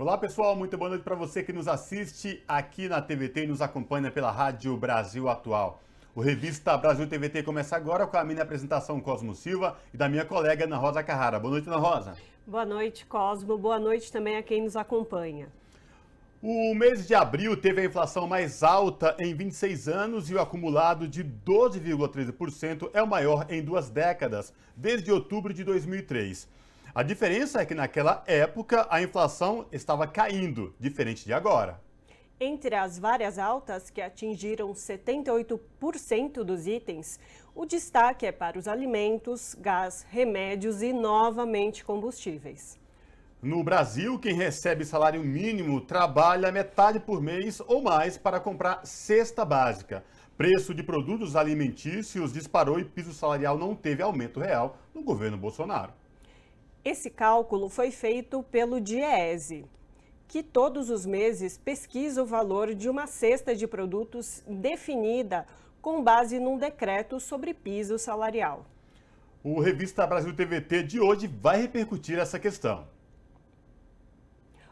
Olá pessoal, muito boa noite para você que nos assiste aqui na TVT e nos acompanha pela Rádio Brasil Atual. O Revista Brasil TVT começa agora com a minha apresentação Cosmo Silva e da minha colega Ana Rosa Carrara. Boa noite, Ana Rosa. Boa noite, Cosmo. Boa noite também a quem nos acompanha. O mês de abril teve a inflação mais alta em 26 anos e o acumulado de 12,13% é o maior em 2 décadas, desde outubro de 2003. A diferença é que naquela época a inflação estava caindo, diferente de agora. Entre as várias altas, que atingiram 78% dos itens, o destaque é para os alimentos, gás, remédios e, novamente, combustíveis. No Brasil, quem recebe salário mínimo trabalha metade por mês ou mais para comprar cesta básica. Preço de produtos alimentícios disparou e piso salarial não teve aumento real no governo Bolsonaro. Esse cálculo foi feito pelo DIEESE, que todos os meses pesquisa o valor de uma cesta de produtos definida com base num decreto sobre piso salarial. O Revista Brasil TVT de hoje vai repercutir essa questão.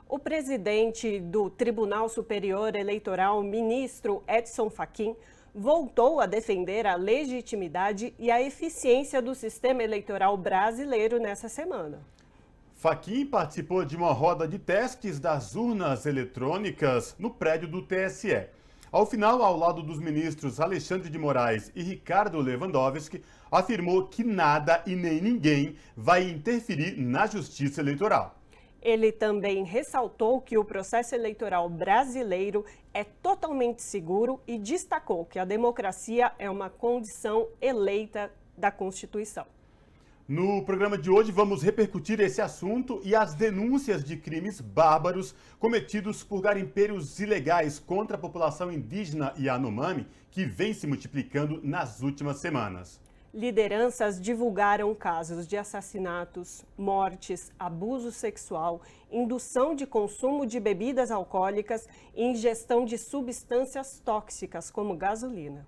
O presidente do Tribunal Superior Eleitoral, ministro Edson Fachin, voltou a defender a legitimidade e a eficiência do sistema eleitoral brasileiro nessa semana. Fachin participou de uma roda de testes das urnas eletrônicas no prédio do TSE. Ao final, ao lado dos ministros Alexandre de Moraes e Ricardo Lewandowski, afirmou que nada e nem ninguém vai interferir na justiça eleitoral. Ele também ressaltou que o processo eleitoral brasileiro é totalmente seguro e destacou que a democracia é uma condição eleita da Constituição. No programa de hoje vamos repercutir esse assunto e as denúncias de crimes bárbaros cometidos por garimpeiros ilegais contra a população indígena Yanomami, que vem se multiplicando nas últimas semanas. Lideranças divulgaram casos de assassinatos, mortes, abuso sexual, indução de consumo de bebidas alcoólicas e ingestão de substâncias tóxicas, como gasolina.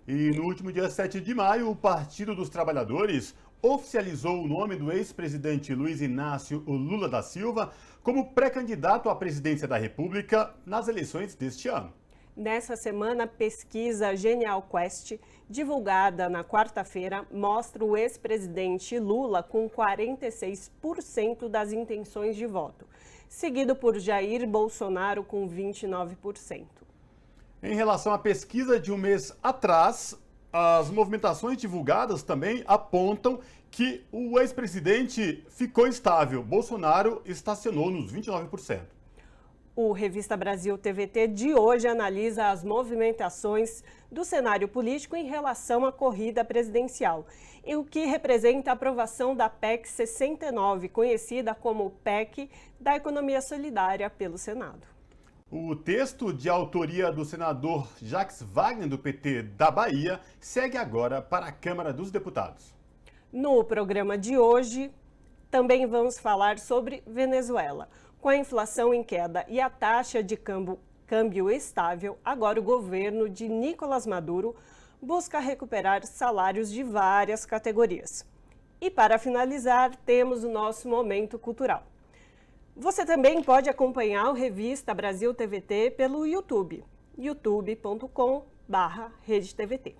E no último dia 7 de maio, o Partido dos Trabalhadores oficializou o nome do ex-presidente Luiz Inácio Lula da Silva como pré-candidato à presidência da República nas eleições deste ano. Nessa semana, a pesquisa Genial Quest, divulgada na quarta-feira, mostra o ex-presidente Lula com 46% das intenções de voto, seguido por Jair Bolsonaro com 29%. Em relação à pesquisa de um mês atrás, as movimentações divulgadas também apontam que o ex-presidente ficou estável. Bolsonaro estacionou nos 29%. O Revista Brasil TVT de hoje analisa as movimentações do cenário político em relação à corrida presidencial e o que representa a aprovação da PEC 69, conhecida como PEC da Economia Solidária, pelo Senado. O texto de autoria do senador Jacques Wagner, do PT da Bahia, segue agora para a Câmara dos Deputados. No programa de hoje, também vamos falar sobre Venezuela. Com a inflação em queda e a taxa de câmbio estável, agora o governo de Nicolás Maduro busca recuperar salários de várias categorias. E para finalizar, temos o nosso momento cultural. Você também pode acompanhar o Revista Brasil TVT pelo YouTube, youtube.com/RedeTVT.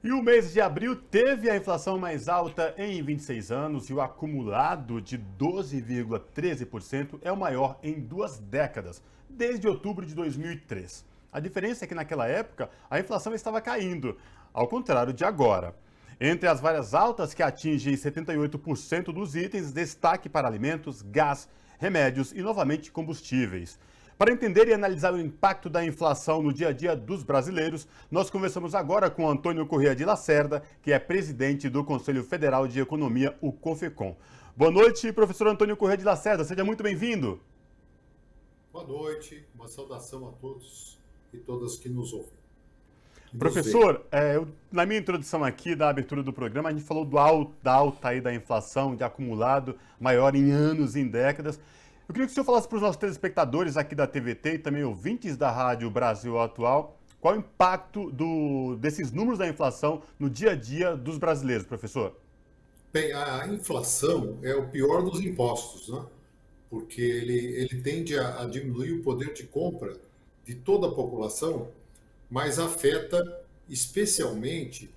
E o mês de abril teve a inflação mais alta em 26 anos e o acumulado de 12,13% é o maior em 2 décadas, desde outubro de 2003. A diferença é que naquela época a inflação estava caindo, ao contrário de agora. Entre as várias altas que atingem 78% dos itens, destaque para alimentos, gás, remédios e, novamente, combustíveis. Para entender e analisar o impacto da inflação no dia a dia dos brasileiros, nós conversamos agora com Antônio Corrêa de Lacerda, que é presidente do Conselho Federal de Economia, o CONFECOM. Boa noite, professor Antônio Corrêa de Lacerda, seja muito bem-vindo. Boa noite, uma saudação a todos e todas que nos ouvem. Professor, na minha introdução aqui, da abertura do programa, a gente falou da alta aí da inflação, de acumulado maior em anos e em décadas. Eu queria que o senhor falasse para os nossos telespectadores aqui da TVT e também ouvintes da Rádio Brasil Atual, qual o impacto desses números da inflação no dia a dia dos brasileiros, professor? Bem, a inflação é o pior dos impostos, né? porque ele tende a diminuir o poder de compra de toda a população, mas afeta especialmente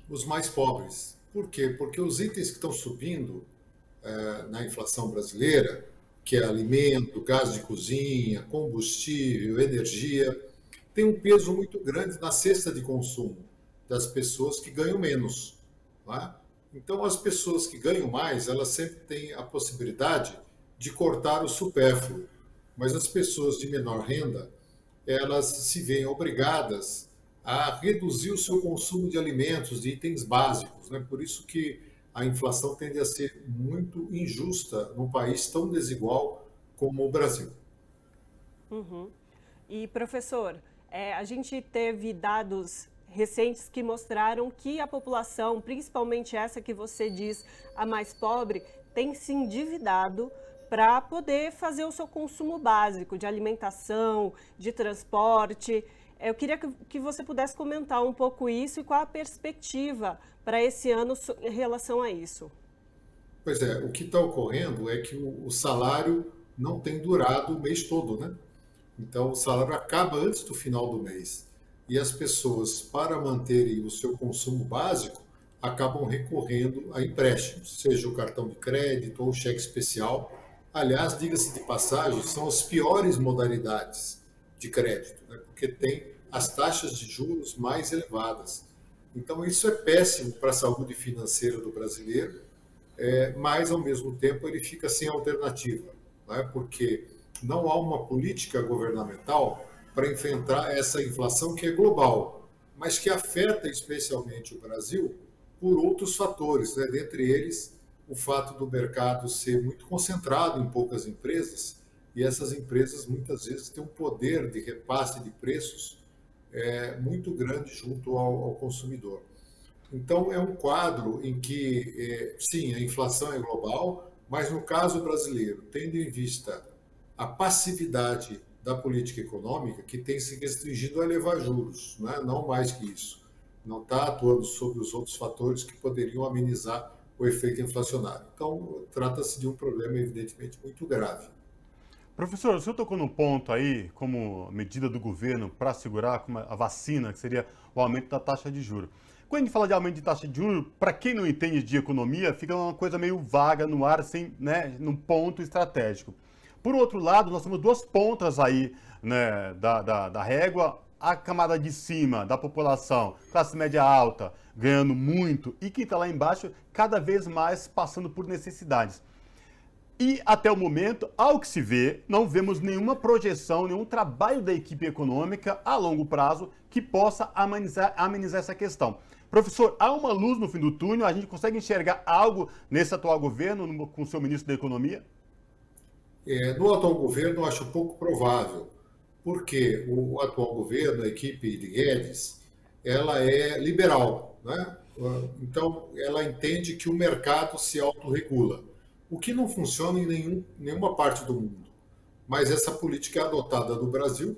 os mais pobres. Por quê? Porque os itens que estão subindo na inflação brasileira, que é alimento, gás de cozinha, combustível, energia, tem um peso muito grande na cesta de consumo das pessoas que ganham menos. Não é? Então, as pessoas que ganham mais, elas sempre têm a possibilidade de cortar o supérfluo, mas as pessoas de menor renda, elas se veem obrigadas a reduzir o seu consumo de alimentos, de itens básicos, né? Por isso que a inflação tende a ser muito injusta num país tão desigual como o Brasil. Uhum. E, professor, a gente teve dados recentes que mostraram que a população, principalmente essa que você diz, a mais pobre, tem se endividado para poder fazer o seu consumo básico de alimentação, de transporte. Eu queria que você pudesse comentar um pouco isso e qual a perspectiva para esse ano em relação a isso. Pois é, o que está ocorrendo é que o salário não tem durado o mês todo, né? Então, o salário acaba antes do final do mês. E as pessoas, para manterem o seu consumo básico, acabam recorrendo a empréstimos, seja o cartão de crédito ou o cheque especial. Aliás, diga-se de passagem, são as piores modalidades de crédito, né? Porque tem as taxas de juros mais elevadas. Então, isso é péssimo para a saúde financeira do brasileiro, mas, ao mesmo tempo, ele fica sem alternativa, né? Porque não há uma política governamental para enfrentar essa inflação que é global, mas que afeta especialmente o Brasil por outros fatores, né? Dentre eles, o fato do mercado ser muito concentrado em poucas empresas, e essas empresas muitas vezes têm um poder de repasse de preços muito grande junto ao consumidor. Então, é um quadro em que, sim, a inflação é global, mas no caso brasileiro, tendo em vista a passividade da política econômica, que tem se restringido a elevar juros, né? Não mais que isso. Não está atuando sobre os outros fatores que poderiam amenizar o efeito inflacionário. Então, trata-se de um problema, evidentemente, muito grave. Professor, o senhor tocou num ponto aí, como medida do governo para segurar a vacina, que seria o aumento da taxa de juros. Quando a gente fala de aumento de taxa de juros, para quem não entende de economia, fica uma coisa meio vaga no ar, sem, né, num ponto estratégico. Por outro lado, nós temos duas pontas aí, né, da régua, a camada de cima da população, classe média alta, ganhando muito, e quem está lá embaixo, cada vez mais passando por necessidades. E até o momento, ao que se vê, não vemos nenhuma projeção, nenhum trabalho da equipe econômica a longo prazo que possa amenizar essa questão. Professor, há uma luz no fim do túnel? A gente consegue enxergar algo nesse atual governo, com o seu ministro da Economia? No atual governo, eu acho pouco provável, porque o atual governo, a equipe de Guedes, ela é liberal, né? Então, ela entende que o mercado se autorregula, o que não funciona em nenhuma parte do mundo. Mas essa política é adotada no Brasil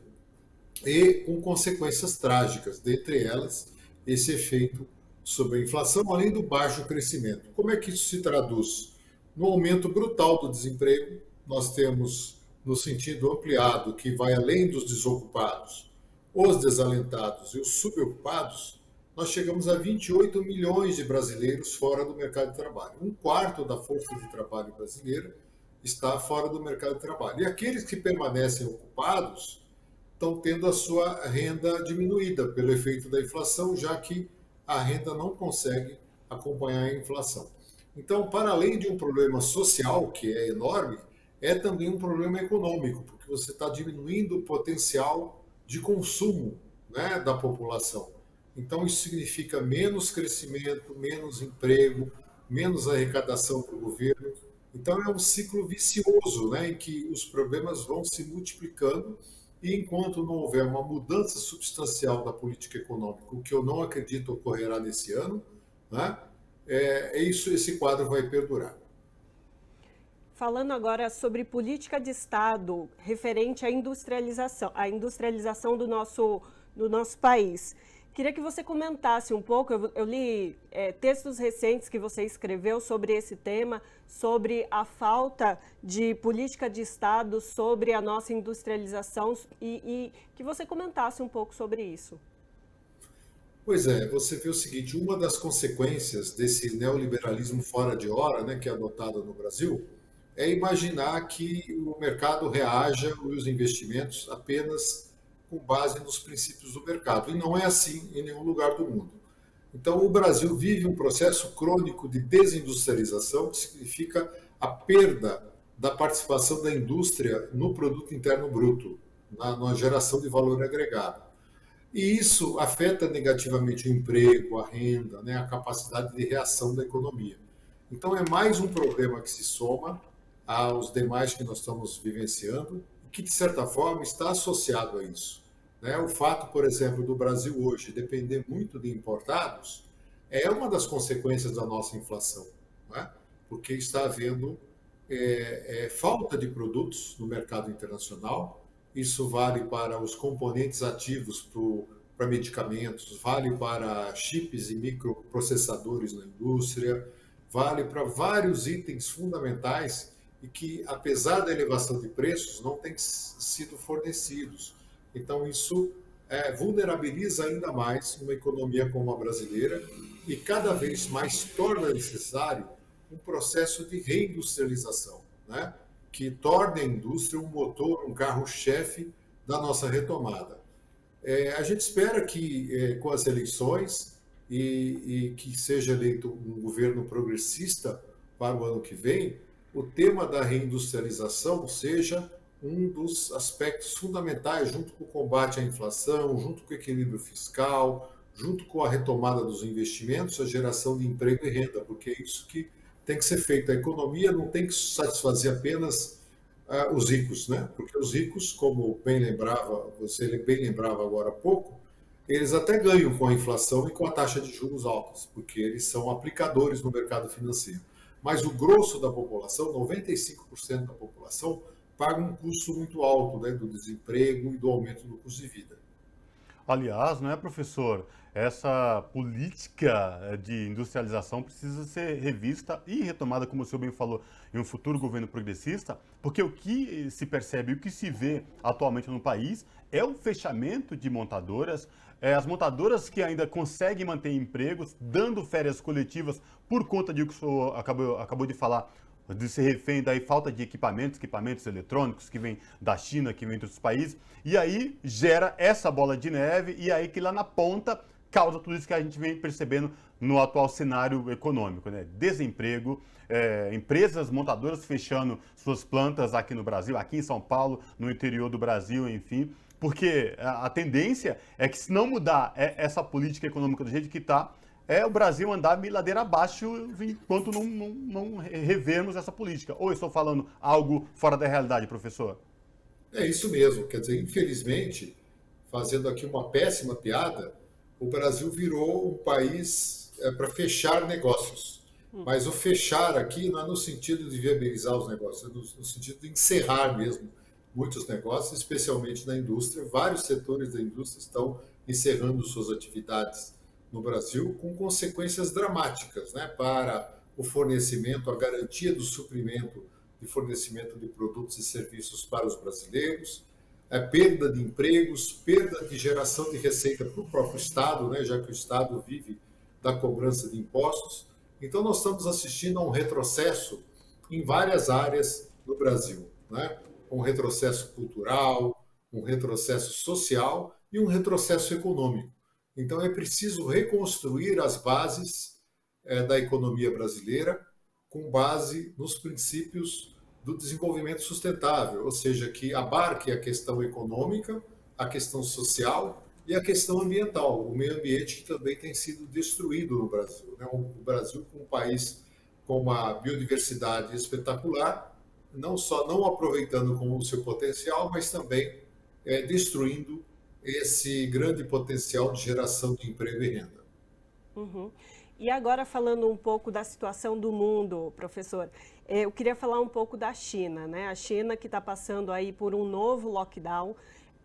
e com consequências trágicas, dentre elas esse efeito sobre a inflação, além do baixo crescimento. Como é que isso se traduz? No aumento brutal do desemprego, nós temos, no sentido ampliado, que vai além dos desocupados, os desalentados e os subocupados, nós chegamos a 28 milhões de brasileiros fora do mercado de trabalho. Um quarto da força de trabalho brasileira está fora do mercado de trabalho. E aqueles que permanecem ocupados estão tendo a sua renda diminuída pelo efeito da inflação, já que a renda não consegue acompanhar a inflação. Então, para além de um problema social, que é enorme, é também um problema econômico, porque você está diminuindo o potencial de consumo, né, da população. Então, isso significa menos crescimento, menos emprego, menos arrecadação para o governo. Então, é um ciclo vicioso, né, em que os problemas vão se multiplicando e enquanto não houver uma mudança substancial da política econômica, o que eu não acredito ocorrerá nesse ano, né, esse quadro vai perdurar. Falando agora sobre política de Estado referente à industrialização do nosso país. Queria que você comentasse um pouco, eu li textos recentes que você escreveu sobre esse tema, sobre a falta de política de Estado, sobre a nossa industrialização, e que você comentasse um pouco sobre isso. Pois é, você vê o seguinte, uma das consequências desse neoliberalismo fora de hora, né, que é adotado no Brasil, é imaginar que o mercado reaja e os investimentos apenas com base nos princípios do mercado. E não é assim em nenhum lugar do mundo. Então, o Brasil vive um processo crônico de desindustrialização, que significa a perda da participação da indústria no produto interno bruto, na geração de valor agregado. E isso afeta negativamente o emprego, a renda, né, a capacidade de reação da economia. Então, é mais um problema que se soma aos demais que nós estamos vivenciando, que, de certa forma, está associado a isso. Né? O fato, por exemplo, do Brasil hoje depender muito de importados é uma das consequências da nossa inflação, né? Porque está havendo falta de produtos no mercado internacional. Isso vale para os componentes ativos para medicamentos, vale para chips e microprocessadores na indústria, vale para vários itens fundamentais e que, apesar da elevação de preços, não têm sido fornecidos. Então, isso vulnerabiliza ainda mais uma economia como a brasileira e cada vez mais torna necessário um processo de reindustrialização, né? Que torne a indústria um motor, um carro-chefe da nossa retomada. A gente espera que, com as eleições, e que seja eleito um governo progressista para o ano que vem, o tema da reindustrialização seja um dos aspectos fundamentais, junto com o combate à inflação, junto com o equilíbrio fiscal, junto com a retomada dos investimentos, a geração de emprego e renda, porque é isso que tem que ser feito. A economia não tem que satisfazer apenas os ricos, né? Porque os ricos, como você bem lembrava agora há pouco, eles até ganham com a inflação e com a taxa de juros altas, porque eles são aplicadores no mercado financeiro. Mas o grosso da população, 95% da população, paga um custo muito alto, né, do desemprego e do aumento do custo de vida. Aliás, não é, professor? Essa política de industrialização precisa ser revista e retomada, como o senhor bem falou, em um futuro governo progressista, porque o que se percebe, o que se vê atualmente no país é o fechamento de montadoras, as montadoras que ainda conseguem manter empregos, dando férias coletivas por conta de que o senhor acabou de falar, de ser refém da falta de equipamentos eletrônicos que vem da China, que vem de outros países, e aí gera essa bola de neve, e aí que lá na ponta causa tudo isso que a gente vem percebendo no atual cenário econômico, né? Desemprego, empresas montadoras fechando suas plantas aqui no Brasil, aqui em São Paulo, no interior do Brasil, enfim, porque a tendência é que, se não mudar essa política econômica do jeito que está, o Brasil andar ladeira abaixo enquanto não revermos essa política. Ou eu estou falando algo fora da realidade, professor? É isso mesmo. Quer dizer, infelizmente, fazendo aqui uma péssima piada, o Brasil virou um país para fechar negócios. Mas o fechar aqui não é no sentido de viabilizar os negócios, é no sentido de encerrar mesmo muitos negócios, especialmente na indústria. Vários setores da indústria estão encerrando suas atividades no Brasil, com consequências dramáticas, né, para o fornecimento, a garantia do suprimento de fornecimento de produtos e serviços para os brasileiros, perda de empregos, perda de geração de receita para o próprio Estado, né, já que o Estado vive da cobrança de impostos. Então, nós estamos assistindo a um retrocesso em várias áreas do Brasil, né? Um retrocesso cultural, um retrocesso social e um retrocesso econômico. Então, é preciso reconstruir as bases da economia brasileira com base nos princípios do desenvolvimento sustentável, ou seja, que abarque a questão econômica, a questão social e a questão ambiental, o meio ambiente que também tem sido destruído no Brasil, né? O Brasil, como um país com uma biodiversidade espetacular, não só não aproveitando com o seu potencial, mas também destruindo esse grande potencial de geração de emprego e renda. Uhum. E agora, falando um pouco da situação do mundo, professor, eu queria falar um pouco da China, né? A China que está passando aí por um novo lockdown.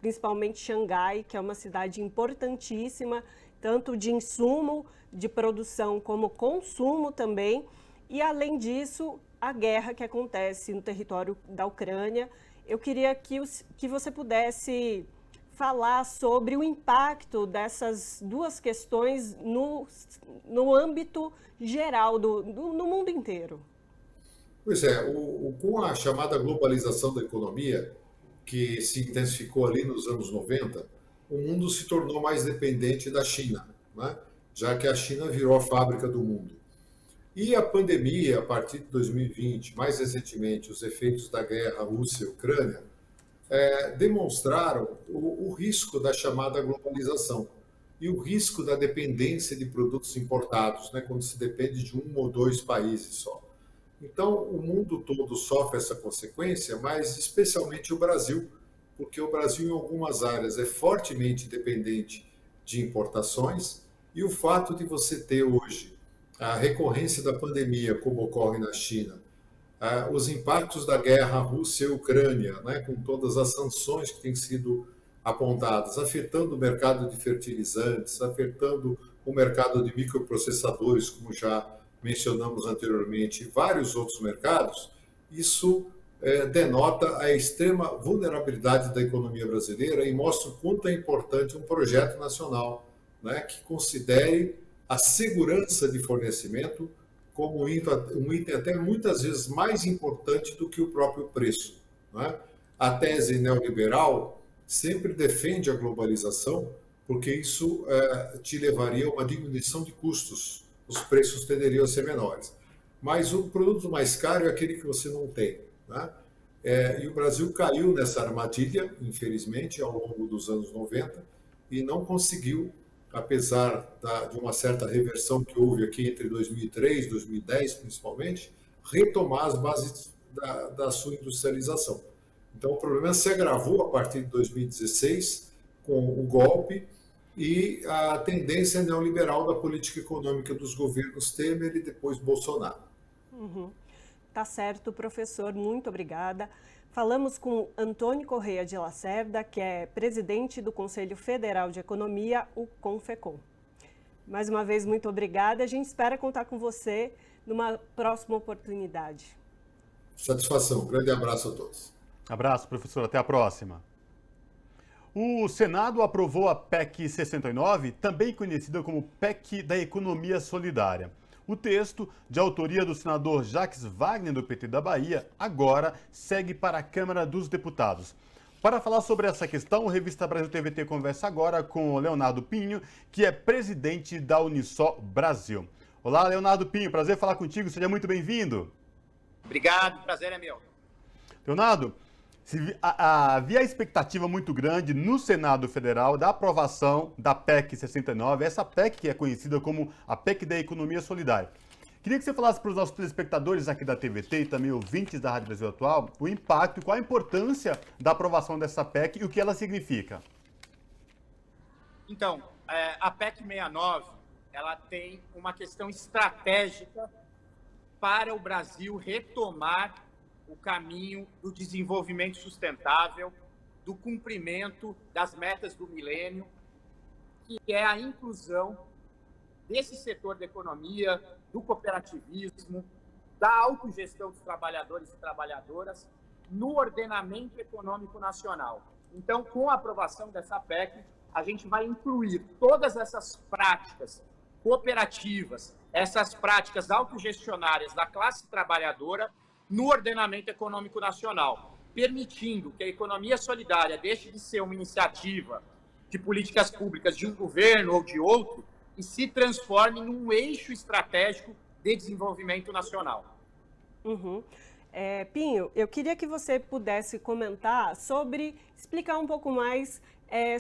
principalmente Xangai, que é uma cidade importantíssima, tanto de insumo, de produção, como consumo também. E, além disso, a guerra que acontece no território da Ucrânia. Eu queria que você pudesse falar sobre o impacto dessas duas questões no âmbito geral, no mundo inteiro. Pois é, com a chamada globalização da economia, que se intensificou ali nos anos 90, o mundo se tornou mais dependente da China, né? Já que a China virou a fábrica do mundo. E a pandemia, a partir de 2020, mais recentemente, os efeitos da guerra Rússia-Ucrânia, demonstraram o risco da chamada globalização e o risco da dependência de produtos importados, né, quando se depende de um ou dois países só. Então, o mundo todo sofre essa consequência, mas especialmente o Brasil, porque o Brasil, em algumas áreas, é fortemente dependente de importações, e o fato de você ter hoje a recorrência da pandemia, como ocorre na China, os impactos da guerra Rússia-Ucrânia, né, com todas as sanções que têm sido apontadas, afetando o mercado de fertilizantes, afetando o mercado de microprocessadores, como já mencionamos anteriormente, e vários outros mercados, isso denota a extrema vulnerabilidade da economia brasileira e mostra o quanto é importante um projeto nacional, né, que considere a segurança de fornecimento como um item até muitas vezes mais importante do que o próprio preço, né? A tese neoliberal sempre defende a globalização, porque isso te levaria a uma diminuição de custos, os preços tenderiam a ser menores. Mas o produto mais caro é aquele que você não tem, né? E o Brasil caiu nessa armadilha, infelizmente, ao longo dos anos 90, e não conseguiu, apesar de uma certa reversão que houve aqui entre 2003 e 2010, principalmente, retomar as bases da sua industrialização. Então, o problema se agravou a partir de 2016, com o golpe e a tendência neoliberal da política econômica dos governos Temer e depois Bolsonaro. Tá certo, professor, muito obrigada. Falamos com Antônio Correia de Lacerda, que é presidente do Conselho Federal de Economia, o CONFECOM. Mais uma vez, muito obrigada. A gente espera contar com você numa próxima oportunidade. Satisfação. Um grande abraço a todos. Abraço, professor. Até a próxima. O Senado aprovou a PEC 69, também conhecida como PEC da Economia Solidária. O texto, de autoria do senador Jacques Wagner, do PT da Bahia, agora segue para a Câmara dos Deputados. Para falar sobre essa questão, o Revista Brasil TVT conversa agora com o Leonardo Pinho, que é presidente da Unisó Brasil. Olá, Leonardo Pinho, prazer falar contigo, seja muito bem-vindo. Obrigado, prazer é meu. Leonardo, havia expectativa muito grande no Senado Federal da aprovação da PEC 69, essa PEC que é conhecida como a PEC da Economia Solidária. Queria que você falasse para os nossos telespectadores aqui da TVT e também ouvintes da Rádio Brasil Atual o impacto e qual a importância da aprovação dessa PEC e o que ela significa. Então, a PEC 69, ela tem uma questão estratégica para o Brasil retomar o caminho do desenvolvimento sustentável, do cumprimento das metas do milênio, que é a inclusão desse setor da economia, do cooperativismo, da autogestão dos trabalhadores e trabalhadoras no ordenamento econômico nacional. Então, com a aprovação dessa PEC, a gente vai incluir todas essas práticas cooperativas, essas práticas autogestionárias da classe trabalhadora no ordenamento econômico nacional, permitindo que a economia solidária deixe de ser uma iniciativa de políticas públicas de um governo ou de outro e se transforme num eixo estratégico de desenvolvimento nacional. Pinho, eu queria que você pudesse comentar explicar um pouco mais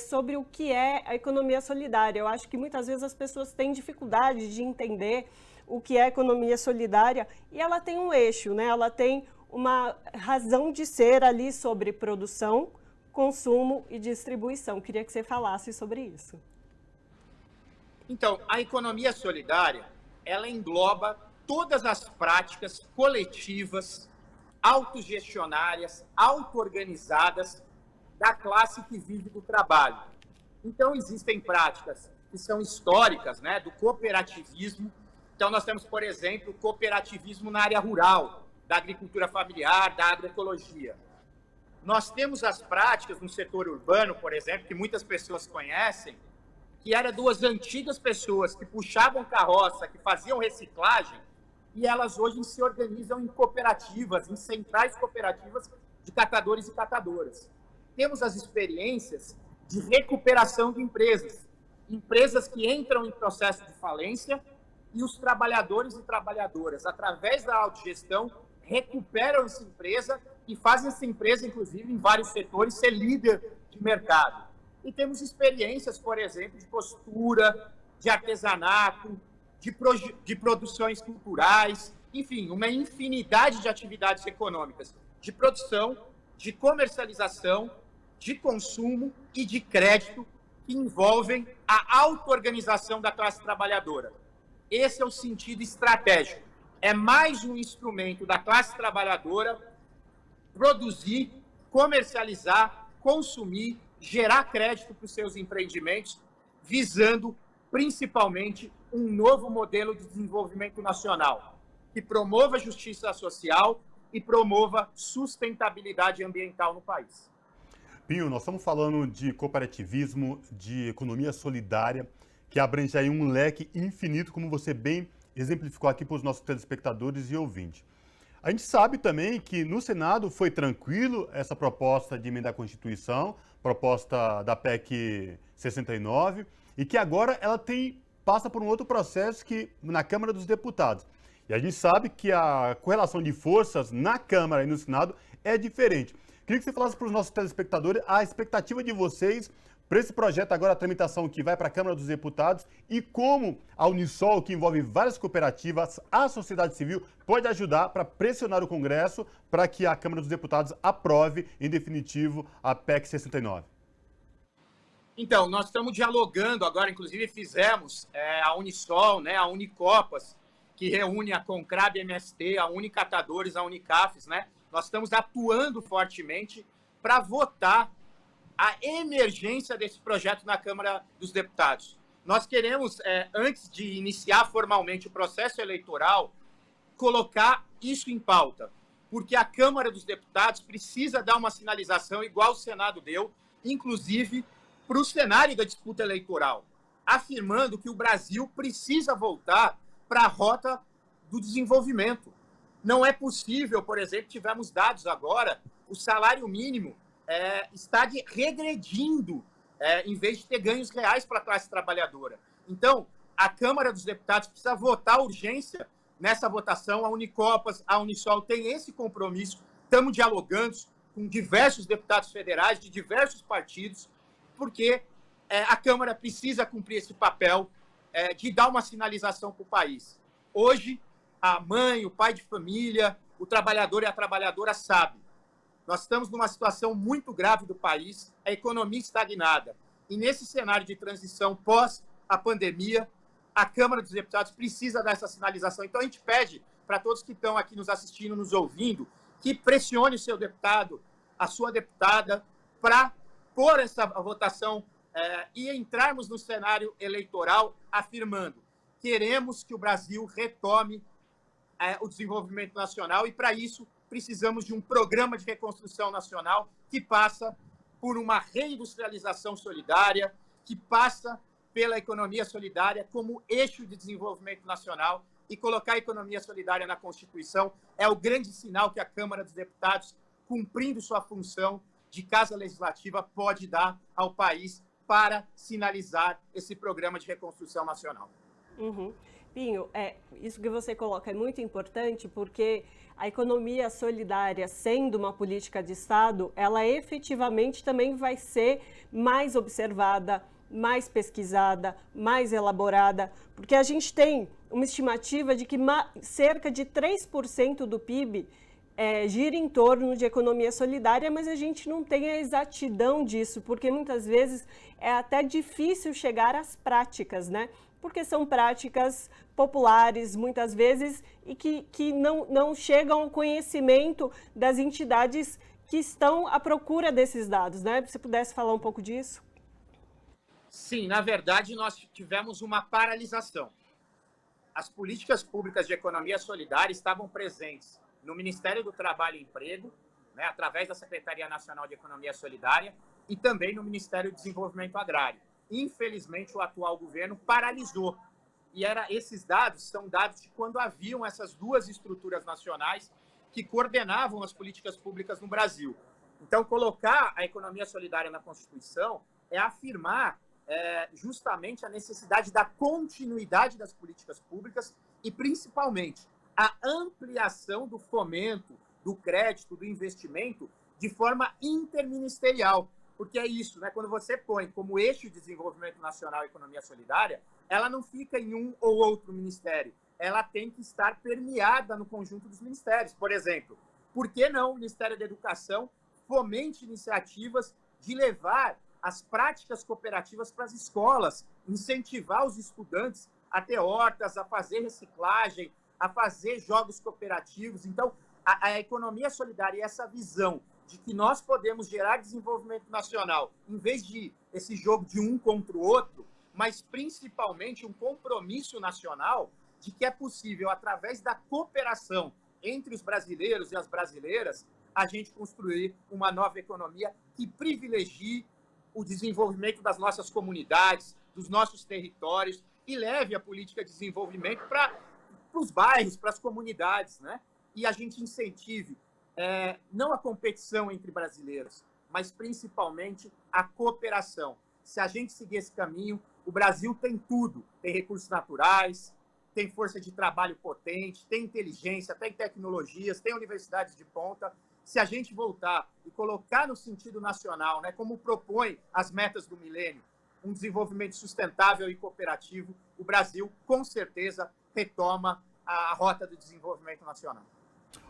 sobre o que é a economia solidária. Eu acho que muitas vezes as pessoas têm dificuldade de entender o que é a economia solidária, e ela tem um eixo, né? Ela tem uma razão de ser ali sobre produção, consumo e distribuição. Queria que você falasse sobre isso. Então, a economia solidária, ela engloba todas as práticas coletivas, autogestionárias, auto-organizadas, da classe que vive do trabalho. Então, existem práticas que são históricas, né, do cooperativismo. Então, nós temos, por exemplo, o cooperativismo na área rural, da agricultura familiar, da agroecologia. Nós temos as práticas no setor urbano, por exemplo, que muitas pessoas conhecem, que eram duas antigas pessoas que puxavam carroça, que faziam reciclagem, e elas hoje se organizam em cooperativas, em centrais cooperativas de catadores e catadoras. Temos as experiências de recuperação de empresas, empresas que entram em processo de falência e os trabalhadores e trabalhadoras, através da autogestão, recuperam essa empresa e fazem essa empresa, inclusive, em vários setores, ser líder de mercado. E temos experiências, por exemplo, de costura, de artesanato, de produções culturais, enfim, uma infinidade de atividades econômicas, de produção, de comercialização, de consumo e de crédito que envolvem a auto-organização da classe trabalhadora. Esse é o sentido estratégico. É mais um instrumento da classe trabalhadora produzir, comercializar, consumir, gerar crédito para os seus empreendimentos, visando principalmente um novo modelo de desenvolvimento nacional, que promova justiça social e promova sustentabilidade ambiental no país. Pinho, nós estamos falando de cooperativismo, de economia solidária, que abrange aí um leque infinito, como você bem exemplificou aqui para os nossos telespectadores e ouvintes. A gente sabe também que no Senado foi tranquilo essa proposta de emenda à Constituição, proposta da PEC 69, e que agora ela passa por um outro processo que na Câmara dos Deputados. E a gente sabe que a correlação de forças na Câmara e no Senado é diferente. Queria que você falasse para os nossos telespectadores a expectativa de vocês para esse projeto agora, a tramitação que vai para a Câmara dos Deputados, e como a Unisol, que envolve várias cooperativas, a sociedade civil, pode ajudar para pressionar o Congresso para que a Câmara dos Deputados aprove, em definitivo, a PEC 69. Então, nós estamos dialogando agora, inclusive fizemos a Unisol, né, a Unicopas, que reúne a Concrab MST, a Unicatadores, a Unicafes, né? Nós estamos atuando fortemente para votar a emergência desse projeto na Câmara dos Deputados. Nós queremos, antes de iniciar formalmente o processo eleitoral, colocar isso em pauta, porque a Câmara dos Deputados precisa dar uma sinalização igual o Senado deu, inclusive para o cenário da disputa eleitoral, afirmando que o Brasil precisa voltar para a rota do desenvolvimento. Não é possível, por exemplo, tivemos dados agora, o salário mínimo está regredindo, em vez de ter ganhos reais para a classe trabalhadora. Então, a Câmara dos Deputados precisa votar urgência nessa votação. A Unicopas, a Unisol tem esse compromisso. Estamos dialogando com diversos deputados federais de diversos partidos, porque a Câmara precisa cumprir esse papel de dar uma sinalização para o país. Hoje, a mãe, o pai de família, o trabalhador e a trabalhadora sabem. Nós estamos numa situação muito grave do país, a economia estagnada. E nesse cenário de transição pós a pandemia, a Câmara dos Deputados precisa dessa sinalização. Então, a gente pede para todos que estão aqui nos assistindo, nos ouvindo, que pressione o seu deputado, a sua deputada, para pôr essa votação e entrarmos no cenário eleitoral afirmando: queremos que o Brasil retome o desenvolvimento nacional, e para isso precisamos de um programa de reconstrução nacional que passa por uma reindustrialização solidária, que passa pela economia solidária como eixo de desenvolvimento nacional, e colocar a economia solidária na Constituição é o grande sinal que a Câmara dos Deputados, cumprindo sua função de Casa Legislativa, pode dar ao país para sinalizar esse programa de reconstrução nacional. Uhum. Pinho, isso que você coloca é muito importante, porque a economia solidária, sendo uma política de Estado, ela efetivamente também vai ser mais observada, mais pesquisada, mais elaborada, porque a gente tem uma estimativa de que cerca de 3% do PIB gira em torno de economia solidária, mas a gente não tem a exatidão disso, porque muitas vezes é até difícil chegar às práticas, né? Porque são práticas populares, muitas vezes, e que não chegam ao conhecimento das entidades que estão à procura desses dados, né? Se você pudesse falar um pouco disso. Sim, na verdade, nós tivemos uma paralisação. As políticas públicas de economia solidária estavam presentes no Ministério do Trabalho e Emprego, né, através da Secretaria Nacional de Economia Solidária, e também no Ministério do Desenvolvimento Agrário. Infelizmente, o atual governo paralisou. E esses dados são dados de quando haviam essas duas estruturas nacionais que coordenavam as políticas públicas no Brasil. Então, colocar a economia solidária na Constituição é afirmar justamente a necessidade da continuidade das políticas públicas e, principalmente, a ampliação do fomento, do crédito, do investimento de forma interministerial. Porque é isso, né? Quando você põe como eixo de desenvolvimento nacional a economia solidária, ela não fica em um ou outro ministério. Ela tem que estar permeada no conjunto dos ministérios. Por exemplo, por que não o Ministério da Educação fomente iniciativas de levar as práticas cooperativas para as escolas, incentivar os estudantes a ter hortas, a fazer reciclagem, a fazer jogos cooperativos. Então, a economia solidária e essa visão de que nós podemos gerar desenvolvimento nacional, em vez de esse jogo de um contra o outro, mas principalmente um compromisso nacional de que é possível, através da cooperação entre os brasileiros e as brasileiras, a gente construir uma nova economia que privilegie o desenvolvimento das nossas comunidades, dos nossos territórios, e leve a política de desenvolvimento para os bairros, para as comunidades, né? E a gente incentive não a competição entre brasileiros, mas principalmente a cooperação. Se a gente seguir esse caminho, o Brasil tem tudo. Tem recursos naturais, tem força de trabalho potente, tem inteligência, tem tecnologias, tem universidades de ponta. Se a gente voltar e colocar no sentido nacional, né, como propõe as metas do milênio, um desenvolvimento sustentável e cooperativo, o Brasil, com certeza, retoma a rota do desenvolvimento nacional.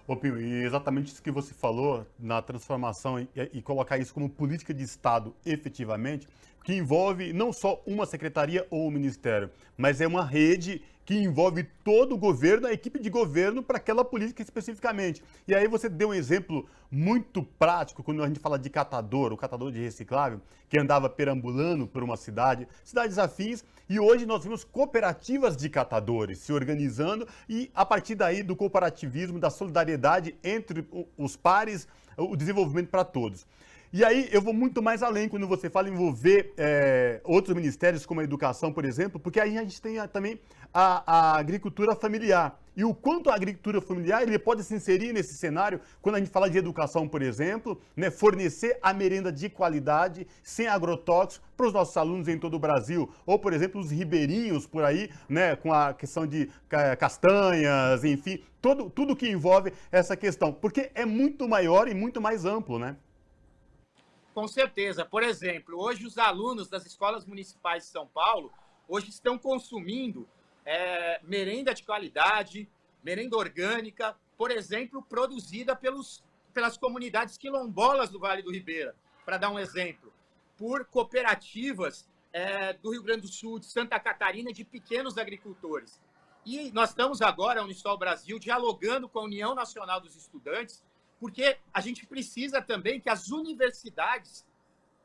Ô Pio, e exatamente isso que você falou na transformação e colocar isso como política de Estado efetivamente, que envolve não só uma secretaria ou um ministério, mas é uma rede que envolve todo o governo, a equipe de governo para aquela política especificamente. E aí você deu um exemplo muito prático quando a gente fala de catador, o catador de reciclável, que andava perambulando por uma cidade, cidades afins, e hoje nós vimos cooperativas de catadores se organizando e a partir daí do cooperativismo, da solidariedade entre os pares, o desenvolvimento para todos. E aí eu vou muito mais além quando você fala em envolver outros ministérios, como a educação, por exemplo, porque aí a gente tem também a agricultura familiar. E o quanto a agricultura familiar ele pode se inserir nesse cenário, quando a gente fala de educação, por exemplo, né, fornecer a merenda de qualidade, sem agrotóxicos, para os nossos alunos em todo o Brasil. Ou, por exemplo, os ribeirinhos por aí, né, com a questão de castanhas, enfim, tudo que envolve essa questão. Porque é muito maior e muito mais amplo, né? Com certeza. Por exemplo, hoje os alunos das escolas municipais de São Paulo hoje estão consumindo merenda de qualidade, merenda orgânica, por exemplo, produzida pelas comunidades quilombolas do Vale do Ribeira, para dar um exemplo, por cooperativas do Rio Grande do Sul, de Santa Catarina, de pequenos agricultores. E nós estamos agora, a Unisol Brasil, dialogando com a União Nacional dos Estudantes, porque a gente precisa também que as universidades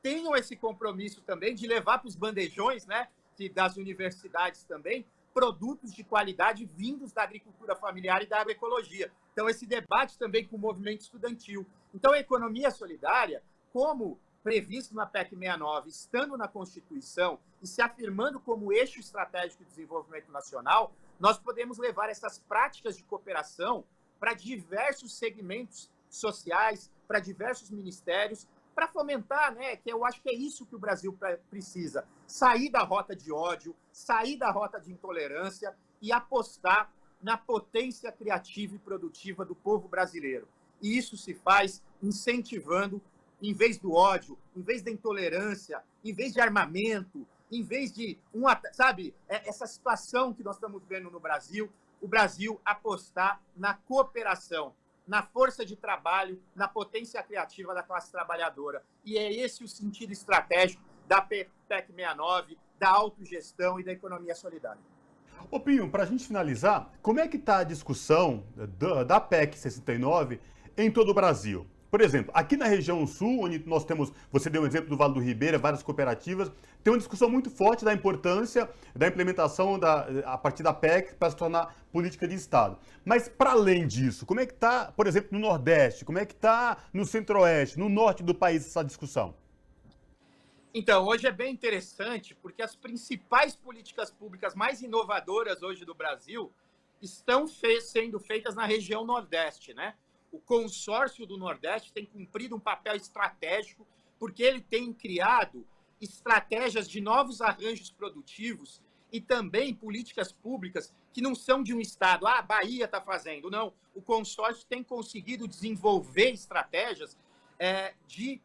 tenham esse compromisso também de levar para os bandejões, né, das universidades também, produtos de qualidade vindos da agricultura familiar e da agroecologia. Então, esse debate também com o movimento estudantil. Então, a economia solidária, como previsto na PEC 69, estando na Constituição e se afirmando como eixo estratégico de desenvolvimento nacional, nós podemos levar essas práticas de cooperação para diversos segmentos sociais, para diversos ministérios, para fomentar, né, que eu acho que é isso que o Brasil precisa, sair da rota de ódio, sair da rota de intolerância e apostar na potência criativa e produtiva do povo brasileiro. E isso se faz incentivando, em vez do ódio, em vez da intolerância, em vez de armamento, em vez de, essa situação que nós estamos vendo no Brasil, o Brasil apostar na cooperação, na força de trabalho, na potência criativa da classe trabalhadora. E é esse o sentido estratégico da PEC 69, da autogestão e da economia solidária. Ô Pinho, para a gente finalizar, como é que está a discussão da PEC 69 em todo o Brasil? Por exemplo, aqui na região sul, onde nós temos, você deu um exemplo do Vale do Ribeira, várias cooperativas, tem uma discussão muito forte da importância da implementação a partir da PEC para se tornar política de Estado. Mas, para além disso, como é que está, por exemplo, no Nordeste, como é que está no Centro-Oeste, no Norte do país, essa discussão? Então, hoje é bem interessante, porque as principais políticas públicas mais inovadoras hoje do Brasil estão sendo feitas na região Nordeste, né? O consórcio do Nordeste tem cumprido um papel estratégico, porque ele tem criado estratégias de novos arranjos produtivos e também políticas públicas que não são de um estado. Ah, a Bahia está fazendo. Não, o consórcio tem conseguido desenvolver estratégias de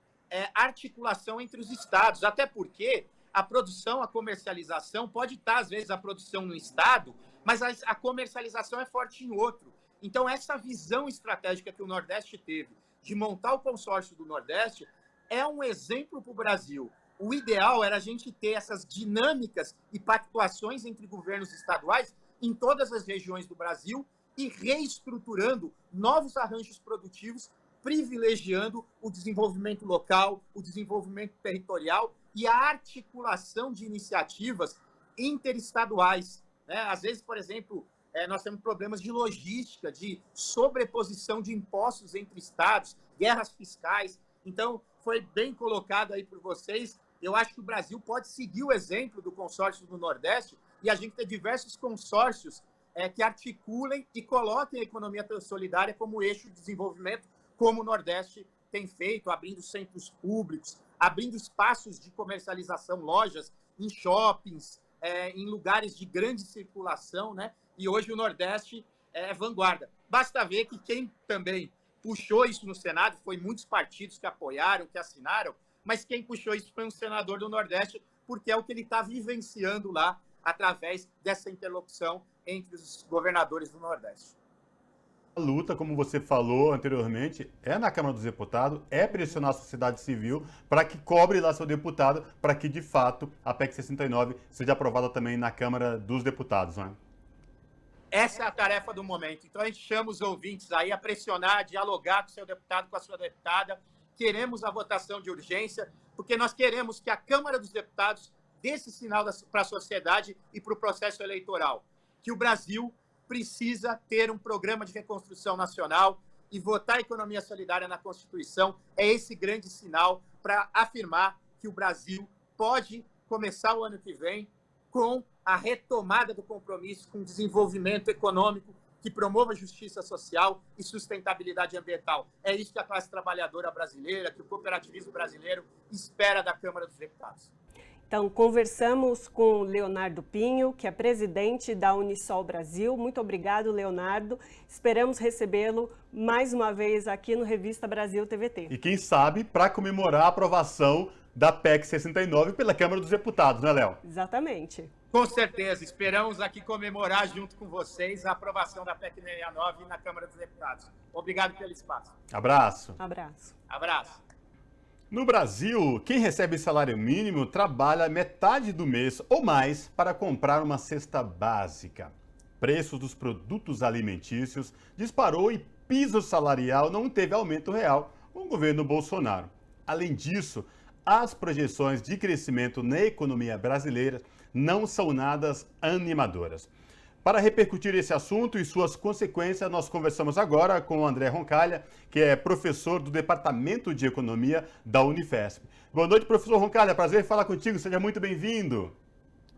articulação entre os estados, até porque a produção, a comercialização, pode estar, às vezes, a produção no estado, mas a comercialização é forte em outro. Então, essa visão estratégica que o Nordeste teve de montar o consórcio do Nordeste é um exemplo para o Brasil. O ideal era a gente ter essas dinâmicas e pactuações entre governos estaduais em todas as regiões do Brasil e reestruturando novos arranjos produtivos, privilegiando o desenvolvimento local, o desenvolvimento territorial e a articulação de iniciativas interestaduais, né? Às vezes, por exemplo, nós temos problemas de logística, de sobreposição de impostos entre estados, guerras fiscais. Então, foi bem colocado aí por vocês. Eu acho que o Brasil pode seguir o exemplo do consórcio do Nordeste e a gente ter diversos consórcios que articulem e coloquem a economia solidária como eixo de desenvolvimento, como o Nordeste tem feito, abrindo centros públicos, abrindo espaços de comercialização, lojas em shoppings, em lugares de grande circulação, né? E hoje o Nordeste é vanguarda. Basta ver que quem também puxou isso no Senado foi muitos partidos que apoiaram, que assinaram, mas quem puxou isso foi um senador do Nordeste, porque é o que ele está vivenciando lá através dessa interlocução entre os governadores do Nordeste. A luta, como você falou anteriormente, é na Câmara dos Deputados, é pressionar a sociedade civil para que cobre lá seu deputado, para que, de fato, a PEC 69 seja aprovada também na Câmara dos Deputados, não é? Essa é a tarefa do momento. Então, a gente chama os ouvintes aí a pressionar, a dialogar com o seu deputado, com a sua deputada. Queremos a votação de urgência, porque nós queremos que a Câmara dos Deputados dê esse sinal para a sociedade e para o processo eleitoral, que o Brasil precisa ter um programa de reconstrução nacional e votar a economia solidária na Constituição é esse grande sinal para afirmar que o Brasil pode começar o ano que vem com a retomada do compromisso com desenvolvimento econômico que promova justiça social e sustentabilidade ambiental. É isso que a classe trabalhadora brasileira, que o cooperativismo brasileiro espera da Câmara dos Deputados. Então, conversamos com Leonardo Pinho, que é presidente da Unisol Brasil. Muito obrigado, Leonardo. Esperamos recebê-lo mais uma vez aqui no Revista Brasil TVT. E quem sabe, para comemorar a aprovação da PEC 69 pela Câmara dos Deputados, né, Léo? Exatamente. Com certeza. Esperamos aqui comemorar junto com vocês a aprovação da PEC 69 na Câmara dos Deputados. Obrigado pelo espaço. Abraço. Abraço. Abraço. No Brasil, quem recebe salário mínimo trabalha metade do mês ou mais para comprar uma cesta básica. Preços dos produtos alimentícios disparou e piso salarial não teve aumento real com o governo Bolsonaro. Além disso, as projeções de crescimento na economia brasileira não são nada animadoras. Para repercutir esse assunto e suas consequências, nós conversamos agora com o André Roncalha, que é professor do Departamento de Economia da Unifesp. Boa noite, professor Roncalha. Prazer falar contigo. Seja muito bem-vindo.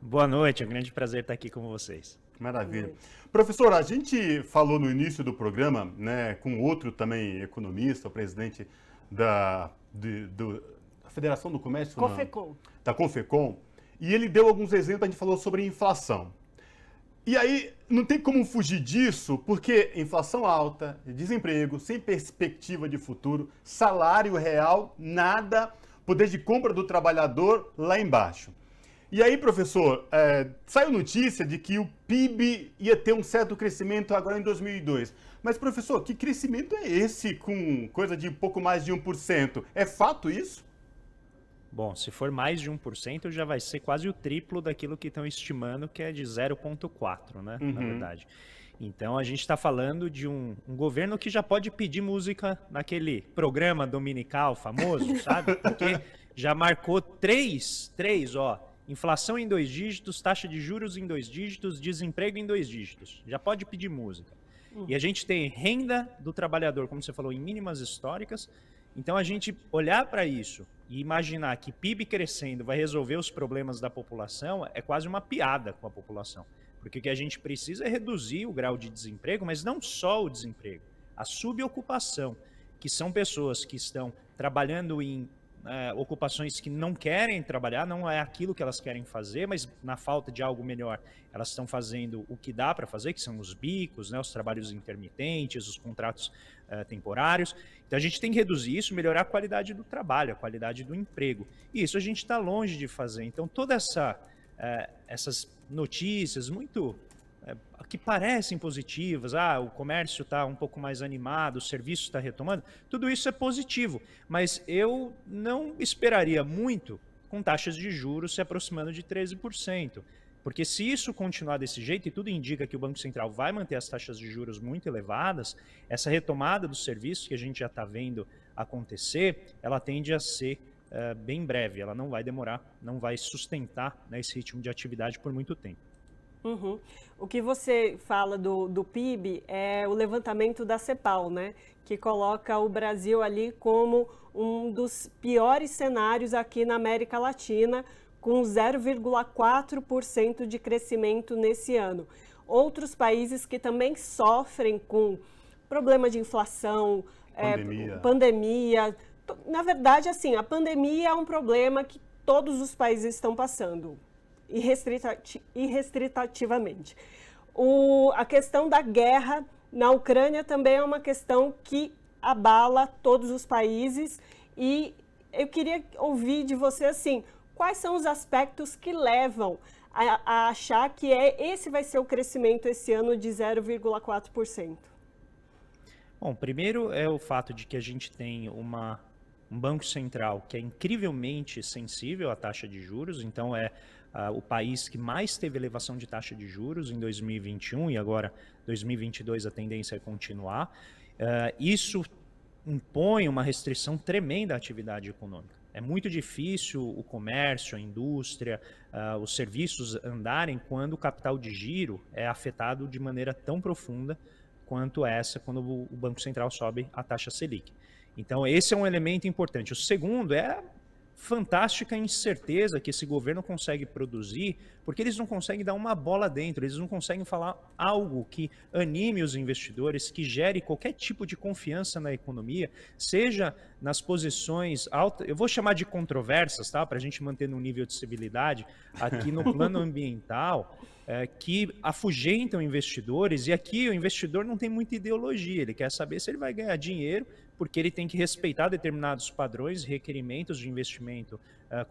Boa noite. É um grande prazer estar aqui com vocês. Maravilha. Professor, a gente falou no início do programa, né, com outro também economista, o presidente da Federação do Comércio, Confecom. Da Confecom, e ele deu alguns exemplos, a gente falou sobre inflação. E aí, não tem como fugir disso, porque inflação alta, desemprego, sem perspectiva de futuro, salário real, nada, poder de compra do trabalhador lá embaixo. E aí, professor, saiu notícia de que o PIB ia ter um certo crescimento agora em 2002. Mas, professor, que crescimento é esse com coisa de pouco mais de 1%? É fato isso? Bom, se for mais de 1%, já vai ser quase o triplo daquilo que estão estimando, que é de 0,4%, né? Na verdade. Então, a gente está falando de um governo que já pode pedir música naquele programa dominical famoso, sabe? Porque já marcou três, ó. Inflação em 2 dígitos, taxa de juros em 2 dígitos, desemprego em 2 dígitos. Já pode pedir música. E a gente tem renda do trabalhador, como você falou, em mínimas históricas. Então, a gente olhar para isso e imaginar que PIB crescendo vai resolver os problemas da população é quase uma piada com a população. Porque o que a gente precisa é reduzir o grau de desemprego, mas não só o desemprego, a subocupação, que são pessoas que estão trabalhando em ocupações que não querem trabalhar, não é aquilo que elas querem fazer, mas na falta de algo melhor, elas estão fazendo o que dá para fazer, que são os bicos, né, os trabalhos intermitentes, os contratos temporários. Então a gente tem que reduzir isso, melhorar a qualidade do trabalho, a qualidade do emprego. E isso a gente está longe de fazer. Então todas essas notícias muito que parecem positivas, o comércio está um pouco mais animado, o serviço está retomando, tudo isso é positivo, mas eu não esperaria muito com taxas de juros se aproximando de 13%, porque se isso continuar desse jeito, e tudo indica que o Banco Central vai manter as taxas de juros muito elevadas, essa retomada dos serviços que a gente já está vendo acontecer, ela tende a ser bem breve, ela não vai demorar, não vai sustentar, né, esse ritmo de atividade por muito tempo. Uhum. O que você fala do PIB é o levantamento da CEPAL, né? Que coloca o Brasil ali como um dos piores cenários aqui na América Latina, com 0,4% de crescimento nesse ano. Outros países que também sofrem com problema de inflação, pandemia. Na verdade, assim, a pandemia é um problema que todos os países estão passando. Irrestritativamente. A questão da guerra na Ucrânia também é uma questão que abala todos os países e eu queria ouvir de você assim, quais são os aspectos que levam a achar que esse vai ser o crescimento esse ano de 0,4%? Bom, primeiro é o fato de que a gente tem um Banco Central que é incrivelmente sensível à taxa de juros, então o país que mais teve elevação de taxa de juros em 2021 e agora 2022 a tendência é continuar. Isso impõe uma restrição tremenda à atividade econômica. É muito difícil o comércio, a indústria, os serviços andarem quando o capital de giro é afetado de maneira tão profunda quanto essa quando o Banco Central sobe a taxa Selic. Então esse é um elemento importante. O segundo é a fantástica incerteza que esse governo consegue produzir, porque eles não conseguem dar uma bola dentro, eles não conseguem falar algo que anime os investidores, que gere qualquer tipo de confiança na economia, seja nas posições altas, eu vou chamar de controversas, tá? Para a gente manter no nível de civilidade, aqui no plano ambiental, que afugentam investidores, e aqui o investidor não tem muita ideologia, ele quer saber se ele vai ganhar dinheiro, porque ele tem que respeitar determinados padrões, requerimentos de investimento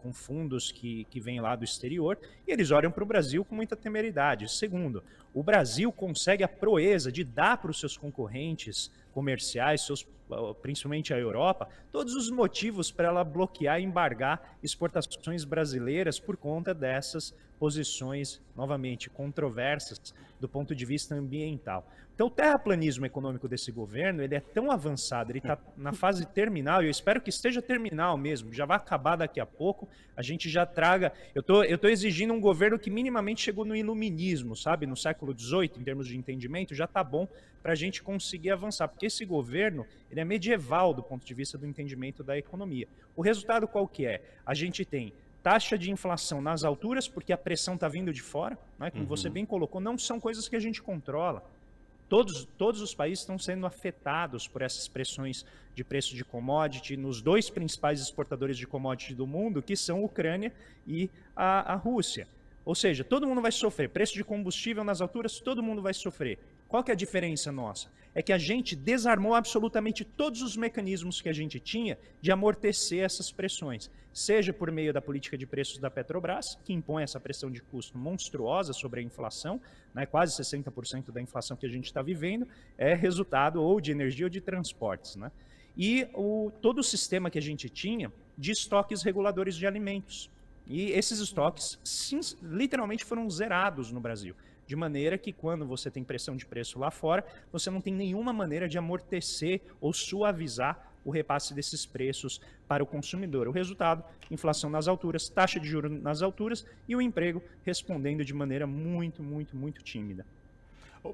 com fundos que vêm lá do exterior, e eles olham para o Brasil com muita temeridade. Segundo, o Brasil consegue a proeza de dar para os seus concorrentes comerciais, principalmente a Europa, todos os motivos para ela bloquear e embargar exportações brasileiras por conta dessas posições, novamente, controversas do ponto de vista ambiental. Então, o terraplanismo econômico desse governo, ele é tão avançado, ele está na fase terminal, e eu espero que esteja terminal mesmo, já vai acabar daqui a pouco, a gente já traga... Eu tô exigindo um governo que minimamente chegou no iluminismo, sabe? No século XVIII, em termos de entendimento, já está bom para a gente conseguir avançar, porque esse governo, ele é medieval do ponto de vista do entendimento da economia. O resultado qual que é? A gente tem taxa de inflação nas alturas, porque a pressão está vindo de fora, né? Como você bem colocou, não são coisas que a gente controla. Todos os países estão sendo afetados por essas pressões de preço de commodity nos dois principais exportadores de commodity do mundo, que são a Ucrânia e a Rússia. Ou seja, todo mundo vai sofrer. Preço de combustível nas alturas, todo mundo vai sofrer. Qual que é a diferença nossa? É que a gente desarmou absolutamente todos os mecanismos que a gente tinha de amortecer essas pressões, seja por meio da política de preços da Petrobras, que impõe essa pressão de custo monstruosa sobre a inflação, né, quase 60% da inflação que a gente está vivendo é resultado ou de energia ou de transportes, né? E todo o sistema que a gente tinha de estoques reguladores de alimentos. E esses estoques, sim, literalmente foram zerados no Brasil. De maneira que quando você tem pressão de preço lá fora, você não tem nenhuma maneira de amortecer ou suavizar o repasse desses preços para o consumidor. O resultado, inflação nas alturas, taxa de juros nas alturas e o emprego respondendo de maneira muito, muito, muito tímida.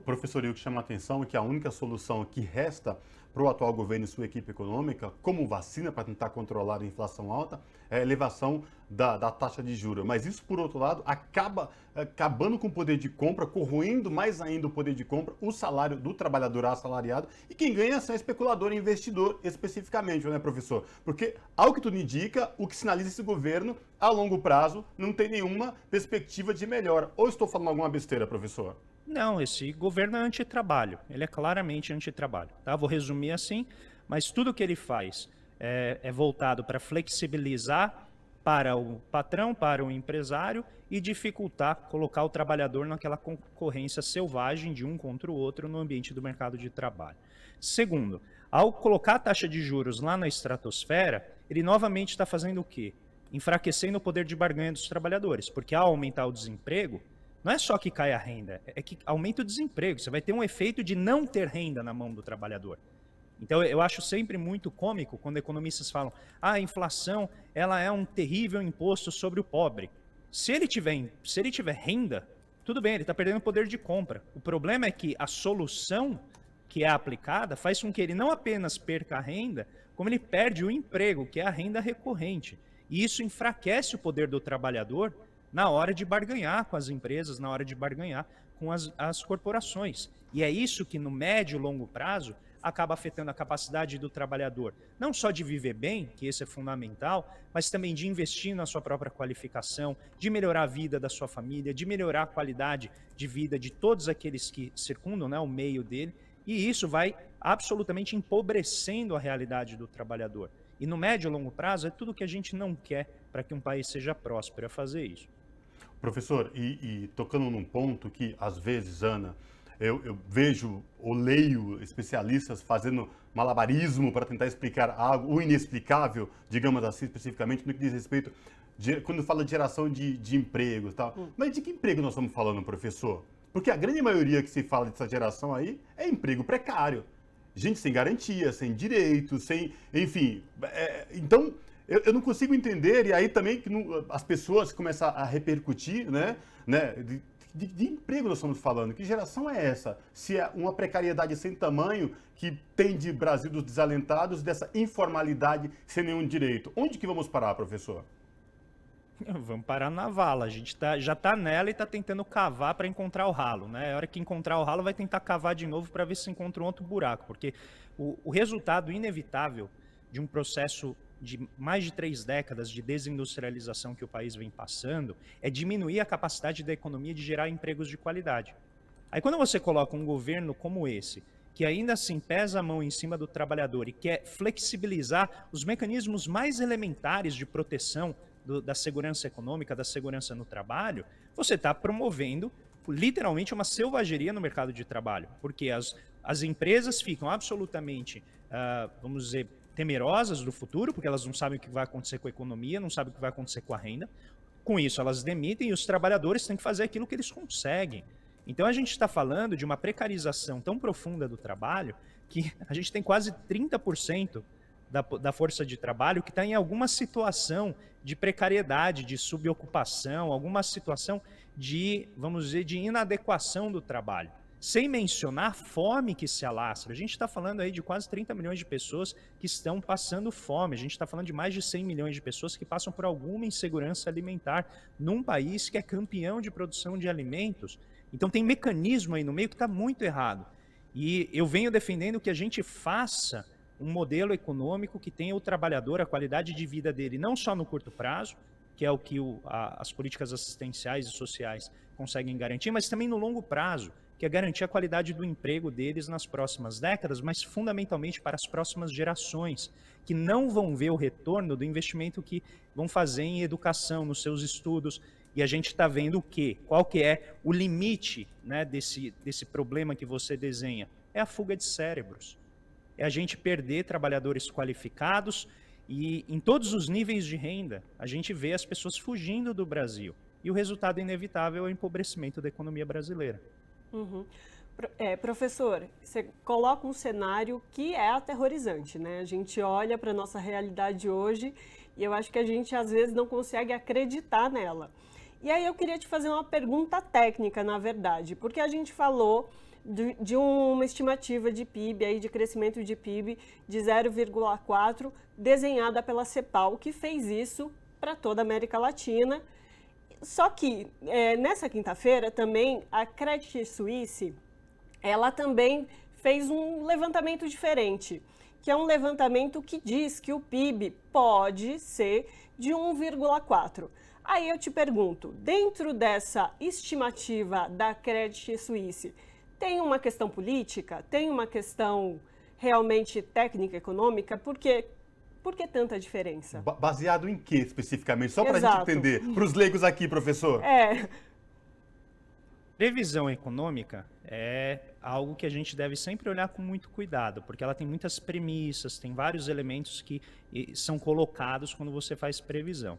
Professor, e o que chama a atenção é que a única solução que resta para o atual governo e sua equipe econômica, como vacina para tentar controlar a inflação alta, é a elevação da taxa de juros. Mas isso, por outro lado, acaba acabando com o poder de compra, corroendo mais ainda o poder de compra, o salário do trabalhador assalariado, e quem ganha são especulador e investidor especificamente, né, professor? Porque, ao que tudo indica, o que sinaliza esse governo, a longo prazo, não tem nenhuma perspectiva de melhora. Ou estou falando alguma besteira, professor? Não, esse governo é antitrabalho, ele é claramente antitrabalho. Tá? Vou resumir assim, mas tudo que ele faz é voltado para flexibilizar para o patrão, para o empresário e dificultar colocar o trabalhador naquela concorrência selvagem de um contra o outro no ambiente do mercado de trabalho. Segundo, ao colocar a taxa de juros lá na estratosfera, ele novamente está fazendo o quê? Enfraquecendo o poder de barganha dos trabalhadores, porque ao aumentar o desemprego, não é só que cai a renda, é que aumenta o desemprego. Você vai ter um efeito de não ter renda na mão do trabalhador. Então, eu acho sempre muito cômico quando economistas falam a inflação ela é um terrível imposto sobre o pobre. Se ele tiver renda, tudo bem, ele está perdendo poder de compra. O problema é que a solução que é aplicada faz com que ele não apenas perca a renda, como ele perde o emprego, que é a renda recorrente. E isso enfraquece o poder do trabalhador na hora de barganhar com as empresas, na hora de barganhar com as corporações. E é isso que, no médio e longo prazo, acaba afetando a capacidade do trabalhador, não só de viver bem, que isso é fundamental, mas também de investir na sua própria qualificação, de melhorar a vida da sua família, de melhorar a qualidade de vida de todos aqueles que circundam, né, o meio dele, e isso vai absolutamente empobrecendo a realidade do trabalhador. E no médio e longo prazo é tudo que a gente não quer para que um país seja próspero, é fazer isso. Professor, e tocando num ponto que, às vezes, Ana, eu vejo ou leio especialistas fazendo malabarismo para tentar explicar algo, o inexplicável, digamos assim, especificamente, no que diz respeito, quando fala de geração de empregos e tal. Mas de que emprego nós estamos falando, professor? Porque a grande maioria que se fala dessa geração aí é emprego precário. Gente sem garantia, sem direitos, sem... Enfim, então... Eu não consigo entender, e aí também que as pessoas começam a repercutir, né? De emprego nós estamos falando. Que geração é essa? Se é uma precariedade sem tamanho que tem de Brasil dos desalentados, dessa informalidade sem nenhum direito. Onde que vamos parar, professor? Vamos parar na vala. A gente já está nela e está tentando cavar para encontrar o ralo, né? A hora que encontrar o ralo vai tentar cavar de novo para ver se encontra um outro buraco, porque o resultado inevitável de um processo de mais de 3 décadas de desindustrialização que o país vem passando, é diminuir a capacidade da economia de gerar empregos de qualidade. Aí quando você coloca um governo como esse, que ainda assim pesa a mão em cima do trabalhador e quer flexibilizar os mecanismos mais elementares de proteção da segurança econômica, da segurança no trabalho, você está promovendo literalmente uma selvageria no mercado de trabalho, porque as empresas ficam absolutamente, vamos dizer, temerosas do futuro, porque elas não sabem o que vai acontecer com a economia, não sabem o que vai acontecer com a renda. Com isso, elas demitem e os trabalhadores têm que fazer aquilo que eles conseguem. Então, a gente está falando de uma precarização tão profunda do trabalho que a gente tem quase 30% da força de trabalho que está em alguma situação de precariedade, de subocupação, alguma situação de, vamos dizer, de inadequação do trabalho. Sem mencionar a fome que se alastra. A gente está falando aí de quase 30 milhões de pessoas que estão passando fome. A gente está falando de mais de 100 milhões de pessoas que passam por alguma insegurança alimentar num país que é campeão de produção de alimentos. Então tem mecanismo aí no meio que está muito errado. E eu venho defendendo que a gente faça um modelo econômico que tenha o trabalhador, a qualidade de vida dele, não só no curto prazo, que é o que as políticas assistenciais e sociais conseguem garantir, mas também no longo prazo, que é garantir a qualidade do emprego deles nas próximas décadas, mas fundamentalmente para as próximas gerações, que não vão ver o retorno do investimento que vão fazer em educação, nos seus estudos. E a gente está vendo o quê? Qual que é o limite, né, desse problema que você desenha? É a fuga de cérebros. É a gente perder trabalhadores qualificados E em todos os níveis de renda, a gente vê as pessoas fugindo do Brasil. E o resultado inevitável é o empobrecimento da economia brasileira. Uhum. Professor, você coloca um cenário que é aterrorizante, né? A gente olha para a nossa realidade hoje e eu acho que a gente às vezes não consegue acreditar nela. E aí eu queria te fazer uma pergunta técnica, na verdade, porque a gente falou de uma estimativa de PIB, aí, de crescimento de PIB de 0,4, desenhada pela CEPAL, que fez isso para toda a América Latina. Só que nessa quinta-feira também a Credit Suisse, ela também fez um levantamento diferente, que é um levantamento que diz que o PIB pode ser de 1,4. Aí eu te pergunto, dentro dessa estimativa da Credit Suisse, tem uma questão política? Tem uma questão realmente técnica, econômica? Por que tanta diferença? Baseado em que especificamente? Só para a gente Exato. entender. Para os leigos aqui, professor. Previsão econômica é algo que a gente deve sempre olhar com muito cuidado, porque ela tem muitas premissas, tem vários elementos que são colocados quando você faz previsão.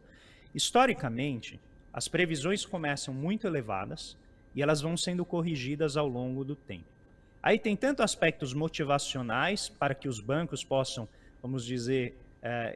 Historicamente, as previsões começam muito elevadas e elas vão sendo corrigidas ao longo do tempo. Aí tem tanto aspectos motivacionais para que os bancos possam, vamos dizer,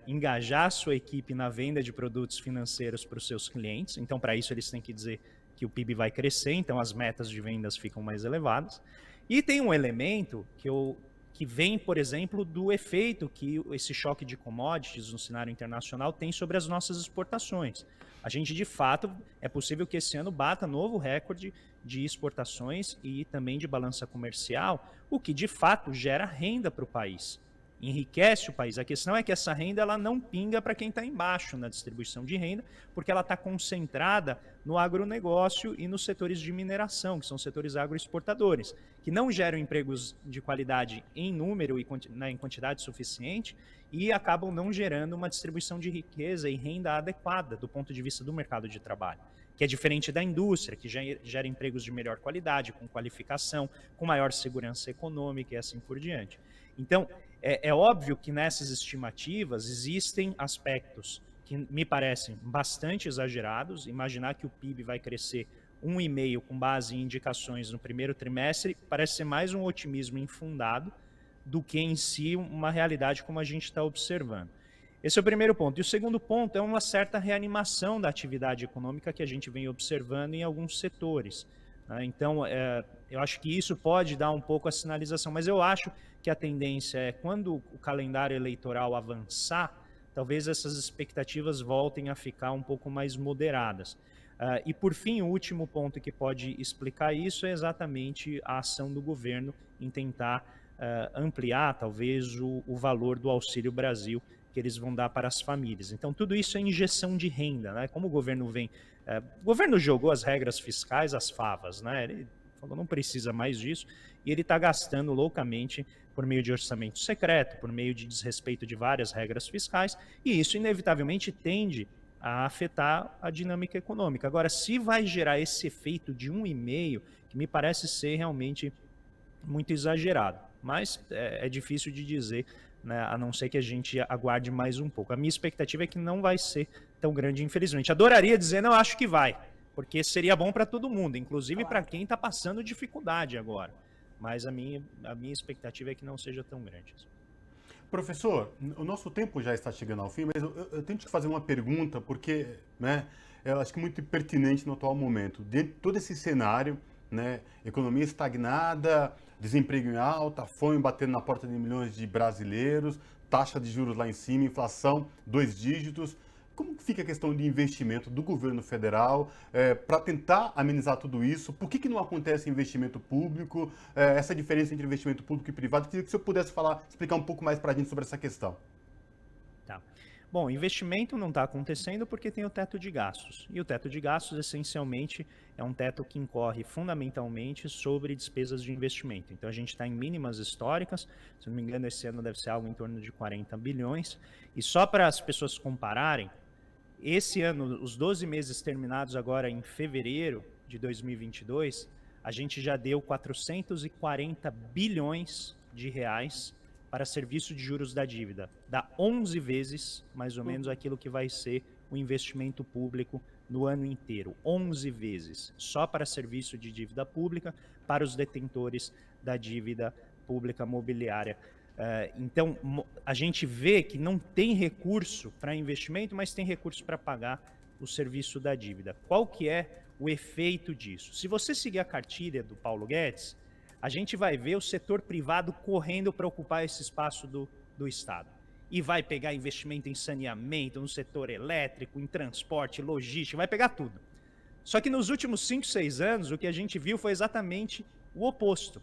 engajar sua equipe na venda de produtos financeiros para os seus clientes. Então, para isso, eles têm que dizer que o PIB vai crescer, então as metas de vendas ficam mais elevadas. E tem um elemento que vem, por exemplo, do efeito que esse choque de commodities no cenário internacional tem sobre as nossas exportações. A gente, de fato, é possível que esse ano bata novo recorde de exportações e também de balança comercial, o que, de fato, gera renda para o país. Enriquece o país. A questão é que essa renda ela não pinga para quem está embaixo na distribuição de renda, porque ela está concentrada no agronegócio e nos setores de mineração, que são setores agroexportadores, que não geram empregos de qualidade em número e em quantidade suficiente e acabam não gerando uma distribuição de riqueza e renda adequada do ponto de vista do mercado de trabalho, que é diferente da indústria, que gera empregos de melhor qualidade, com qualificação, com maior segurança econômica e assim por diante. Então, é óbvio que nessas estimativas existem aspectos que me parecem bastante exagerados. Imaginar que o PIB vai crescer 1,5% com base em indicações no primeiro trimestre parece ser mais um otimismo infundado do que em si uma realidade como a gente está observando. Esse é o primeiro ponto. E o segundo ponto é uma certa reanimação da atividade econômica que a gente vem observando em alguns setores. Então, eu acho que isso pode dar um pouco a sinalização, mas eu acho que a tendência é, quando o calendário eleitoral avançar, talvez essas expectativas voltem a ficar um pouco mais moderadas. E, por fim, o último ponto que pode explicar isso é exatamente a ação do governo em tentar ampliar, talvez, o valor do Auxílio Brasil que eles vão dar para as famílias. Então, tudo isso é injeção de renda, né? Como o governo vem... o governo jogou as regras fiscais às favas, né? Ele falou, não precisa mais disso, e ele está gastando loucamente por meio de orçamento secreto, por meio de desrespeito de várias regras fiscais, e isso inevitavelmente tende a afetar a dinâmica econômica. Agora, se vai gerar esse efeito de 1,5%, que me parece ser realmente muito exagerado, mas é difícil de dizer, né, a não ser que a gente aguarde mais um pouco. A minha expectativa é que não vai ser tão grande, infelizmente. Adoraria dizer, não, acho que vai, porque seria bom para todo mundo, inclusive para quem está passando dificuldade agora. Mas a minha expectativa é que não seja tão grande. Professor, o nosso tempo já está chegando ao fim, mas eu tenho que te fazer uma pergunta, porque, né, eu acho que é muito pertinente no atual momento. Dentro de todo esse cenário, né, economia estagnada, desemprego em alta, fome batendo na porta de milhões de brasileiros, taxa de juros lá em cima, inflação 2 dígitos. Como fica a questão de investimento do governo federal para tentar amenizar tudo isso? Por que não acontece investimento público? Essa diferença entre investimento público e privado? Queria que o senhor pudesse explicar um pouco mais para a gente sobre essa questão. Tá. Bom, investimento não está acontecendo porque tem o teto de gastos. E o teto de gastos, essencialmente, é um teto que incorre fundamentalmente sobre despesas de investimento. Então, a gente está em mínimas históricas. Se não me engano, esse ano deve ser algo em torno de 40 bilhões. E só para as pessoas compararem, esse ano, os 12 meses terminados agora em fevereiro de 2022, a gente já deu 440 bilhões de reais para serviço de juros da dívida dá 11 vezes, mais ou menos, aquilo que vai ser o investimento público no ano inteiro. 11 vezes, só para serviço de dívida pública, para os detentores da dívida pública mobiliária. Então, a gente vê que não tem recurso para investimento, mas tem recurso para pagar o serviço da dívida. Qual que é o efeito disso? Se você seguir a cartilha do Paulo Guedes, a gente vai ver o setor privado correndo para ocupar esse espaço do Estado. E vai pegar investimento em saneamento, no setor elétrico, em transporte, logística, vai pegar tudo. Só que nos últimos 5, 6 anos, o que a gente viu foi exatamente o oposto.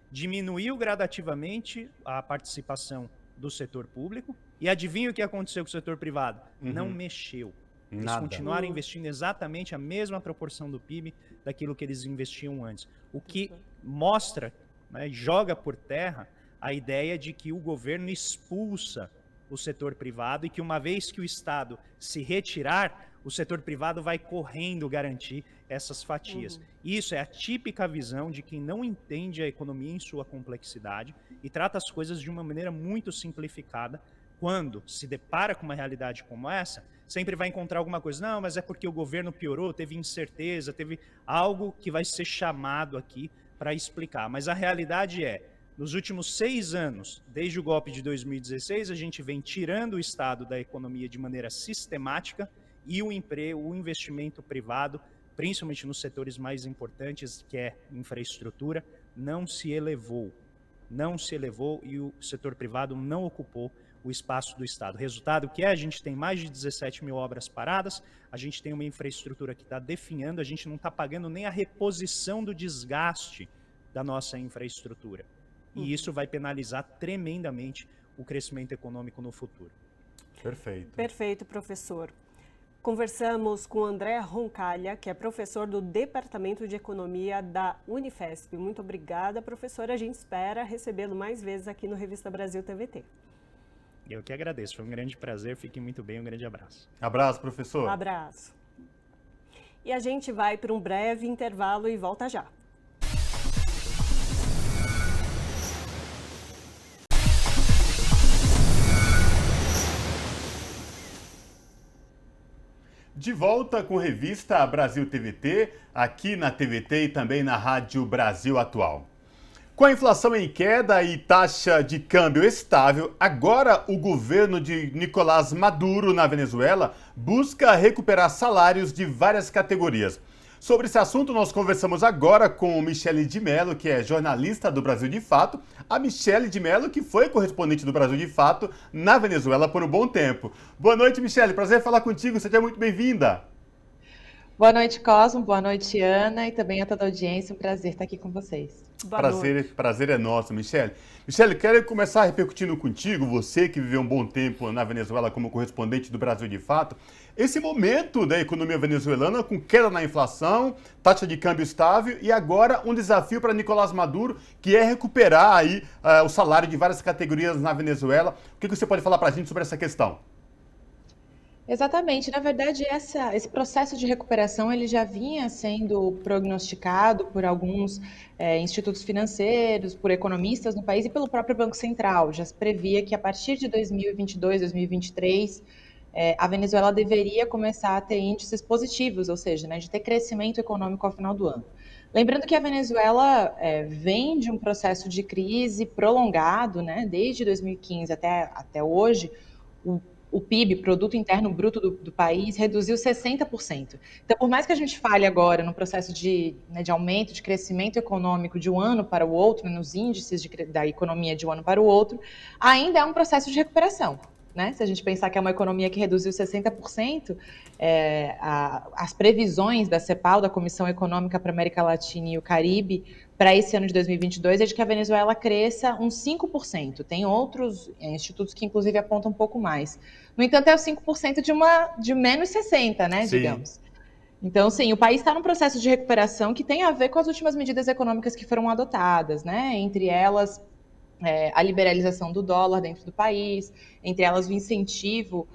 Diminuiu gradativamente a participação do setor público e adivinha o que aconteceu com o setor privado? Não mexeu. Eles continuaram investindo exatamente a mesma proporção do PIB daquilo que eles investiam antes. O que mostra, né, joga por terra a ideia de que o governo expulsa o setor privado e que uma vez que o Estado se retirar, o setor privado vai correndo garantir essas fatias. Isso é a típica visão de quem não entende a economia em sua complexidade e trata as coisas de uma maneira muito simplificada. Quando se depara com uma realidade como essa, sempre vai encontrar alguma coisa. Não, mas é porque o governo piorou, teve incerteza, teve algo que vai ser chamado aqui para explicar. Mas a realidade é, nos últimos 6 anos, desde o golpe de 2016, a gente vem tirando o Estado da economia de maneira sistemática e o investimento privado, principalmente nos setores mais importantes, que é infraestrutura, não se elevou. Não se elevou e o setor privado não ocupou o espaço do Estado. Resultado que a gente tem mais de 17 mil obras paradas, a gente tem uma infraestrutura que está definhando, a gente não está pagando nem a reposição do desgaste da nossa infraestrutura. E isso vai penalizar tremendamente o crescimento econômico no futuro. Perfeito. Perfeito, professor. Conversamos com André Roncalha, que é professor do Departamento de Economia da Unifesp. Muito obrigada, professor. A gente espera recebê-lo mais vezes aqui no Revista Brasil TVT. Eu que agradeço, foi um grande prazer, fiquem muito bem, um grande abraço. Abraço, professor. Um abraço. E a gente vai para um breve intervalo e volta já. De volta com Revista Brasil TVT, aqui na TVT e também na Rádio Brasil Atual. Com a inflação em queda e taxa de câmbio estável, agora o governo de Nicolás Maduro na Venezuela busca recuperar salários de várias categorias. Sobre esse assunto, nós conversamos agora com Michele de Mello, que é jornalista do Brasil de Fato. A Michele de Mello, que foi correspondente do Brasil de Fato na Venezuela por um bom tempo. Boa noite, Michele. Prazer falar contigo. Seja muito bem-vinda. Boa noite, Cosmo. Boa noite, Ana. E também a toda a audiência. Um prazer estar aqui com vocês. Prazer é nosso, Michele. Michele, quero começar repercutindo contigo, você que viveu um bom tempo na Venezuela como correspondente do Brasil de Fato, esse momento da economia venezuelana com queda na inflação, taxa de câmbio estável e agora um desafio para Nicolás Maduro, que é recuperar aí o salário de várias categorias na Venezuela. O que você pode falar para a gente sobre essa questão? Exatamente. Na verdade, esse processo de recuperação ele já vinha sendo prognosticado por alguns institutos financeiros, por economistas no país e pelo próprio Banco Central. Já se previa que a partir de 2022, 2023, a Venezuela deveria começar a ter índices positivos, ou seja, né, de ter crescimento econômico ao final do ano. Lembrando que a Venezuela vem de um processo de crise prolongado, né, desde 2015 até hoje. O PIB, Produto Interno Bruto do país, reduziu 60%. Então, por mais que a gente fale agora no processo de aumento, de crescimento econômico de um ano para o outro, nos índices da economia de um ano para o outro, ainda é um processo de recuperação. Né? Se a gente pensar que é uma economia que reduziu 60%, as previsões da CEPAL, da Comissão Econômica para a América Latina e o Caribe, para esse ano de 2022, é de que a Venezuela cresça uns 5%. Tem outros institutos que, inclusive, apontam um pouco mais. No entanto, é o 5% de menos 60%, né, digamos. Então, sim, o país está num processo de recuperação que tem a ver com as últimas medidas econômicas que foram adotadas, né? Entre elas, a liberalização do dólar dentro do país, entre elas o incentivo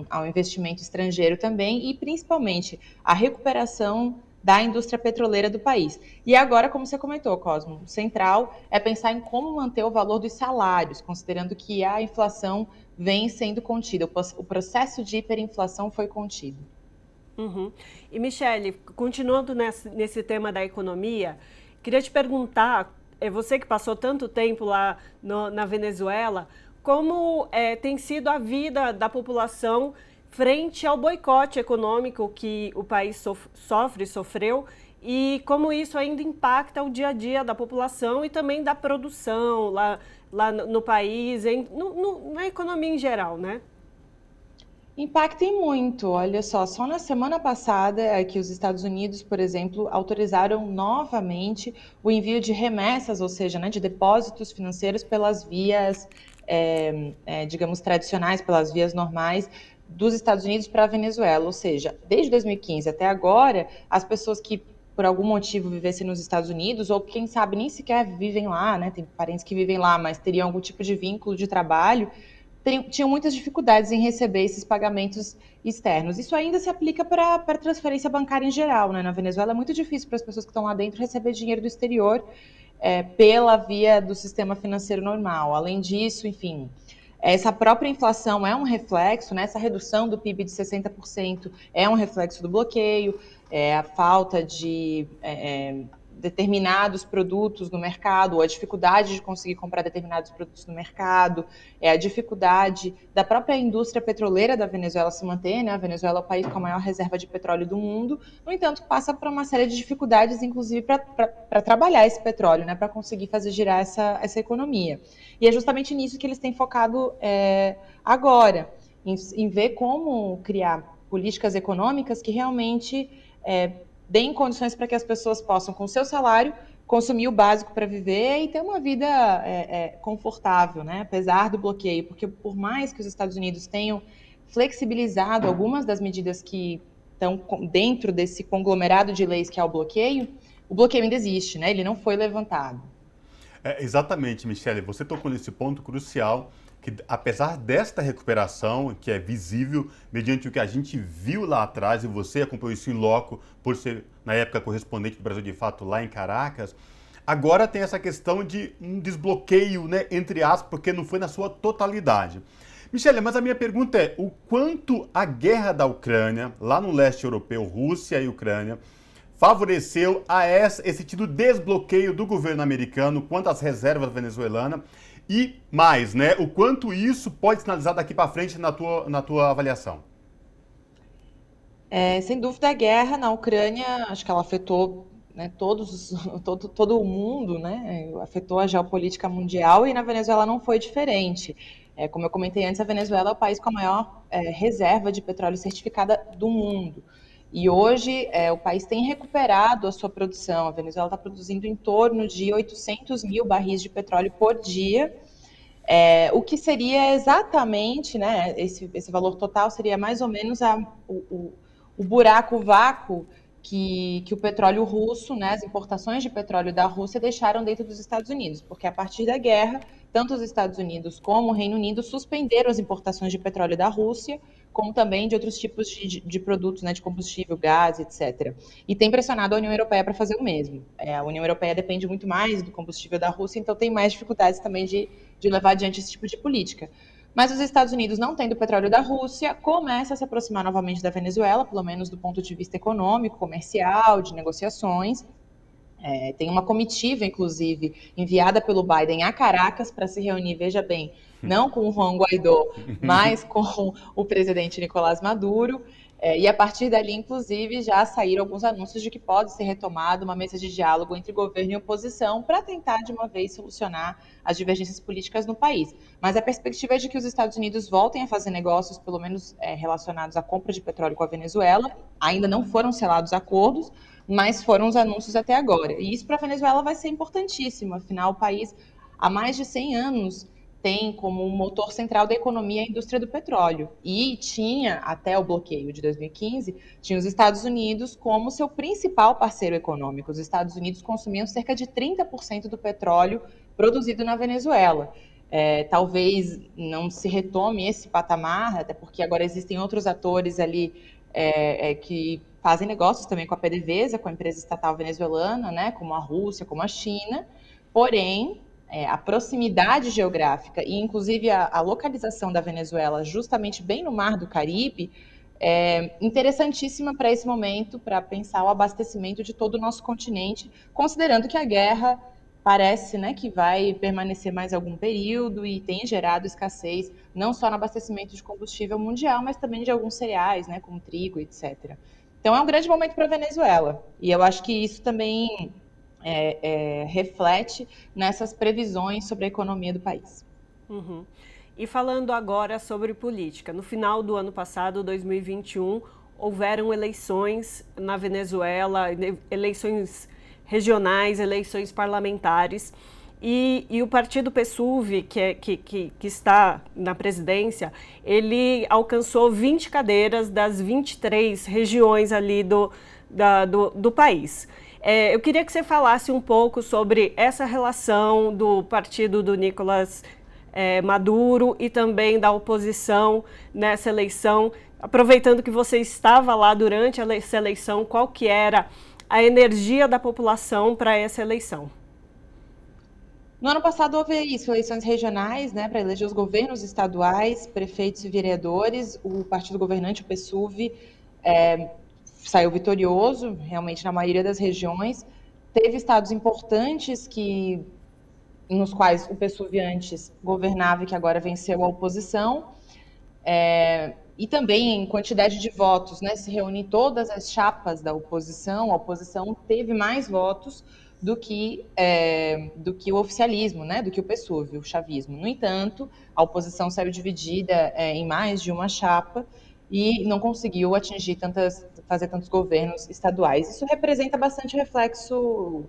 ao investimento estrangeiro também e, principalmente, a recuperação da indústria petroleira do país. E agora, como você comentou, Cosmo, o central é pensar em como manter o valor dos salários, considerando que a inflação vem sendo contida, o processo de hiperinflação foi contido. Uhum. E, Michele, continuando nesse tema da economia, queria te perguntar, você que passou tanto tempo lá na Venezuela, como tem sido a vida da população frente ao boicote econômico que o país sofreu, e como isso ainda impacta o dia a dia da população e também da produção lá no país, na economia em geral, né? Impacta em muito. Olha só na semana passada é que os Estados Unidos, por exemplo, autorizaram novamente o envio de remessas, ou seja, né, de depósitos financeiros pelas vias, digamos, tradicionais, pelas vias normais dos Estados Unidos para a Venezuela. Ou seja, desde 2015 até agora, as pessoas que por algum motivo vivessem nos Estados Unidos, ou quem sabe nem sequer vivem lá, né? Tem parentes que vivem lá, mas teriam algum tipo de vínculo de trabalho, tinham muitas dificuldades em receber esses pagamentos externos. Isso ainda se aplica para a transferência bancária em geral, né? Na Venezuela é muito difícil para as pessoas que estão lá dentro receber dinheiro do exterior pela via do sistema financeiro normal. Além disso, enfim, essa própria inflação é um reflexo, né? Essa redução do PIB de 60% é um reflexo do bloqueio, a falta de determinados produtos no mercado, ou a dificuldade de conseguir comprar determinados produtos no mercado, a dificuldade da própria indústria petroleira da Venezuela se manter, né? A Venezuela é o país com a maior reserva de petróleo do mundo, no entanto, passa por uma série de dificuldades, inclusive para trabalhar esse petróleo, né? Para conseguir fazer girar essa economia. E é justamente nisso que eles têm focado agora, em ver como criar políticas econômicas que realmente deem condições para que as pessoas possam, com o seu salário, consumir o básico para viver e ter uma vida confortável, né? Apesar do bloqueio, porque por mais que os Estados Unidos tenham flexibilizado algumas das medidas que estão dentro desse conglomerado de leis que é o bloqueio ainda existe, né? Ele não foi levantado. Exatamente, Michele, você tocou nesse ponto crucial, que apesar desta recuperação, que é visível, mediante o que a gente viu lá atrás, e você acompanhou isso em loco, por ser, na época, correspondente do Brasil de Fato lá em Caracas, agora tem essa questão de um desbloqueio, né, entre aspas, porque não foi na sua totalidade. Michele, mas a minha pergunta é, o quanto a guerra da Ucrânia, lá no leste europeu, Rússia e Ucrânia, favoreceu a esse tipo de desbloqueio do governo americano quanto às reservas venezuelanas e mais, né? O quanto isso pode sinalizar daqui para frente na tua avaliação? Sem dúvida, a guerra na Ucrânia, acho que ela afetou, né, todo o mundo, né? Afetou a geopolítica mundial e na Venezuela não foi diferente. Como eu comentei antes, a Venezuela é o país com a maior reserva de petróleo certificada do mundo. E hoje o país tem recuperado a sua produção. A Venezuela está produzindo em torno de 800 mil barris de petróleo por dia, o que seria exatamente, né, esse valor total seria mais ou menos o buraco, o vácuo que o petróleo russo, né, as importações de petróleo da Rússia deixaram dentro dos Estados Unidos, porque a partir da guerra, tanto os Estados Unidos como o Reino Unido suspenderam as importações de petróleo da Rússia, como também de outros tipos de produtos, né, de combustível, gás, etc. E tem pressionado a União Europeia para fazer o mesmo. A União Europeia depende muito mais do combustível da Rússia, então tem mais dificuldades também de levar adiante esse tipo de política. Mas os Estados Unidos, não tendo petróleo da Rússia, começa a se aproximar novamente da Venezuela, pelo menos do ponto de vista econômico, comercial, de negociações. Tem uma comitiva, inclusive, enviada pelo Biden a Caracas para se reunir, veja bem, não com o Juan Guaidó, mas com o presidente Nicolás Maduro. E a partir dali, inclusive, já saíram alguns anúncios de que pode ser retomada uma mesa de diálogo entre governo e oposição para tentar, de uma vez, solucionar as divergências políticas no país. Mas a perspectiva é de que os Estados Unidos voltem a fazer negócios, pelo menos relacionados à compra de petróleo com a Venezuela. Ainda não foram selados acordos, mas foram os anúncios até agora. E isso para a Venezuela vai ser importantíssimo, afinal, o país, há mais de 100 anos, tem como motor central da economia a indústria do petróleo. E tinha, até o bloqueio de 2015, tinha os Estados Unidos como seu principal parceiro econômico. Os Estados Unidos consumiam cerca de 30% do petróleo produzido na Venezuela. Talvez não se retome esse patamar, até porque agora existem outros atores ali que fazem negócios também com a PDVSA, com a empresa estatal venezuelana, né, como a Rússia, como a China, porém, a proximidade geográfica e, inclusive, a localização da Venezuela justamente bem no Mar do Caribe é interessantíssima para esse momento, para pensar o abastecimento de todo o nosso continente, considerando que a guerra parece, né, que vai permanecer mais algum período e tem gerado escassez, não só no abastecimento de combustível mundial, mas também de alguns cereais, né, como trigo, etc. Então, é um grande momento para a Venezuela. E eu acho que isso também reflete nessas previsões sobre a economia do país. Uhum. E falando agora sobre política, no final do ano passado, 2021, houveram eleições na Venezuela, eleições regionais, eleições parlamentares, e o partido PSUV, que está na presidência, ele alcançou 20 cadeiras das 23 regiões ali do país. Eu queria que você falasse um pouco sobre essa relação do partido do Nicolás Maduro e também da oposição nessa eleição. Aproveitando que você estava lá durante essa eleição, qual que era a energia da população para essa eleição? No ano passado houve isso, eleições regionais, né, para eleger os governos estaduais, prefeitos e vereadores. O partido governante, o PSUV, saiu vitorioso, realmente, na maioria das regiões. Teve estados importantes nos quais o PSUV antes governava e que agora venceu a oposição. E também em quantidade de votos, né? Se reúnem todas as chapas da oposição, a oposição teve mais votos do que o oficialismo, né? Do que o PSUV, o chavismo. No entanto, a oposição saiu dividida em mais de uma chapa e não conseguiu fazer tantos governos estaduais. Isso representa bastante reflexo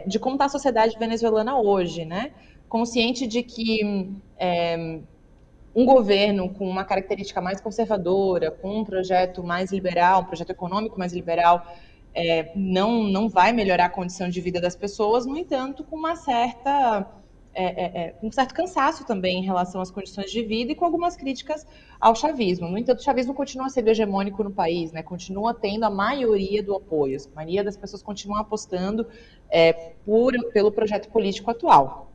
de como está a sociedade venezuelana hoje, né? Consciente de que um governo com uma característica mais conservadora, com um projeto mais liberal, um projeto econômico mais liberal, não vai melhorar a condição de vida das pessoas, no entanto, com um certo cansaço também em relação às condições de vida e com algumas críticas ao chavismo. No entanto, o chavismo continua sendo hegemônico no país, né? Continua tendo a maioria do apoio, a maioria das pessoas continuam apostando pelo projeto político atual.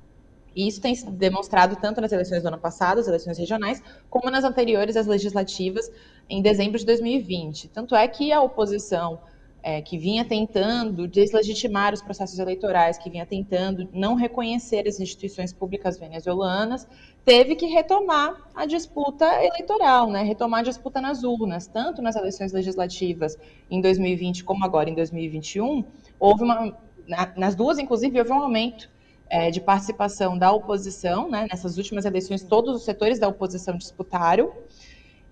E isso tem sido demonstrado tanto nas eleições do ano passado, as eleições regionais, como nas anteriores, as legislativas, em dezembro de 2020. Tanto é que a oposição, que vinha tentando deslegitimar os processos eleitorais, que vinha tentando não reconhecer as instituições públicas venezuelanas, teve que retomar a disputa eleitoral, né? Retomar a disputa nas urnas, tanto nas eleições legislativas em 2020 como agora em 2021, nas duas, inclusive, houve um aumento de participação da oposição, né? Nessas últimas eleições, todos os setores da oposição disputaram,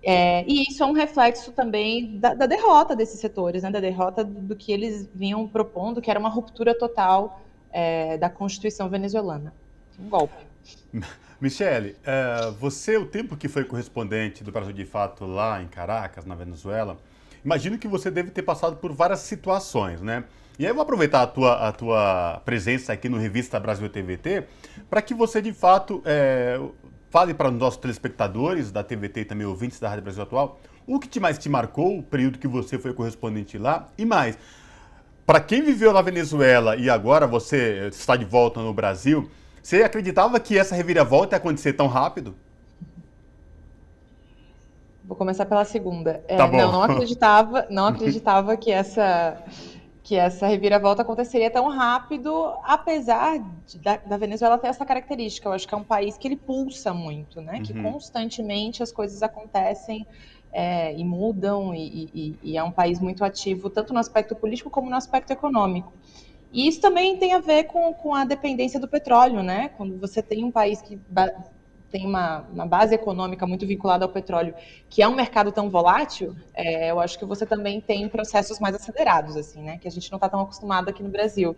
e isso é um reflexo também da derrota desses setores, né? Da derrota do que eles vinham propondo, que era uma ruptura total da Constituição venezuelana. Um golpe. Michele, você, o tempo que foi correspondente do Brasil de Fato lá em Caracas, na Venezuela, imagino que você deve ter passado por várias situações, né? E aí eu vou aproveitar a tua presença aqui no Revista Brasil TVT para que você, de fato, fale para os nossos telespectadores da TVT e também ouvintes da Rádio Brasil Atual, o que mais te marcou, o período que você foi correspondente lá, e mais, para quem viveu na Venezuela e agora você está de volta no Brasil, você acreditava que essa reviravolta ia acontecer tão rápido? Vou começar pela segunda. Tá bom. Não acreditava que essa reviravolta aconteceria tão rápido, apesar da Venezuela ter essa característica. Eu acho que é um país que ele pulsa muito, né? Que constantemente as coisas acontecem e mudam, e é um país muito ativo, tanto no aspecto político como no aspecto econômico. E isso também tem a ver com a dependência do petróleo, né? Quando você tem um país que tem uma base econômica muito vinculada ao petróleo, que é um mercado tão volátil, eu acho que você também tem processos mais acelerados, assim, né? Que a gente não está tão acostumado aqui no Brasil.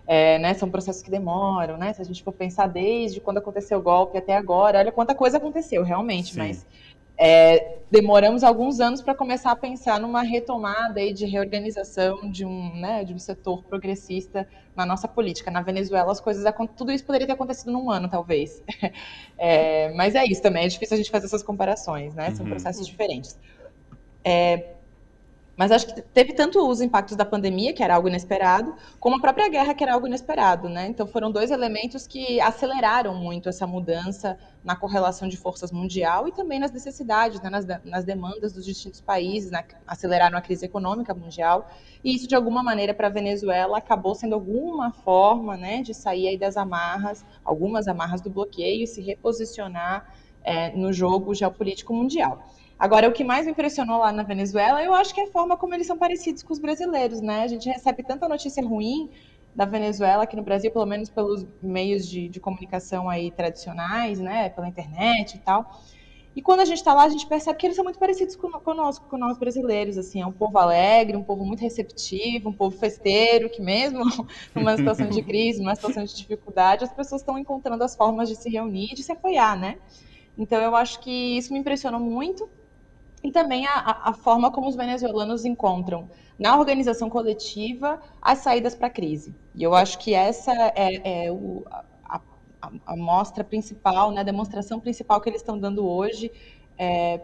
Né? São processos que demoram, né? Se a gente for pensar desde quando aconteceu o golpe até agora, olha quanta coisa aconteceu, realmente, Sim. Mas demoramos alguns anos para começar a pensar numa retomada aí de reorganização de um setor progressista na nossa política. Na Venezuela, tudo isso poderia ter acontecido num ano, talvez. Mas é isso também, é difícil a gente fazer essas comparações, né? São processos diferentes. Mas acho que teve tanto os impactos da pandemia, que era algo inesperado, como a própria guerra, que era algo inesperado, né? Então foram dois elementos que aceleraram muito essa mudança na correlação de forças mundial e também nas necessidades, né? nas demandas dos distintos países, né? Aceleraram a crise econômica mundial. E isso, de alguma maneira, para a Venezuela, acabou sendo alguma forma, né, de sair aí das amarras, algumas amarras do bloqueio e se reposicionar no jogo geopolítico mundial. Agora, o que mais me impressionou lá na Venezuela, eu acho que é a forma como eles são parecidos com os brasileiros, né? A gente recebe tanta notícia ruim da Venezuela aqui no Brasil, pelo menos pelos meios de comunicação aí tradicionais, né? Pela internet e tal. E quando a gente está lá, a gente percebe que eles são muito parecidos conosco, com nós brasileiros, assim. É um povo alegre, um povo muito receptivo, um povo festeiro, que mesmo numa situação de crise, numa situação de dificuldade, as pessoas estão encontrando as formas de se reunir e de se apoiar, né? Então, eu acho que isso me impressionou muito. E também a forma como os venezuelanos encontram na organização coletiva as saídas para a crise. E eu acho que essa a mostra principal, né, a demonstração principal que eles estão dando hoje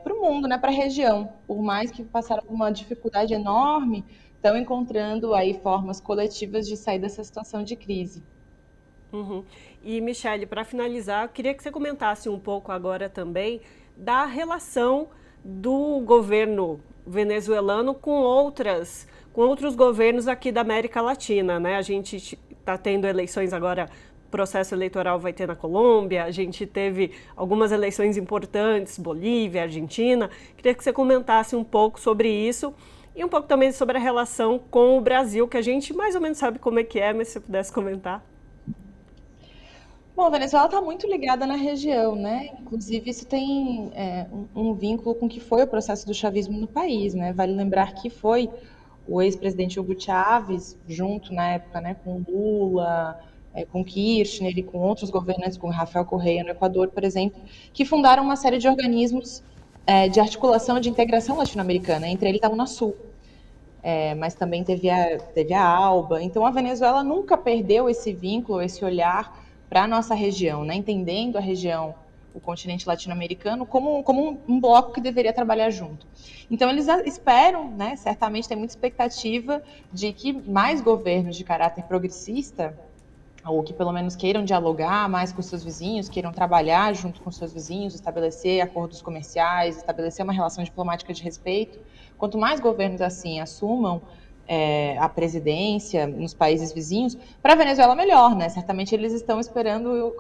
para o mundo, né, para a região. Por mais que passaram por uma dificuldade enorme, estão encontrando aí formas coletivas de sair dessa situação de crise. Uhum. E, Michele, para finalizar, eu queria que você comentasse um pouco agora também da relação do governo venezuelano com outros governos aqui da América Latina, né? A gente está tendo eleições agora, processo eleitoral vai ter na Colômbia, a gente teve algumas eleições importantes, Bolívia, Argentina. Queria que você comentasse um pouco sobre isso e um pouco também sobre a relação com o Brasil, que a gente mais ou menos sabe como é que é, mas se você pudesse comentar. Bom, a Venezuela está muito ligada na região, né? Inclusive, isso tem um vínculo com o que foi o processo do chavismo no país, né? Vale lembrar que foi o ex-presidente Hugo Chávez, junto na época, né, com Lula, com Kirchner e com outros governantes, com Rafael Correa no Equador, por exemplo, que fundaram uma série de organismos de articulação e de integração latino-americana, entre eles a Unasul. Mas também teve a ALBA. Então, a Venezuela nunca perdeu esse vínculo, esse olhar para a nossa região, né? Entendendo a região, o continente latino-americano, como um bloco que deveria trabalhar junto. Então, eles esperam, né? Certamente tem muita expectativa de que mais governos de caráter progressista, ou que pelo menos queiram dialogar mais com seus vizinhos, queiram trabalhar junto com seus vizinhos, estabelecer acordos comerciais, estabelecer uma relação diplomática de respeito. Quanto mais governos assim assumam a presidência nos países vizinhos, para a Venezuela melhor, né? Certamente eles estão esperando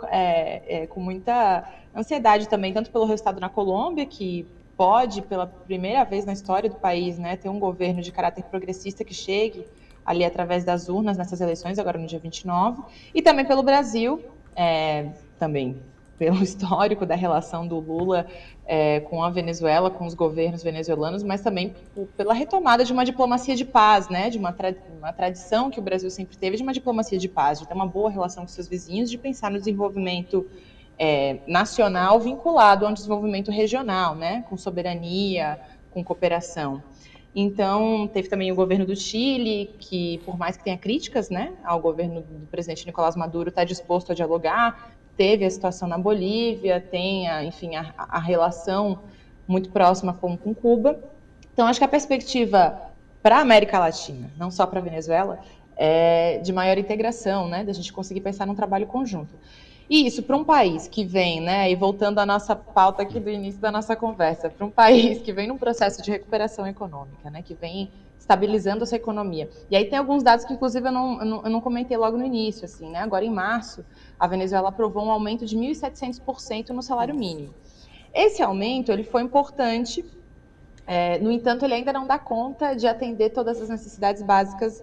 com muita ansiedade também, tanto pelo resultado na Colômbia, que pode, pela primeira vez na história do país, né, ter um governo de caráter progressista que chegue ali através das urnas nessas eleições, agora no dia 29, e também pelo Brasil, também pelo histórico da relação do Lula com a Venezuela, com os governos venezuelanos, mas também pela retomada de uma diplomacia de paz, né, de uma tradição que o Brasil sempre teve de uma diplomacia de paz, de ter uma boa relação com seus vizinhos, de pensar no desenvolvimento nacional vinculado a um desenvolvimento regional, né, com soberania, com cooperação. Então, teve também o governo do Chile, que, por mais que tenha críticas, né, ao governo do presidente Nicolás Maduro, está disposto a dialogar. Teve a situação na Bolívia, tem, enfim, a relação muito próxima com Cuba. Então, acho que a perspectiva para a América Latina, não só para a Venezuela, é de maior integração, né, da gente conseguir pensar num trabalho conjunto. E isso para um país que vem, né, e voltando à nossa pauta aqui do início da nossa conversa, para um país que vem num processo de recuperação econômica, né, que vem estabilizando a sua economia. E aí tem alguns dados que, inclusive, eu não comentei logo no início, assim, né, agora em março, a Venezuela aprovou um aumento de 1.700% no salário mínimo. Esse aumento, ele foi importante, no entanto, ele ainda não dá conta de atender todas as necessidades básicas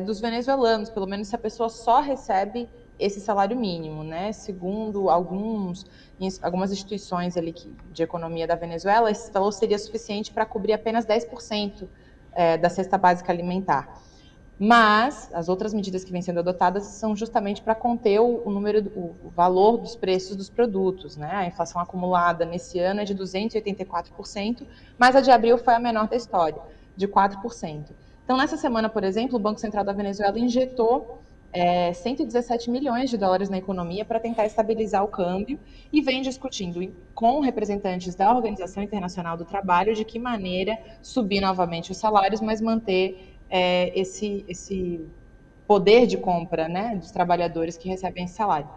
dos venezuelanos, pelo menos se a pessoa só recebe esse salário mínimo, né? Segundo algumas instituições ali de economia da Venezuela, esse valor seria suficiente para cobrir apenas 10% da cesta básica alimentar. Mas as outras medidas que vêm sendo adotadas são justamente para conter o valor dos preços dos produtos, né? A inflação acumulada nesse ano é de 284%, mas a de abril foi a menor da história, de 4%. Então, nessa semana, por exemplo, o Banco Central da Venezuela injetou 117 milhões de dólares na economia para tentar estabilizar o câmbio e vem discutindo com representantes da Organização Internacional do Trabalho de que maneira subir novamente os salários, mas manter esse poder de compra, né, dos trabalhadores que recebem esse salário.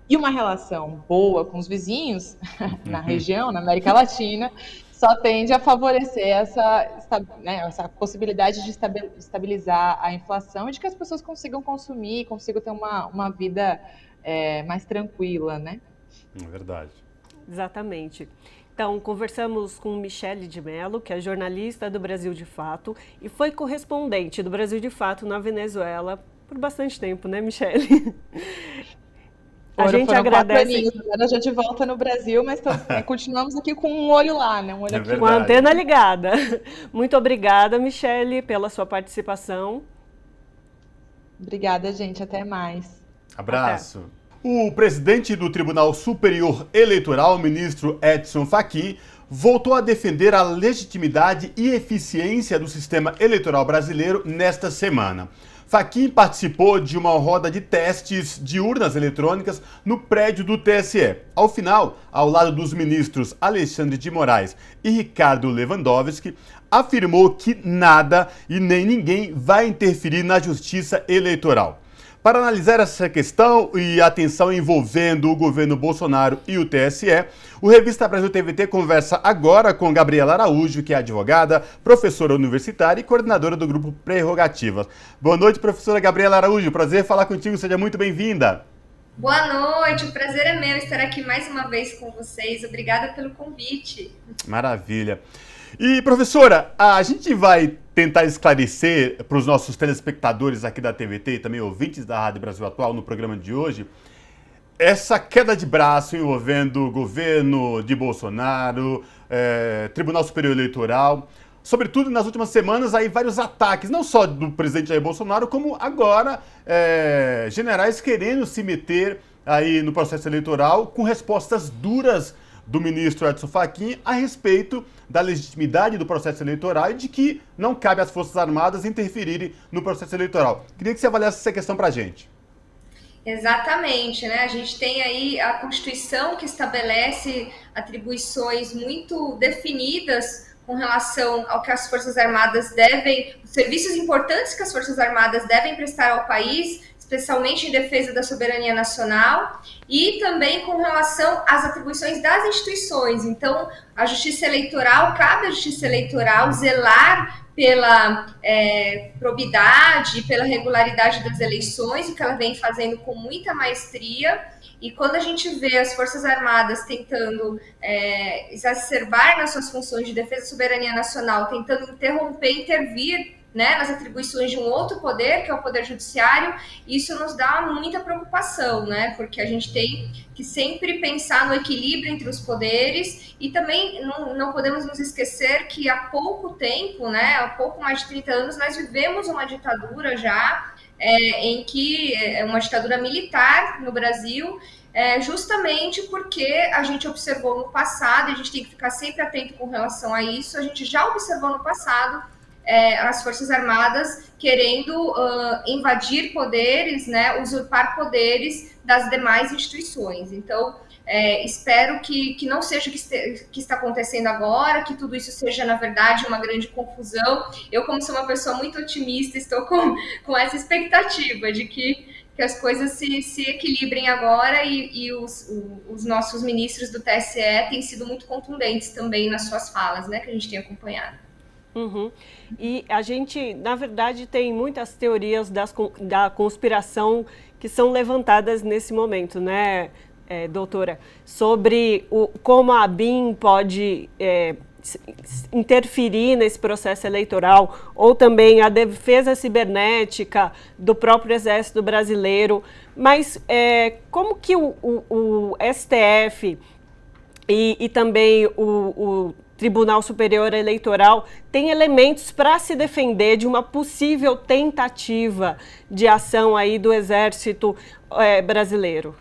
E uma relação boa com os vizinhos na região, na América Latina, só tende a favorecer essa possibilidade de estabilizar a inflação e de que as pessoas consigam consumir, consigam ter uma vida mais tranquila, né? É verdade. Exatamente. Então, conversamos com Michele de Mello, que é jornalista do Brasil de Fato e foi correspondente do Brasil de Fato na Venezuela por bastante tempo, né, Michele? A gente agradece. Agora a gente volta no Brasil, mas continuamos aqui com um olho lá, né? Um olho aqui. Com a antena ligada. Muito obrigada, Michele, pela sua participação. Obrigada, gente. Até mais. Abraço. Até. O presidente do Tribunal Superior Eleitoral, ministro Edson Fachin, voltou a defender a legitimidade e eficiência do sistema eleitoral brasileiro nesta semana. Fachin participou de uma roda de testes de urnas eletrônicas no prédio do TSE. Ao final, ao lado dos ministros Alexandre de Moraes e Ricardo Lewandowski, afirmou que nada e nem ninguém vai interferir na justiça eleitoral. Para analisar essa questão e a tensão envolvendo o governo Bolsonaro e o TSE, o Revista Brasil TVT conversa agora com Gabriela Araújo, que é advogada, professora universitária e coordenadora do grupo Prerrogativas. Boa noite, professora Gabriela Araújo. Prazer falar contigo, seja muito bem-vinda. Boa noite, o prazer é meu estar aqui mais uma vez com vocês. Obrigada pelo convite. Maravilha. E, professora, a gente vai tentar esclarecer para os nossos telespectadores aqui da TVT e também ouvintes da Rádio Brasil Atual no programa de hoje, essa queda de braço envolvendo o governo de Bolsonaro, Tribunal Superior Eleitoral, sobretudo nas últimas semanas, aí vários ataques, não só do presidente Jair Bolsonaro, como agora generais querendo se meter aí no processo eleitoral com respostas duras do ministro Edson Fachin a respeito da legitimidade do processo eleitoral e de que não cabe às Forças Armadas interferirem no processo eleitoral. Queria que você avaliasse essa questão para a gente. Exatamente, né? A gente tem aí a Constituição que estabelece atribuições muito definidas com relação ao que as Forças Armadas devem, os serviços importantes que as Forças Armadas devem prestar ao país, especialmente em defesa da soberania nacional, e também com relação às atribuições das instituições. Então, a Justiça Eleitoral, cabe à Justiça Eleitoral zelar pela probidade, pela regularidade das eleições, o que ela vem fazendo com muita maestria. E quando a gente vê as Forças Armadas tentando exacerbar nas suas funções de defesa da soberania nacional, tentando intervir, né, nas atribuições de um outro poder, que é o Poder Judiciário, isso nos dá muita preocupação, né, porque a gente tem que sempre pensar no equilíbrio entre os poderes e também não podemos nos esquecer que há pouco tempo, né, há pouco mais de 30 anos, nós vivemos uma ditadura já, em que é uma ditadura militar no Brasil, justamente porque a gente observou no passado, e a gente tem que ficar sempre atento com relação a isso, a gente já observou no passado as Forças Armadas querendo invadir poderes, né, usurpar poderes das demais instituições. Então, espero que não seja o que está acontecendo agora, que tudo isso seja, na verdade, uma grande confusão. Eu, como sou uma pessoa muito otimista, estou com essa expectativa de que as coisas se equilibrem agora e os nossos ministros do TSE têm sido muito contundentes também nas suas falas, né, que a gente tem acompanhado. Uhum. E a gente, na verdade, tem muitas teorias da conspiração que são levantadas nesse momento, né, doutora? Sobre como a ABIN pode interferir nesse processo eleitoral, ou também a defesa cibernética do próprio Exército Brasileiro. Mas como que o STF e também o Tribunal Superior Eleitoral tem elementos para se defender de uma possível tentativa de ação aí do Exército brasileiro?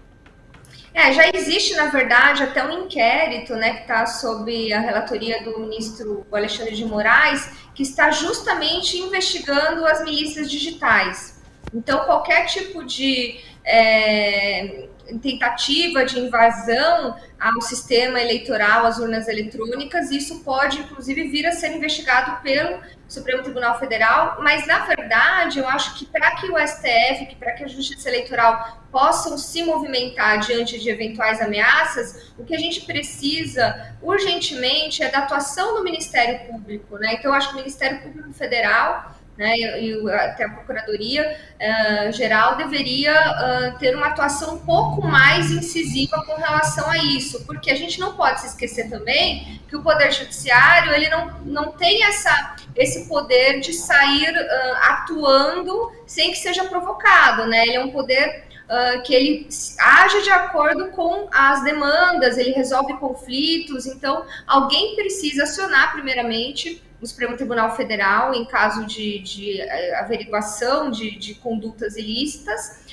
Já existe, na verdade, até um inquérito, né, que está sob a relatoria do ministro Alexandre de Moraes, que está justamente investigando as milícias digitais. Então, qualquer tipo de tentativa de invasão ao sistema eleitoral, às urnas eletrônicas, isso pode, inclusive, vir a ser investigado pelo Supremo Tribunal Federal, mas, na verdade, eu acho que para que o STF, que para que a Justiça Eleitoral possam se movimentar diante de eventuais ameaças, o que a gente precisa urgentemente é da atuação do Ministério Público, né? Então, eu acho que o Ministério Público Federal, né, e até a Procuradoria Geral deveria ter uma atuação um pouco mais incisiva com relação a isso, porque a gente não pode se esquecer também que o Poder Judiciário ele não tem esse poder de sair atuando sem que seja provocado, né? Ele é um poder que ele age de acordo com as demandas, ele resolve conflitos, então alguém precisa acionar primeiramente o Supremo Tribunal Federal em caso de averiguação de condutas ilícitas,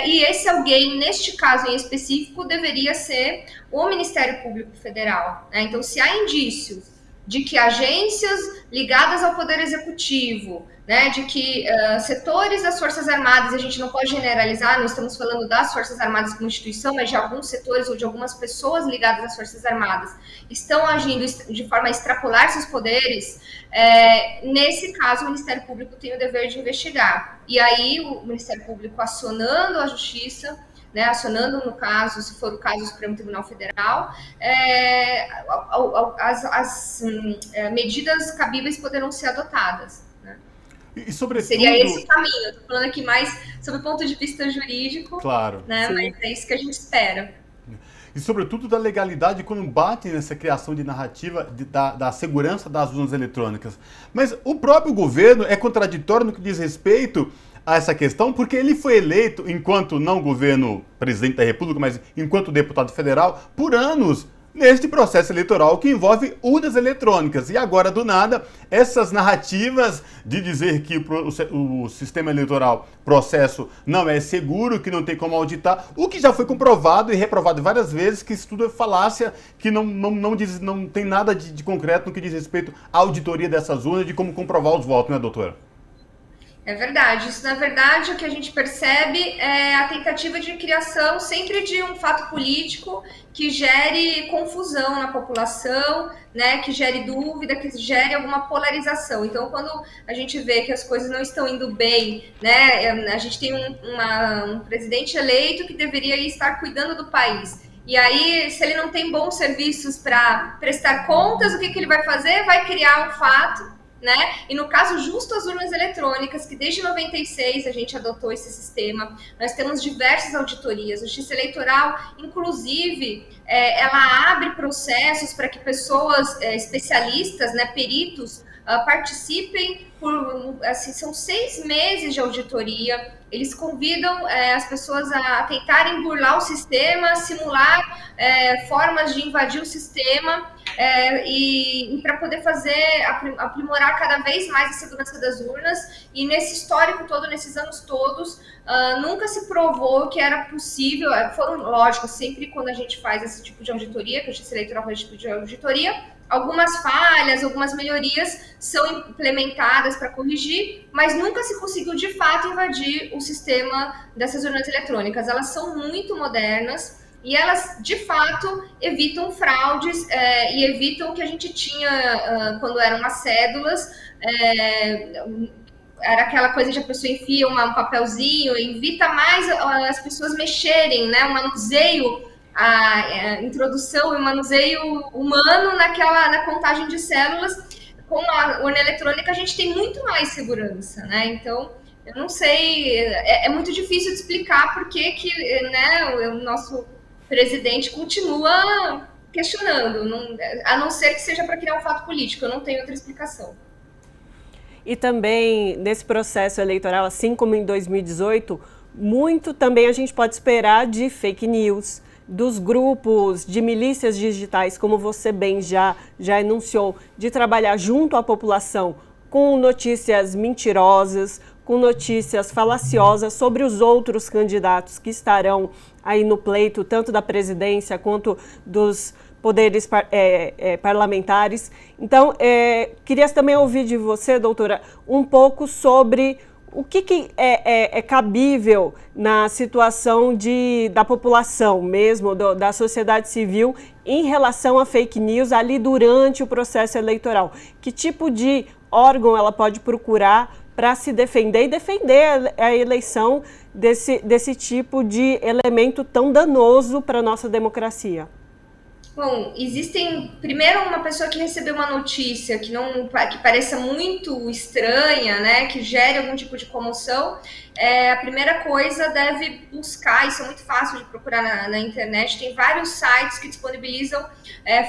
e esse alguém, neste caso em específico, deveria ser o Ministério Público Federal, né? Então, se há indícios de que agências ligadas ao Poder Executivo, né, de que setores das Forças Armadas, a gente não pode generalizar, não estamos falando das Forças Armadas como instituição, mas de alguns setores ou de algumas pessoas ligadas às Forças Armadas, estão agindo de forma a extrapolar seus poderes, nesse caso o Ministério Público tem o dever de investigar. E aí o Ministério Público acionando a Justiça, né, acionando, no caso, se for o caso, o Supremo Tribunal Federal, as medidas cabíveis poderão ser adotadas. Né? E sobretudo... Seria esse o caminho. Estou falando aqui mais sob o ponto de vista jurídico, claro, né, mas é isso que a gente espera. E, sobretudo, da legalidade quando bate nessa criação de narrativa da segurança das urnas eletrônicas. Mas o próprio governo é contraditório no que diz respeito a essa questão, porque ele foi eleito, enquanto não governo presidente da República, mas enquanto deputado federal, por anos, neste processo eleitoral que envolve urnas eletrônicas. E agora, do nada, essas narrativas de dizer que o sistema eleitoral, processo, não é seguro, que não tem como auditar, o que já foi comprovado e reprovado várias vezes, que isso tudo é falácia, que não tem nada de concreto no que diz respeito à auditoria dessas urnas, de como comprovar os votos, né, doutora? É verdade. Isso, na verdade, o que a gente percebe é a tentativa de criação sempre de um fato político que gere confusão na população, né, que gere dúvida, que gere alguma polarização. Então, quando a gente vê que as coisas não estão indo bem, né, a gente tem um presidente eleito que deveria estar cuidando do país. E aí, se ele não tem bons serviços para prestar contas, o que ele vai fazer? Vai criar um fato, né? E no caso, justo as urnas eletrônicas, que desde 96 a gente adotou esse sistema, nós temos diversas auditorias. A Justiça Eleitoral, inclusive, ela abre processos para que pessoas especialistas, né, peritos, participem assim, são 6 meses de auditoria. Eles convidam as pessoas a tentarem burlar o sistema, simular formas de invadir o sistema, e para poder aprimorar cada vez mais a segurança das urnas. E nesse histórico todo, nesses anos todos, nunca se provou que era possível. Foram, lógico, sempre quando a gente faz esse tipo de auditoria, que a Justiça Eleitoral faz esse tipo de auditoria, algumas falhas, algumas melhorias são implementadas para corrigir, mas nunca se conseguiu de fato invadir o sistema dessas urnas eletrônicas. Elas são muito modernas e elas de fato evitam fraudes e evitam o que a gente tinha quando eram as cédulas. Era aquela coisa de a pessoa enfia um papelzinho, evita mais as pessoas mexerem, né? O manuseio, a introdução e manuseio humano na contagem de células. Com a urna eletrônica a gente tem muito mais segurança, né? Então, eu não sei, é muito difícil de explicar por que né, o nosso presidente continua questionando, a não ser que seja para criar um fato político. Eu não tenho outra explicação. E também, nesse processo eleitoral, assim como em 2018, muito também a gente pode esperar de fake news, dos grupos de milícias digitais, como você bem já enunciou, de trabalhar junto à população com notícias mentirosas, com notícias falaciosas sobre os outros candidatos que estarão aí no pleito, tanto da presidência quanto dos poderes parlamentares. Então, queria também ouvir de você, doutora, um pouco sobre o que é cabível na situação da população mesmo, da sociedade civil, em relação a fake news ali durante o processo eleitoral? Que tipo de órgão ela pode procurar para se defender e defender a eleição desse tipo de elemento tão danoso para a nossa democracia? Bom, primeiro, uma pessoa que recebeu uma notícia que pareça muito estranha, né, que gere algum tipo de comoção, a primeira coisa deve buscar, isso é muito fácil de procurar na internet, tem vários sites que disponibilizam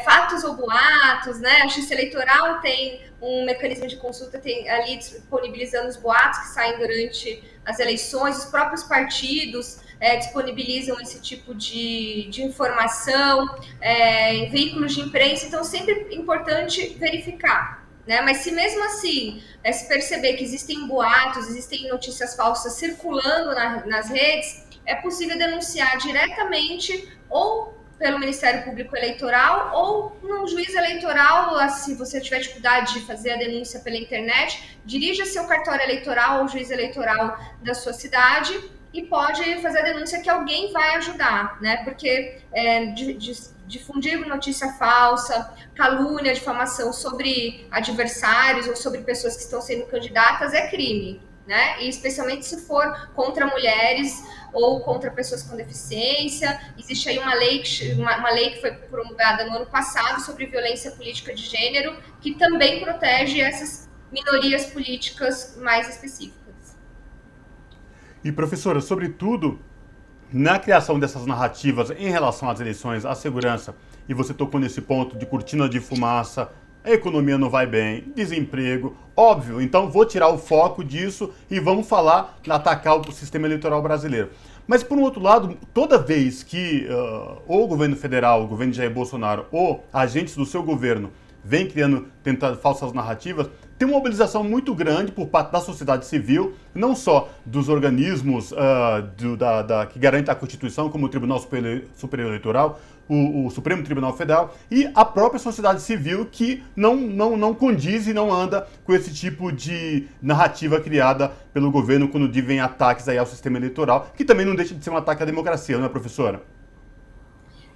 fatos ou boatos, né, a Justiça Eleitoral tem um mecanismo de consulta ali disponibilizando os boatos que saem durante as eleições, os próprios partidos disponibilizam esse tipo de informação, em veículos de imprensa, então sempre é importante verificar, né? Mas se mesmo assim se perceber que existem boatos, existem notícias falsas circulando nas redes, é possível denunciar diretamente ou pelo Ministério Público Eleitoral ou no juiz eleitoral. Se você tiver dificuldade de fazer a denúncia pela internet, dirija seu cartório eleitoral ou juiz eleitoral da sua cidade e pode fazer a denúncia que alguém vai ajudar, né? Porque difundir notícia falsa, calúnia, difamação sobre adversários ou sobre pessoas que estão sendo candidatas é crime, né? E especialmente se for contra mulheres ou contra pessoas com deficiência. Existe aí uma lei que foi promulgada no ano passado sobre violência política de gênero, que também protege essas minorias políticas mais específicas. E, professora, sobretudo na criação dessas narrativas em relação às eleições, à segurança, e você tocou nesse ponto de cortina de fumaça, a economia não vai bem, desemprego, óbvio, então vou tirar o foco disso e vamos falar, atacar o sistema eleitoral brasileiro. Mas, por um outro lado, toda vez que ou o governo federal, o governo de Jair Bolsonaro, ou agentes do seu governo vem tentando falsas narrativas, tem uma mobilização muito grande por parte da sociedade civil, não só dos organismos que garantem a Constituição, como o Tribunal Superior Eleitoral, o Supremo Tribunal Federal, e a própria sociedade civil que não condiz e não anda com esse tipo de narrativa criada pelo governo quando vem ataques aí ao sistema eleitoral, que também não deixa de ser um ataque à democracia, não é, professora?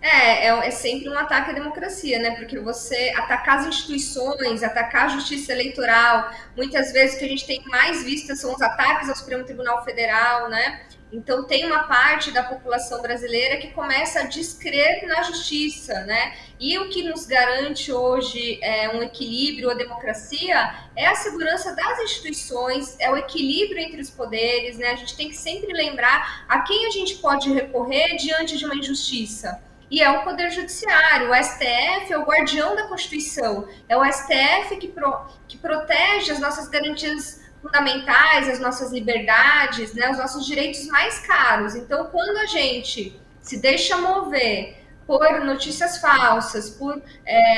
É sempre um ataque à democracia, né? Porque você atacar as instituições, atacar a justiça eleitoral, muitas vezes o que a gente tem mais visto são os ataques ao Supremo Tribunal Federal, né? Então tem uma parte da população brasileira que começa a descrer na justiça, né? E o que nos garante hoje um equilíbrio, a democracia, é a segurança das instituições, é o equilíbrio entre os poderes, né? A gente tem que sempre lembrar a quem a gente pode recorrer diante de uma injustiça. E é o Poder Judiciário, o STF é o guardião da Constituição, é o STF que protege as nossas garantias fundamentais, as nossas liberdades, né, os nossos direitos mais caros. Então, quando a gente se deixa mover por notícias falsas, por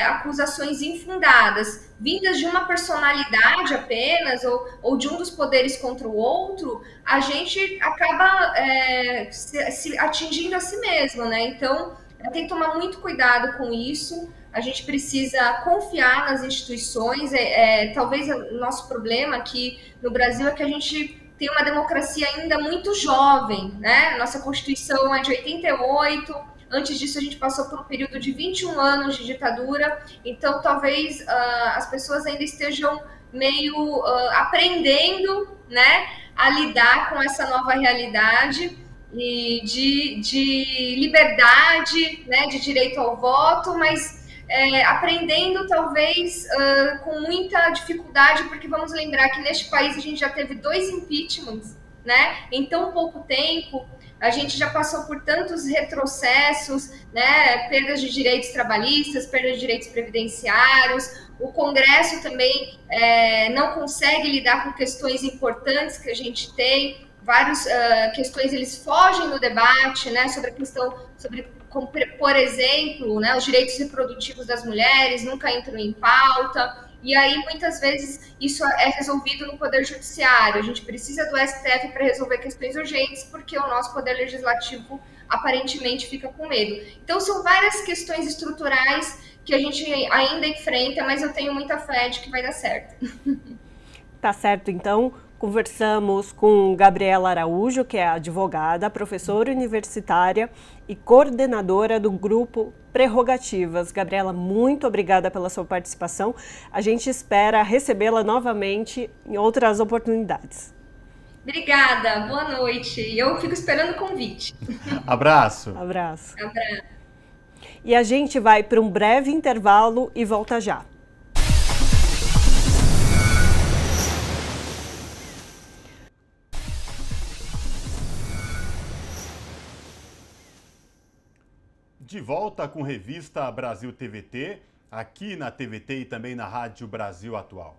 acusações infundadas, vindas de uma personalidade apenas, ou de um dos poderes contra o outro, a gente acaba se atingindo a si mesmo, né? Então, tem que tomar muito cuidado com isso. A gente precisa confiar nas instituições. Talvez o nosso problema aqui no Brasil é que a gente tem uma democracia ainda muito jovem, né? Nossa Constituição é de 88, antes disso a gente passou por um período de 21 anos de ditadura, então talvez as pessoas ainda estejam meio aprendendo, né, a lidar com essa nova realidade e de liberdade, né, de direito ao voto, mas aprendendo talvez com muita dificuldade, porque vamos lembrar que neste país a gente já teve 2 impeachments, né, em tão pouco tempo. A gente já passou por tantos retrocessos, né, perdas de direitos trabalhistas, perdas de direitos previdenciários. O Congresso também não consegue lidar com questões importantes que a gente tem. Várias questões eles fogem do debate, né, sobre a questão, por exemplo, né, os direitos reprodutivos das mulheres nunca entram em pauta, e aí muitas vezes isso é resolvido no Poder Judiciário. A gente precisa do STF para resolver questões urgentes, porque o nosso Poder Legislativo aparentemente fica com medo. Então são várias questões estruturais que a gente ainda enfrenta, mas eu tenho muita fé de que vai dar certo. Tá certo, então. Conversamos com Gabriela Araújo, que é advogada, professora universitária e coordenadora do grupo Prerrogativas. Gabriela, muito obrigada pela sua participação. A gente espera recebê-la novamente em outras oportunidades. Obrigada, boa noite. Eu fico esperando o convite. Abraço. Abraço. Abraço. E a gente vai para um breve intervalo e volta já. De volta com revista Brasil TVT, aqui na TVT e também na Rádio Brasil Atual.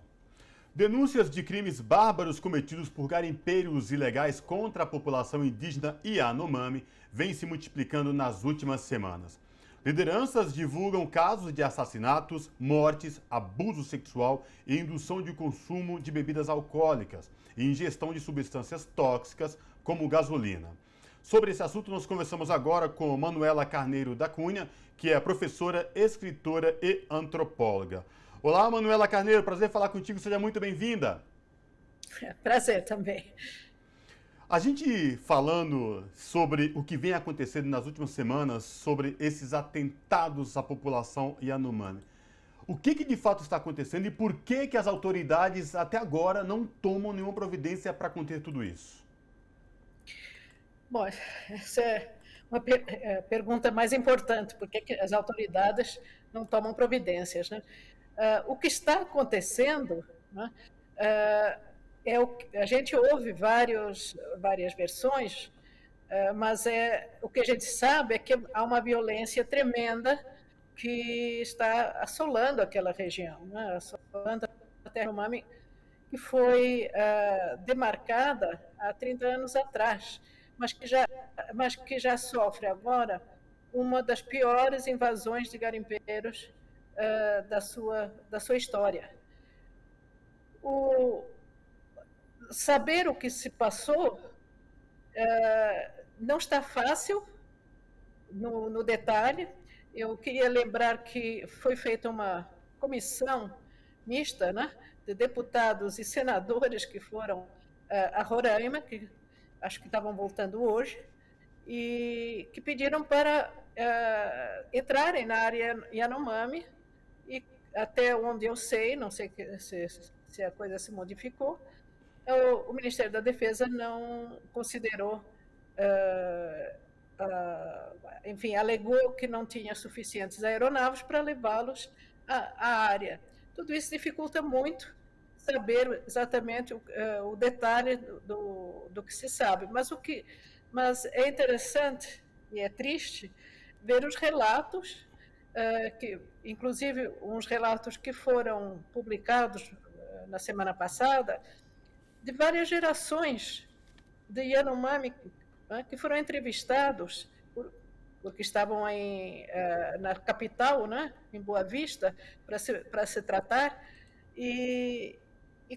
Denúncias de crimes bárbaros cometidos por garimpeiros ilegais contra a população indígena Yanomami vêm se multiplicando nas últimas semanas. Lideranças divulgam casos de assassinatos, mortes, abuso sexual e indução de consumo de bebidas alcoólicas e ingestão de substâncias tóxicas como gasolina. Sobre esse assunto, nós conversamos agora com Manuela Carneiro da Cunha, que é professora, escritora e antropóloga. Olá, Manuela Carneiro, prazer falar contigo, seja muito bem-vinda. Prazer também. A gente falando sobre o que vem acontecendo nas últimas semanas, sobre esses atentados à população Yanomami. O que de fato está acontecendo e por que as autoridades até agora não tomam nenhuma providência para conter tudo isso? Bom, essa é uma pergunta mais importante, por que as autoridades não tomam providências, né? O que está acontecendo, né, a gente ouve várias versões, mas o que a gente sabe é que há uma violência tremenda que está assolando aquela região, né, assolando a terra Yanomami, que foi demarcada há 30 anos atrás, mas que já sofre agora uma das piores invasões de garimpeiros da sua história. Saber o que se passou não está fácil no detalhe. Eu queria lembrar que foi feita uma comissão mista, né, de deputados e senadores que foram a Roraima, que acho que estavam voltando hoje, e que pediram para entrarem na área Yanomami, e até onde eu sei, não sei se a coisa se modificou, o Ministério da Defesa não considerou, enfim, alegou que não tinha suficientes aeronaves para levá-los à área. Tudo isso dificulta muito saber exatamente o detalhe do que se sabe, mas é interessante e é triste ver os relatos, inclusive uns relatos que foram publicados na semana passada, de várias gerações de Yanomami, né, que foram entrevistados porque estavam na capital, né, em Boa Vista, para se tratar, e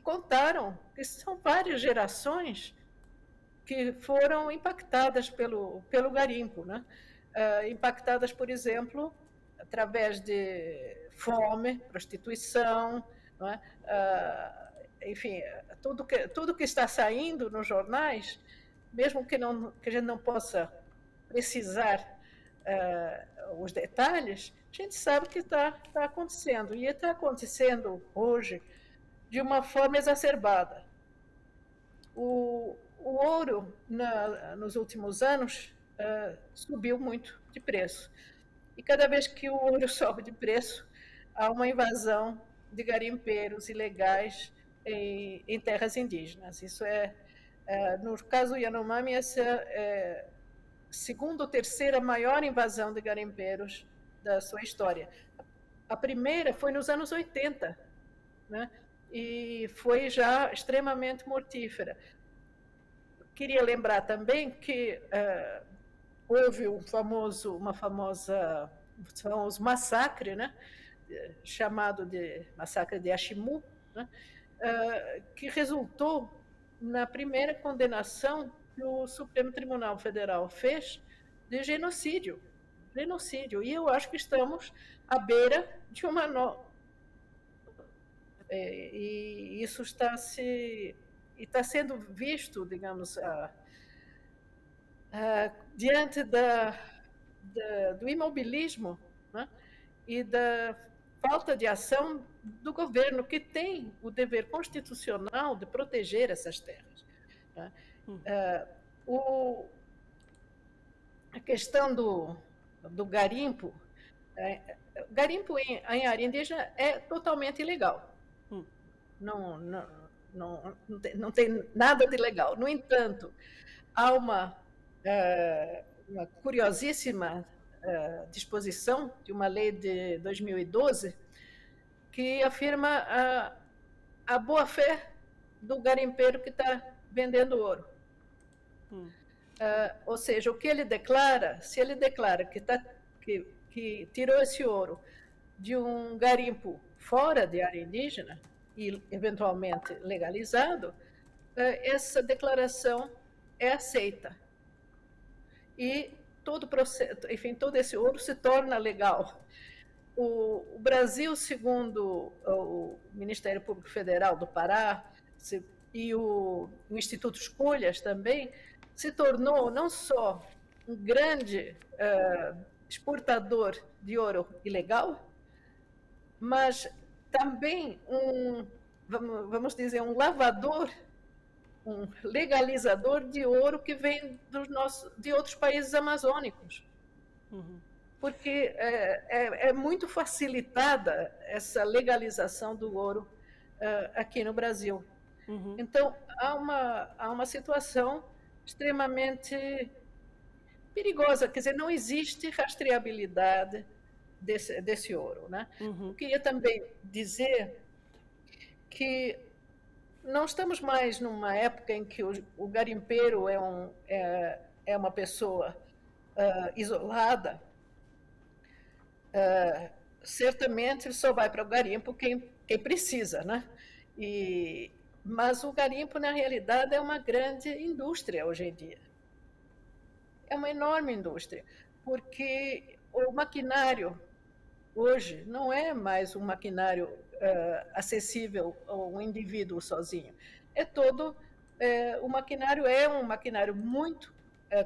contaram que são várias gerações que foram impactadas pelo garimpo, né? Impactadas, por exemplo, através de fome, prostituição, não é? Enfim, tudo que está saindo nos jornais, mesmo que a gente não possa precisar os detalhes, a gente sabe que está acontecendo, e está acontecendo hoje de uma forma exacerbada. O ouro, nos últimos anos, subiu muito de preço. E cada vez que o ouro sobe de preço, há uma invasão de garimpeiros ilegais em terras indígenas. Isso no caso do Yanomami, essa é a segunda ou terceira maior invasão de garimpeiros da sua história. A primeira foi nos anos 80, né? E foi já extremamente mortífera. Queria lembrar também que houve um famoso massacre, né, chamado de massacre de Ashimu, né, que resultou na primeira condenação que o Supremo Tribunal Federal fez de genocídio. E eu acho que estamos à beira de uma nova... E isso está se está sendo visto, digamos, diante do imobilismo, né? E da falta de ação do governo, que tem o dever constitucional de proteger essas terras, né? A questão do garimpo, garimpo em área indígena é totalmente ilegal. Não tem nada de legal. No entanto, há uma curiosíssima disposição de uma lei de 2012 que afirma a boa-fé do garimpeiro que está vendendo ouro. Ou seja, o que ele declara, se ele declara que tirou esse ouro de um garimpo fora de área indígena e eventualmente legalizado, essa declaração é aceita. E todo esse ouro se torna legal. O Brasil, segundo o Ministério Público Federal do Pará e o Instituto Escolhas também, se tornou não só um grande exportador de ouro ilegal, mas também vamos dizer, um lavador, um legalizador de ouro que vem de outros países amazônicos. Porque é muito facilitada essa legalização do ouro aqui no Brasil. Então, há uma situação extremamente perigosa, quer dizer, não existe rastreabilidade desse ouro, né? Eu queria também dizer que não estamos mais numa época em que o garimpeiro é uma pessoa isolada. Certamente só vai para o garimpo quem precisa, né? Mas o garimpo, na realidade, é uma grande indústria hoje em dia. É uma enorme indústria, porque o maquinário hoje não é mais um maquinário acessível a um indivíduo sozinho. O maquinário é um maquinário muito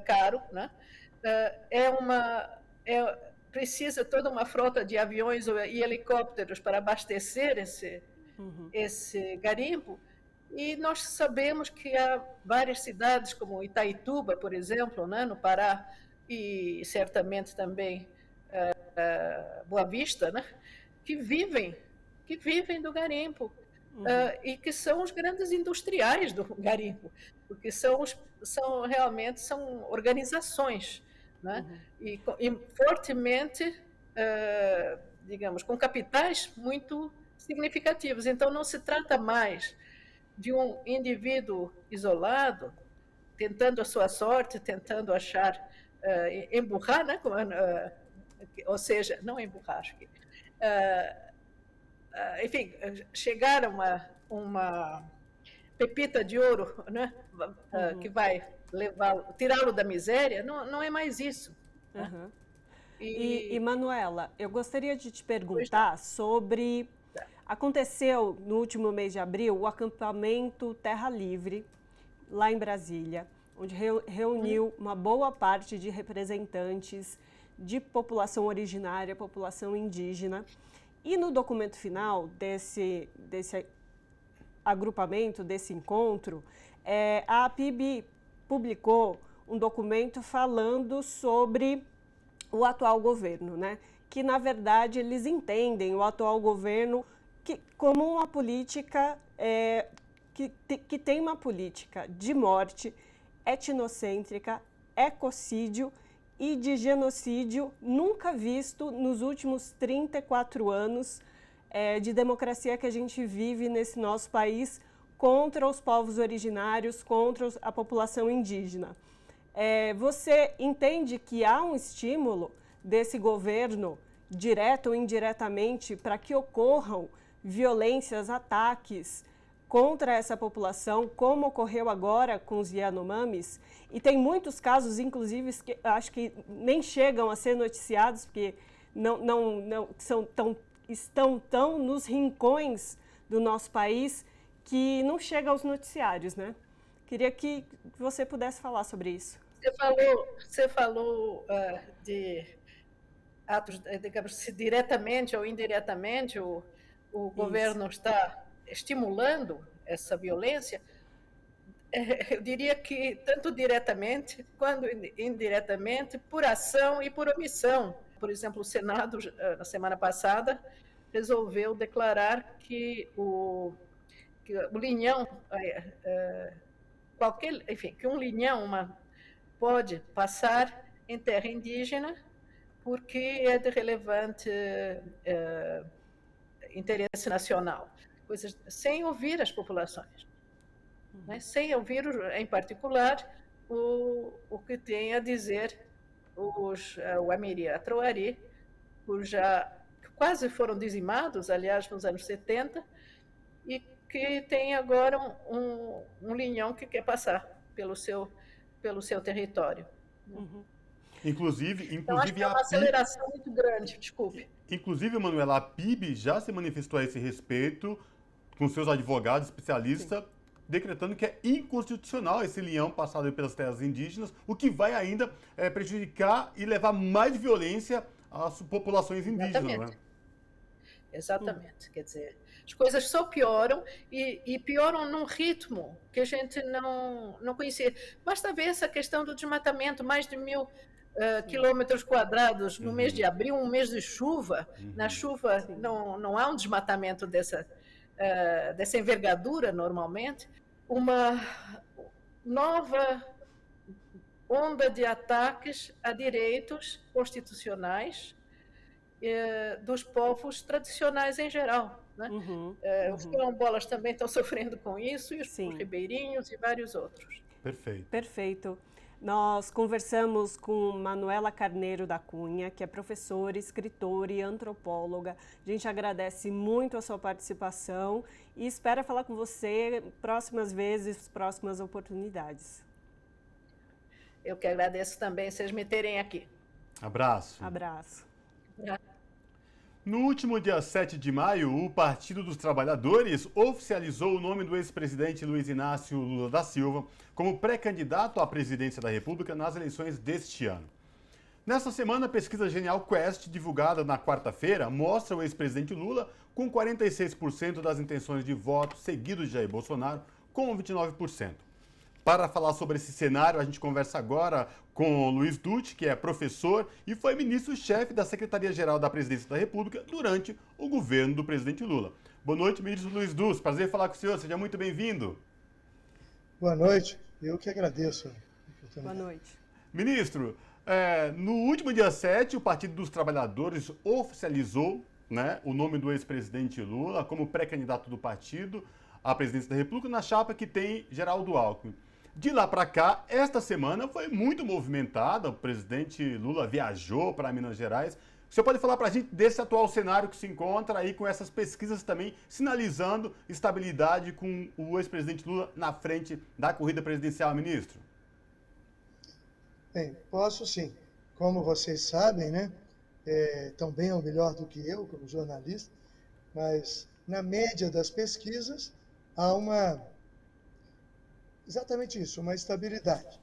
caro, né? Precisa toda uma frota de aviões e helicópteros para abastecer esse garimpo. E nós sabemos que há várias cidades, como Itaituba, por exemplo, né, no Pará, e certamente também Boa Vista, né, que vivem do garimpo, e que são os grandes industriais do garimpo, porque realmente são organizações, né, e fortemente, digamos, com capitais muito significativos. Então, não se trata mais de um indivíduo isolado, tentando a sua sorte, tentando achar, emburrar, né? Ou seja, não emburrar, acho que, enfim, chegar a uma pepita de ouro, né? Que vai tirá-lo da miséria, não é mais isso. Né? E Manuela, eu gostaria de te perguntar sobre... Aconteceu no último mês de abril o acampamento Terra Livre, lá em Brasília, onde reuniu uma boa parte de representantes de população originária, população indígena. E no documento final desse agrupamento, desse encontro, a APIB publicou um documento falando sobre o atual governo, né? Que, na verdade, eles entendem o atual governo como uma política que tem uma política de morte, etnocêntrica, ecocídio e de genocídio nunca visto nos últimos 34 anos de democracia que a gente vive nesse nosso país contra os povos originários, contra a população indígena. Você entende que há um estímulo desse governo, direto ou indiretamente, para que ocorram violências, ataques contra essa população, como ocorreu agora com os Yanomamis? E tem muitos casos, inclusive, que acho que nem chegam a ser noticiados, porque estão tão nos rincões do nosso país, que não chega aos noticiários, né? Queria que você pudesse falar sobre isso. Você falou de atos, digamos, se diretamente ou indiretamente o governo está estimulando essa violência. Eu diria que tanto diretamente quanto indiretamente, por ação e por omissão. Por exemplo, o Senado, na semana passada, resolveu declarar que o linhão, que um linhão pode passar em terra indígena porque é de relevante interesse nacional, coisas sem ouvir as populações, né? Sem ouvir, em particular, o que tem a dizer o Amiri e a Troari, que quase foram dizimados, aliás, nos anos 70, e que tem agora um linhão que quer passar pelo seu território. Uhum. Inclusive então, acho que é uma aceleração muito grande, desculpe. Inclusive, Manuela, a PIB já se manifestou a esse respeito, com seus advogados especialistas, decretando que é inconstitucional esse linhão passado pelas terras indígenas, o que vai ainda prejudicar e levar mais violência às populações indígenas. Exatamente. Né? Exatamente. Quer dizer, as coisas só pioram e pioram num ritmo que a gente não conhecia. Basta ver essa questão do desmatamento, mais de 1.000 quilômetros quadrados no mês de abril, um mês de chuva. Na chuva não há um desmatamento dessa envergadura normalmente. Uma nova onda de ataques a direitos constitucionais dos povos tradicionais em geral. Né? Os quilombolas também estão sofrendo com isso, e os ribeirinhos e vários outros. Perfeito. Perfeito. Nós conversamos com Manuela Carneiro da Cunha, que é professora, escritora e antropóloga. A gente agradece muito a sua participação e espera falar com você próximas vezes, próximas oportunidades. Eu que agradeço também vocês me terem aqui. Abraço. Abraço. No último dia 7 de maio, o Partido dos Trabalhadores oficializou o nome do ex-presidente Luiz Inácio Lula da Silva como pré-candidato à presidência da República nas eleições deste ano. Nesta semana, a pesquisa Genial Quest, divulgada na quarta-feira, mostra o ex-presidente Lula com 46% das intenções de voto, seguido de Jair Bolsonaro com 29%. Para falar sobre esse cenário, a gente conversa agora com o Luiz Dutti, que é professor e foi ministro-chefe da Secretaria-Geral da Presidência da República durante o governo do presidente Lula. Boa noite, ministro Luiz Dutti. Prazer falar com o senhor. Seja muito bem-vindo. Boa noite. Eu que agradeço. Boa noite. Ministro, no último dia 7, o Partido dos Trabalhadores oficializou, né, o nome do ex-presidente Lula como pré-candidato do partido à presidência da República na chapa que tem Geraldo Alckmin. De lá para cá, esta semana foi muito movimentada, o presidente Lula viajou para Minas Gerais. O senhor pode falar para a gente desse atual cenário que se encontra aí com essas pesquisas também sinalizando estabilidade com o ex-presidente Lula na frente da corrida presidencial, ministro? Bem, posso sim. Como vocês sabem, né, tão bem ou melhor do que eu, como jornalista, mas na média das pesquisas há exatamente isso, uma estabilidade.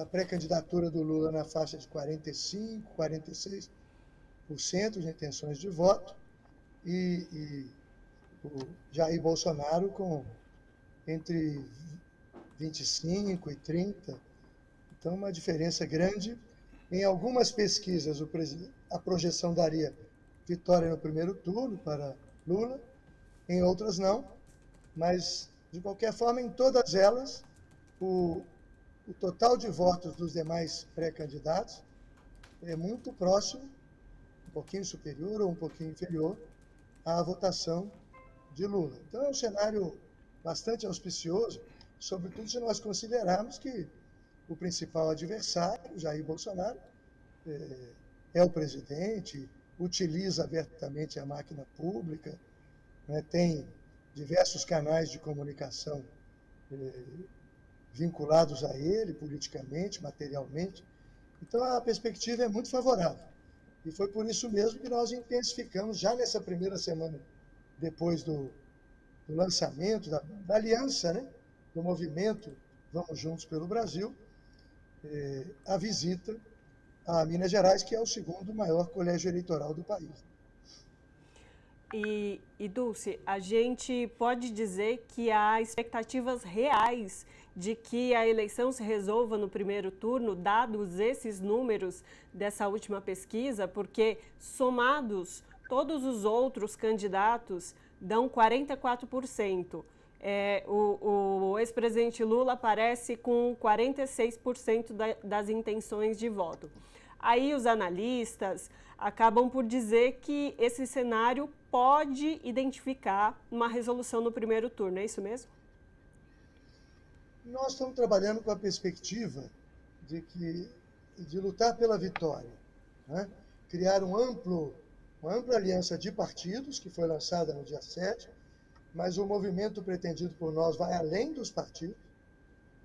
A pré-candidatura do Lula na faixa de 45%, 46% de intenções de voto e o Jair Bolsonaro com entre 25% e 30%. Então, uma diferença grande. Em algumas pesquisas, a projeção daria vitória no primeiro turno para Lula, em outras não, mas, de qualquer forma, em todas elas, o total de votos dos demais pré-candidatos é muito próximo, um pouquinho superior ou um pouquinho inferior, à votação de Lula. Então, é um cenário bastante auspicioso, sobretudo se nós considerarmos que o principal adversário, Jair Bolsonaro, é o presidente, utiliza abertamente a máquina pública, né, tem diversos canais de comunicação vinculados a ele, politicamente, materialmente. Então, a perspectiva é muito favorável. E foi por isso mesmo que nós intensificamos, já nessa primeira semana, depois do do lançamento, da aliança, né, do movimento Vamos Juntos pelo Brasil, a visita a Minas Gerais, que é o segundo maior colégio eleitoral do país. E Dulce, a gente pode dizer que há expectativas reais de que a eleição se resolva no primeiro turno, dados esses números dessa última pesquisa, porque somados todos os outros candidatos dão 44%. O ex-presidente Lula aparece com 46% das intenções de voto. Aí os analistas acabam por dizer que esse cenário pode identificar uma resolução no primeiro turno, é isso mesmo? Nós estamos trabalhando com a perspectiva de lutar pela vitória, né? Criar uma ampla aliança de partidos, que foi lançada no dia 7, mas o movimento pretendido por nós vai além dos partidos,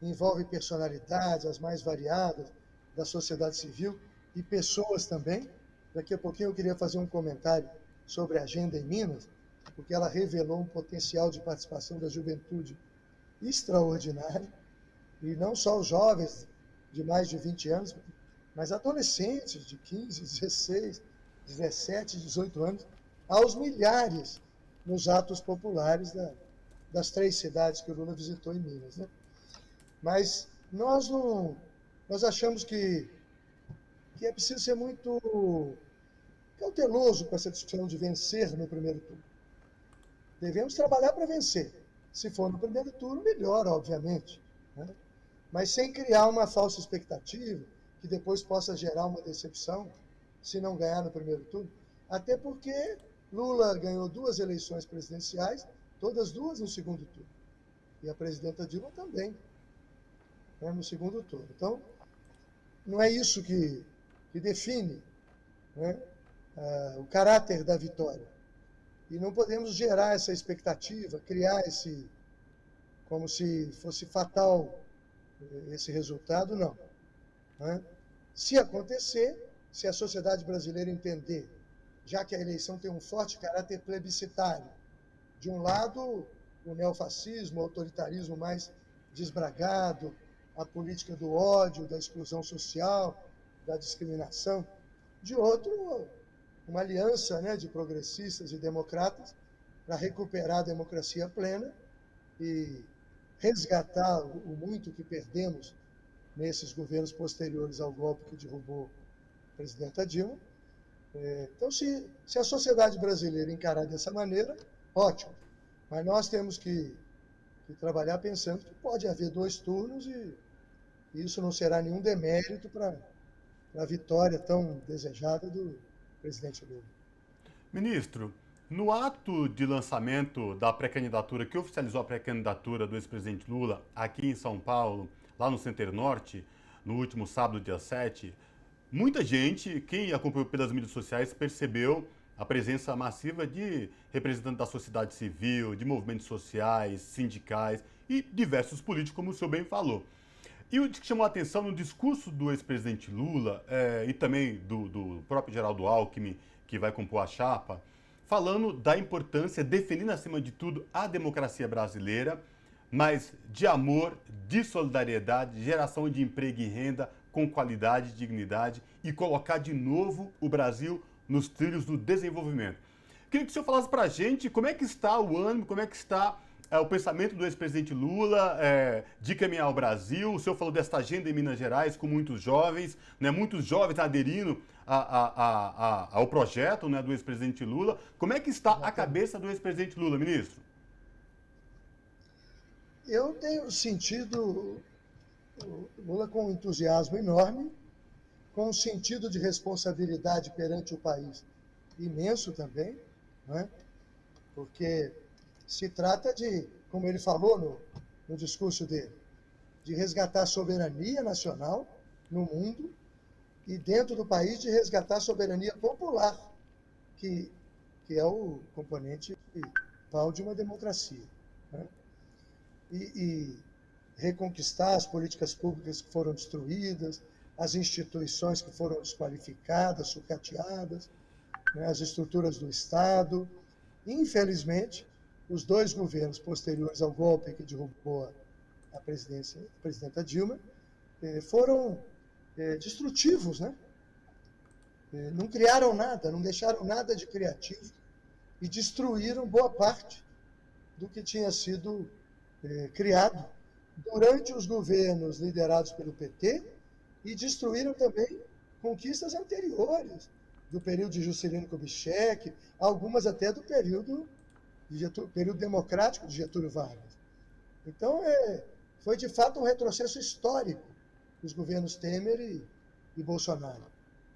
envolve personalidades as mais variadas da sociedade civil e pessoas também. Daqui a pouquinho eu queria fazer um comentário sobre a agenda em Minas, porque ela revelou um potencial de participação da juventude extraordinário, e não só os jovens de mais de 20 anos, mas adolescentes de 15, 16, 17, 18 anos, aos milhares nos atos populares das 3 cidades que o Lula visitou em Minas, né? Mas nós achamos que é preciso ser muito cauteloso com essa discussão de vencer no primeiro turno. Devemos trabalhar para vencer. Se for no primeiro turno, melhor, obviamente, né? Mas sem criar uma falsa expectativa que depois possa gerar uma decepção se não ganhar no primeiro turno. Até porque Lula ganhou 2 eleições presidenciais, todas 2 no segundo turno. E a presidenta Dilma também, né, no segundo turno. Então, não é isso que define, né, o caráter da vitória. E não podemos gerar essa expectativa, criar como se fosse fatal esse resultado, não, né? Se acontecer, se a sociedade brasileira entender, já que a eleição tem um forte caráter plebiscitário, de um lado, o neofascismo, o autoritarismo mais desbragado, a política do ódio, da exclusão social, da discriminação, de outro, uma aliança, né, de progressistas e democratas para recuperar a democracia plena e resgatar o muito que perdemos nesses governos posteriores ao golpe que derrubou a presidenta Dilma. Então, se a sociedade brasileira encarar dessa maneira, ótimo. Mas nós temos que trabalhar pensando que pode haver 2 turnos e isso não será nenhum demérito para a vitória tão desejada do presidente Lula. Ministro, no ato de lançamento da pré-candidatura, que oficializou a pré-candidatura do ex-presidente Lula aqui em São Paulo, lá no Center Norte, no último sábado, dia 7, muita gente, quem acompanhou pelas mídias sociais, percebeu a presença massiva de representantes da sociedade civil, de movimentos sociais, sindicais e diversos políticos, como o senhor bem falou. E o que chamou a atenção no discurso do ex-presidente Lula e também do próprio Geraldo Alckmin, que vai compor a chapa, falando da importância, defendendo acima de tudo a democracia brasileira, mas de amor, de solidariedade, geração de emprego e renda com qualidade, dignidade e colocar de novo o Brasil nos trilhos do desenvolvimento. Queria que o senhor falasse para a gente como é que está o ânimo, como é que está o pensamento do ex-presidente Lula de caminhar o Brasil. O senhor falou desta agenda em Minas Gerais com muitos jovens, né, muitos jovens aderindo ao projeto, né, do ex-presidente Lula. Como é que está a cabeça do ex-presidente Lula, ministro? Eu tenho sentido o Lula com um entusiasmo enorme, com um sentido de responsabilidade perante o país imenso também, né? Porque se trata de, como ele falou no discurso dele, de resgatar a soberania nacional no mundo e dentro do país de resgatar a soberania popular, que é o componente principal de uma democracia, né? E reconquistar as políticas públicas que foram destruídas, as instituições que foram desqualificadas, sucateadas, né, as estruturas do Estado. Infelizmente, os dois governos posteriores ao golpe que derrubou a presidenta Dilma foram destrutivos, né? Não criaram nada, não deixaram nada de criativo e destruíram boa parte do que tinha sido criado durante os governos liderados pelo PT e destruíram também conquistas anteriores, do período de Juscelino Kubitschek, algumas até do período democrático de Getúlio Vargas. Então, foi de fato um retrocesso histórico dos governos Temer e Bolsonaro.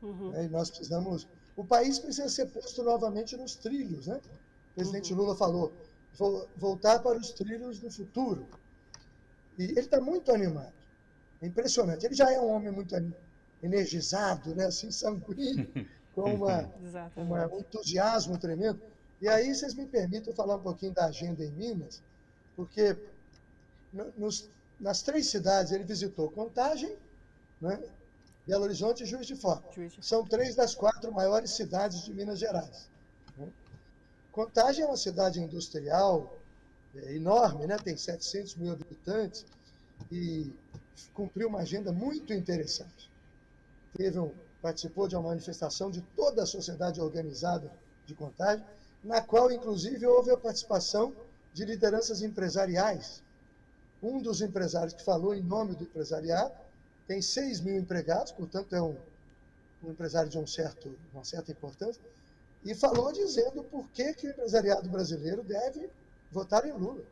Uhum. E nós precisamos... O país precisa ser posto novamente nos trilhos, né? O presidente Lula falou, voltar para os trilhos do futuro. E ele está muito animado. É impressionante. Ele já é um homem muito energizado, né? Assim, sanguíneo, com um entusiasmo tremendo. E aí, vocês me permitem falar um pouquinho da agenda em Minas, porque nas 3 cidades ele visitou Contagem, né? Belo Horizonte e Juiz de Fora. São 3 das 4 maiores cidades de Minas Gerais. Contagem é uma cidade industrial enorme, né? Tem 700 mil habitantes e cumpriu uma agenda muito interessante. Participou de uma manifestação de toda a sociedade organizada de Contagem, na qual, inclusive, houve a participação de lideranças empresariais. Um dos empresários que falou em nome do empresariado tem 6 mil empregados, portanto, é um empresário de uma certa importância, e falou dizendo por que o empresariado brasileiro deve votar em Lula,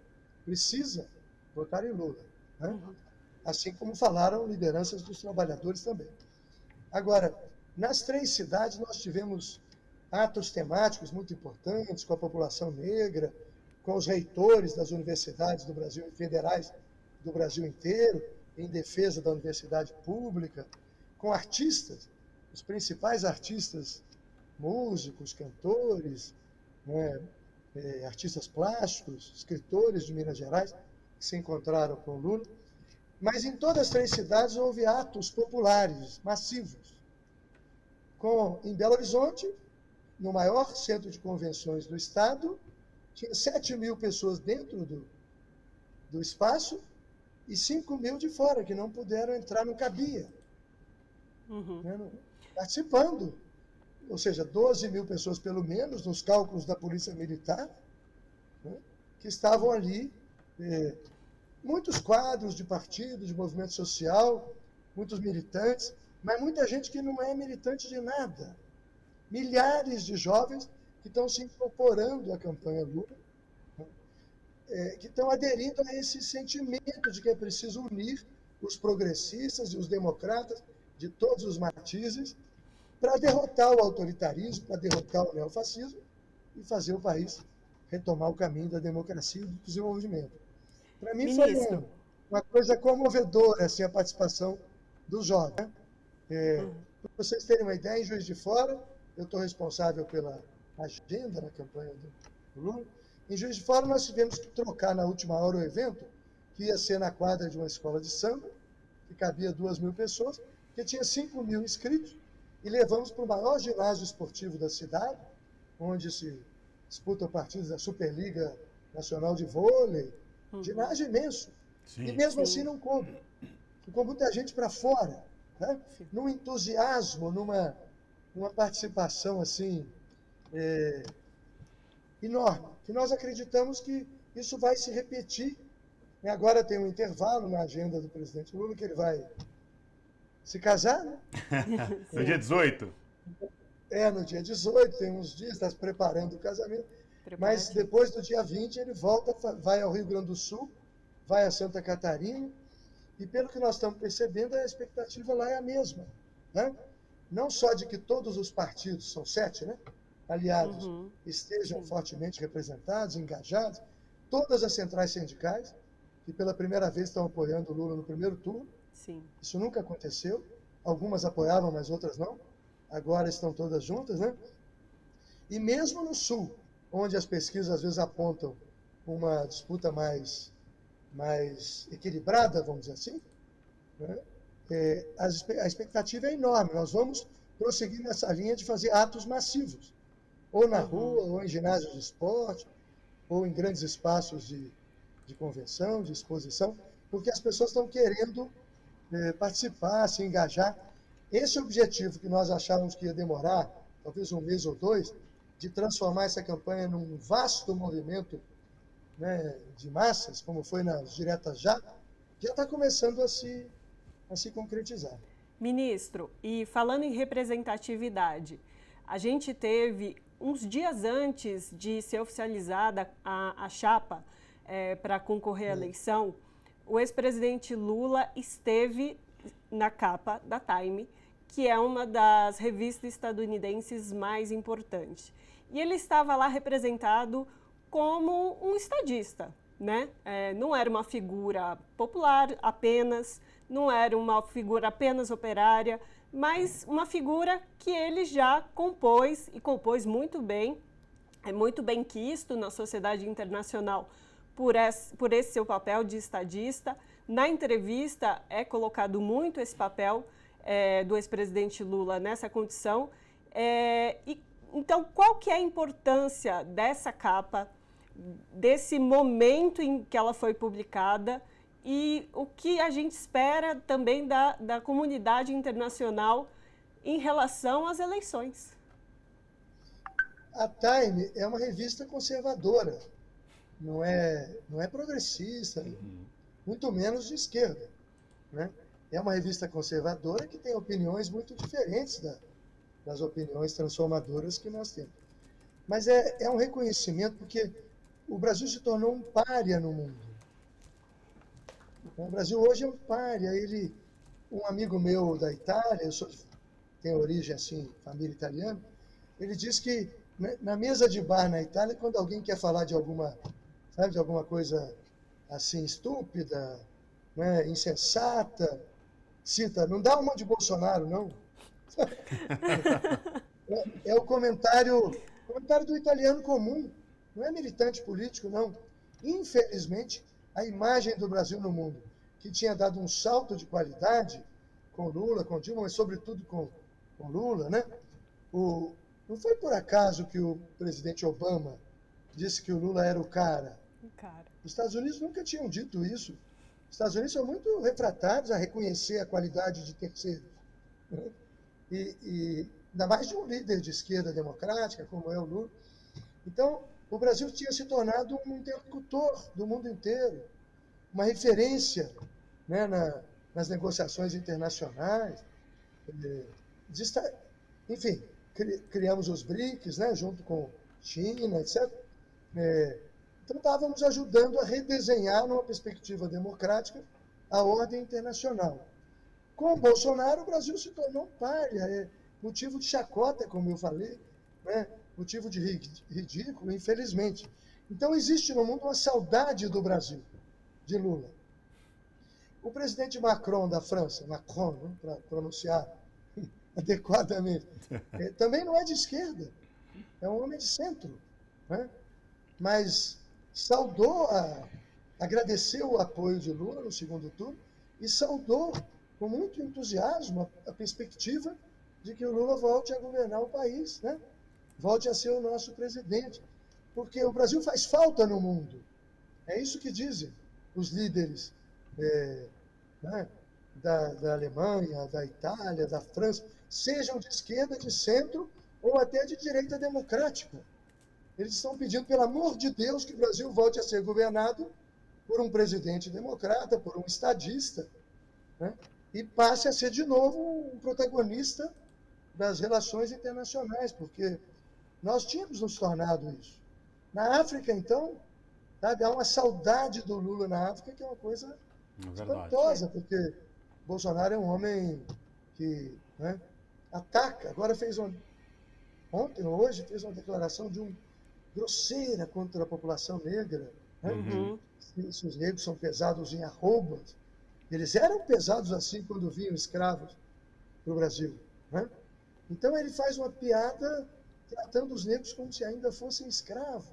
precisa votar em Lula, né? Assim como falaram lideranças dos trabalhadores também. Agora, nas 3 cidades nós tivemos atos temáticos muito importantes com a população negra, com os reitores das universidades do Brasil e federais do Brasil inteiro, em defesa da universidade pública, com artistas, os principais artistas, músicos, cantores, né, artistas plásticos, escritores de Minas Gerais, que se encontraram com Lula. Mas em todas as 3 cidades houve atos populares, massivos. Em Belo Horizonte, no maior centro de convenções do estado, tinha 7 mil pessoas dentro do espaço e 5 mil de fora, que não puderam entrar, não cabia. Né, participando. Ou seja, 12 mil pessoas, pelo menos, nos cálculos da Polícia Militar, né, que estavam ali. Muitos quadros de partido, de movimento social, muitos militantes, mas muita gente que não é militante de nada. Milhares de jovens que estão se incorporando à campanha Lula, que estão aderindo a esse sentimento de que é preciso unir os progressistas e os democratas de todos os matizes para derrotar o autoritarismo, para derrotar o neofascismo e fazer o país retomar o caminho da democracia e do desenvolvimento. Para mim foi uma coisa comovedora assim, a participação dos jovens. Para vocês terem uma ideia, em Juiz de Fora, eu estou responsável pela agenda na campanha do Lula. Em Juiz de Fora, nós tivemos que trocar na última hora o evento, que ia ser na quadra de uma escola de samba, que cabia 2 mil pessoas, que tinha 5 mil inscritos, e levamos para o maior ginásio esportivo da cidade, onde se disputam partidos da Superliga Nacional de Vôlei, ginásio imenso. E mesmo assim não coube. Ficou muita gente para fora, né? Num entusiasmo, numa participação assim enorme, que nós acreditamos que isso vai se repetir. E agora tem um intervalo na agenda do presidente Lula, que ele vai se casar, né? No dia 18? No dia 18, tem uns dias, está se preparando o casamento. Mas depois do dia 20 ele volta, vai ao Rio Grande do Sul, vai a Santa Catarina, e pelo que nós estamos percebendo, a expectativa lá é a mesma, né? Não só de que todos os partidos, são 7, né, aliados, estejam fortemente representados, engajados, todas as centrais sindicais, que pela primeira vez estão apoiando o Lula no primeiro turno. Sim. Isso nunca aconteceu, algumas apoiavam, mas outras não, agora estão todas juntas, né? E mesmo no Sul, onde as pesquisas às vezes apontam uma disputa mais equilibrada, vamos dizer assim, né? A expectativa é enorme. Nós vamos prosseguir nessa linha de fazer atos massivos, ou na rua, ou em ginásios de esporte, ou em grandes espaços de convenção, de exposição, porque as pessoas estão querendo participar, se engajar. Esse objetivo que nós achávamos que ia demorar, talvez um mês ou dois, de transformar essa campanha num vasto movimento, né, de massas, como foi nas diretas já está começando a se concretizar. Ministro, e falando em representatividade, a gente teve, uns dias antes de ser oficializada a chapa para concorrer à eleição, o ex-presidente Lula esteve na capa da Time, que é uma das revistas estadunidenses mais importantes. E ele estava lá representado como um estadista, né? Não era uma figura popular apenas, não era uma figura apenas operária, mas uma figura que ele já compôs, e compôs muito bem, é muito bem quisto na sociedade internacional por esse seu papel de estadista. Na entrevista é colocado muito esse papel do ex-presidente Lula nessa condição. Então, qual que é a importância dessa capa, desse momento em que ela foi publicada, e o que a gente espera também da comunidade internacional em relação às eleições? A Time é uma revista conservadora, não é progressista, muito menos de esquerda, né? É uma revista conservadora que tem opiniões muito diferentes das opiniões transformadoras que nós temos. Mas é um reconhecimento, porque o Brasil se tornou um pária no mundo. O Brasil hoje é um pária. Um amigo meu da Itália, tenho origem assim, família italiana, ele diz que na mesa de bar na Itália, quando alguém quer falar de alguma coisa assim estúpida, né, insensata, cita, não dá uma de Bolsonaro, não. É o comentário do italiano comum, não é militante político, não. Infelizmente, a imagem do Brasil no mundo, que tinha dado um salto de qualidade com Lula, com Dilma, mas sobretudo com Lula, né? Não foi por acaso que o presidente Obama disse que o Lula era o cara. Os Estados Unidos nunca tinham dito isso. Os Estados Unidos são muito refratários a reconhecer a qualidade de terceiros, né? E ainda mais de um líder de esquerda democrática, como é o Lula. Então, o Brasil tinha se tornado um interlocutor do mundo inteiro, uma referência, né, nas negociações internacionais. Enfim, criamos os BRICS, né, junto com China, etc. Então, estávamos ajudando a redesenhar, numa perspectiva democrática, a ordem internacional. Com o Bolsonaro, o Brasil se tornou um pária, motivo de chacota, como eu falei, né? Motivo de ridículo, infelizmente. Então, existe no mundo uma saudade do Brasil, de Lula. O presidente Macron, da França, Macron, né, para pronunciar adequadamente, também não é de esquerda, é um homem de centro, né? Mas agradeceu o apoio de Lula no segundo turno e saudou com muito entusiasmo a perspectiva de que o Lula volte a governar o país, né? Volte a ser o nosso presidente, porque o Brasil faz falta no mundo. É isso que dizem os líderes né, da Alemanha, da Itália, da França, sejam de esquerda, de centro ou até de direita democrática. Eles estão pedindo, pelo amor de Deus, que o Brasil volte a ser governado por um presidente democrata, por um estadista, né? E passe a ser de novo um protagonista das relações internacionais, porque nós tínhamos nos tornado isso. Na África, então, sabe, há uma saudade do Lula na África que é uma coisa espantosa, porque Bolsonaro é um homem que, né, ataca. Agora ontem ou hoje, fez uma declaração grosseira contra a população negra, né? Se os negros são pesados em arrobas. Eles eram pesados assim quando vinham escravos para o Brasil, né? Então ele faz uma piada tratando os negros como se ainda fossem escravos.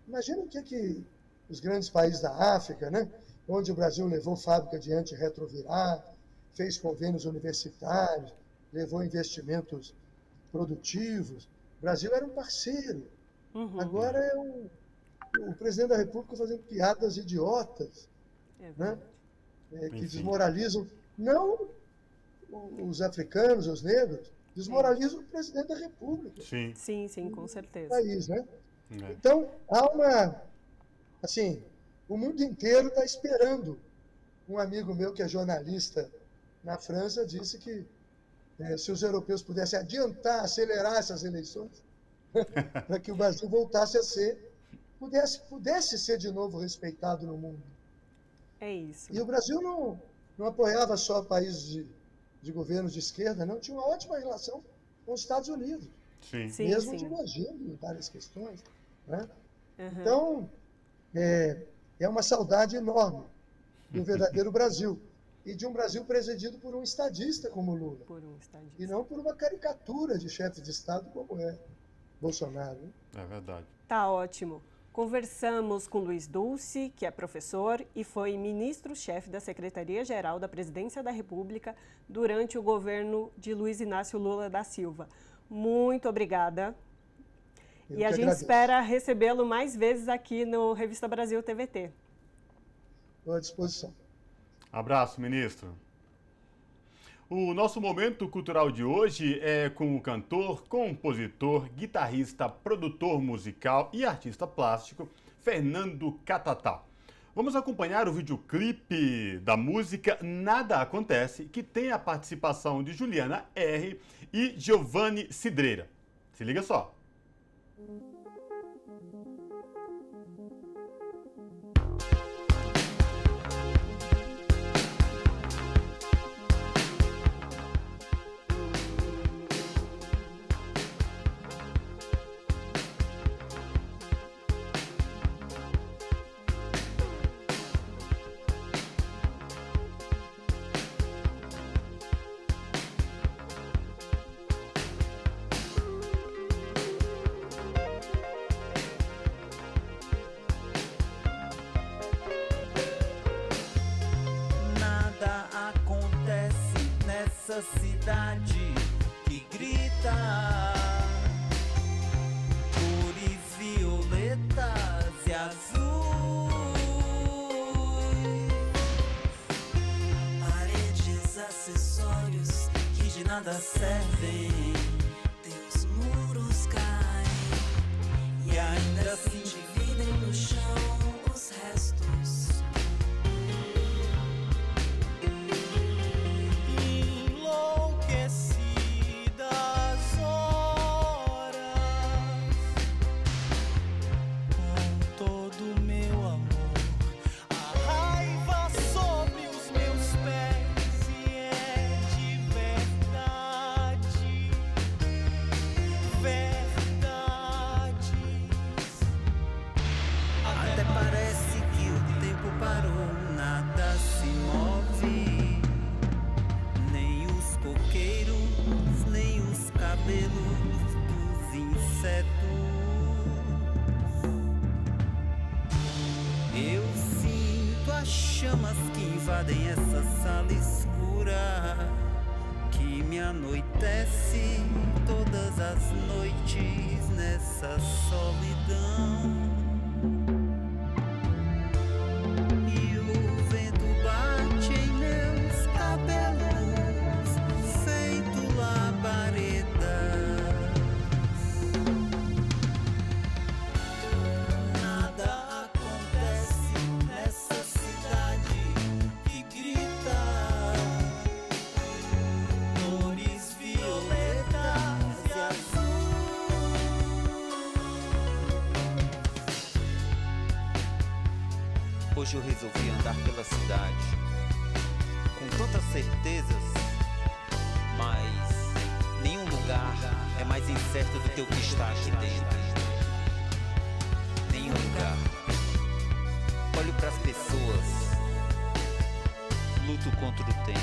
Imagina o que os grandes países da África, né, onde o Brasil levou fábrica de antirretroviral, fez convênios universitários, levou investimentos produtivos. O Brasil era um parceiro. Agora o presidente da República fazendo piadas idiotas, né? Que desmoralizam, não os africanos, os negros, desmoralizam o presidente da República. Sim, com certeza. País, né? Então, há assim, o mundo inteiro está esperando. Um amigo meu que é jornalista na França disse que se os europeus pudessem adiantar, acelerar essas eleições, para que o Brasil voltasse a ser, pudesse ser de novo respeitado no mundo. É isso. E o Brasil não apoiava só países de governos de esquerda, não, tinha uma ótima relação com os Estados Unidos, mesmo divergindo em várias questões, né? Então, é uma saudade enorme do verdadeiro Brasil, e de um Brasil presidido por um estadista como Lula, e não por uma caricatura de chefe de Estado como é Bolsonaro. Né? É verdade. Tá ótimo. Conversamos com Luiz Dulci, que é professor e foi ministro-chefe da Secretaria-Geral da Presidência da República durante o governo de Luiz Inácio Lula da Silva. Muito obrigada. E a gente espera recebê-lo mais vezes aqui no Revista Brasil TVT. Estou à disposição. Abraço, ministro. O nosso momento cultural de hoje é com o cantor, compositor, guitarrista, produtor musical e artista plástico Fernando Catatal. Vamos acompanhar o videoclipe da música Nada Acontece, que tem a participação de Juliana R. e Giovanni Cidreira. Se liga só. Cidade que grita cores violetas e azuis, paredes, acessórios que de nada servem, teus muros caem e ainda assim dividem no chão os restos. Chamas que invadem essa sala escura que me anoitece todas as noites nessa solidão. E o vento bate em meus cabelos, feito labaredas. Nada acontece nessa cidade que grita cores violetas e azul. Hoje eu resolvi andar pela cidade com tantas certezas, mas nenhum lugar é mais incerto do que o que está aqui dentro. Nenhum lugar. Olho para as pessoas, luto contra o tempo,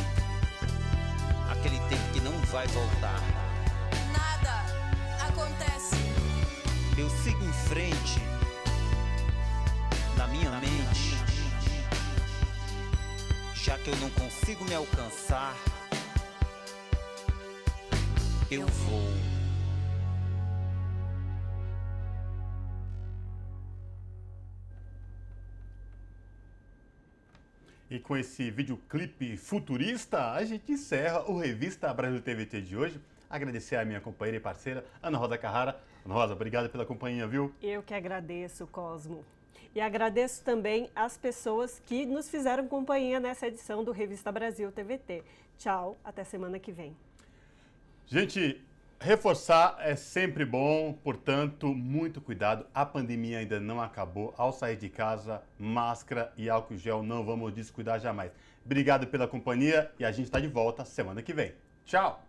aquele tempo que não vai voltar. Nada acontece. Eu sigo em frente, na minha mente, já que eu não consigo me alcançar, eu vou. E com esse videoclipe futurista, a gente encerra o Revista Brasil TVT de hoje. Agradecer a minha companheira e parceira, Ana Rosa Carrara. Ana Rosa, obrigado pela companhia, viu? Eu que agradeço, Cosmo. E agradeço também as pessoas que nos fizeram companhia nessa edição do Revista Brasil TVT. Tchau, até semana que vem. Gente, reforçar é sempre bom, portanto, muito cuidado. A pandemia ainda não acabou. Ao sair de casa, máscara e álcool gel, não vamos descuidar jamais. Obrigado pela companhia e a gente está de volta semana que vem. Tchau!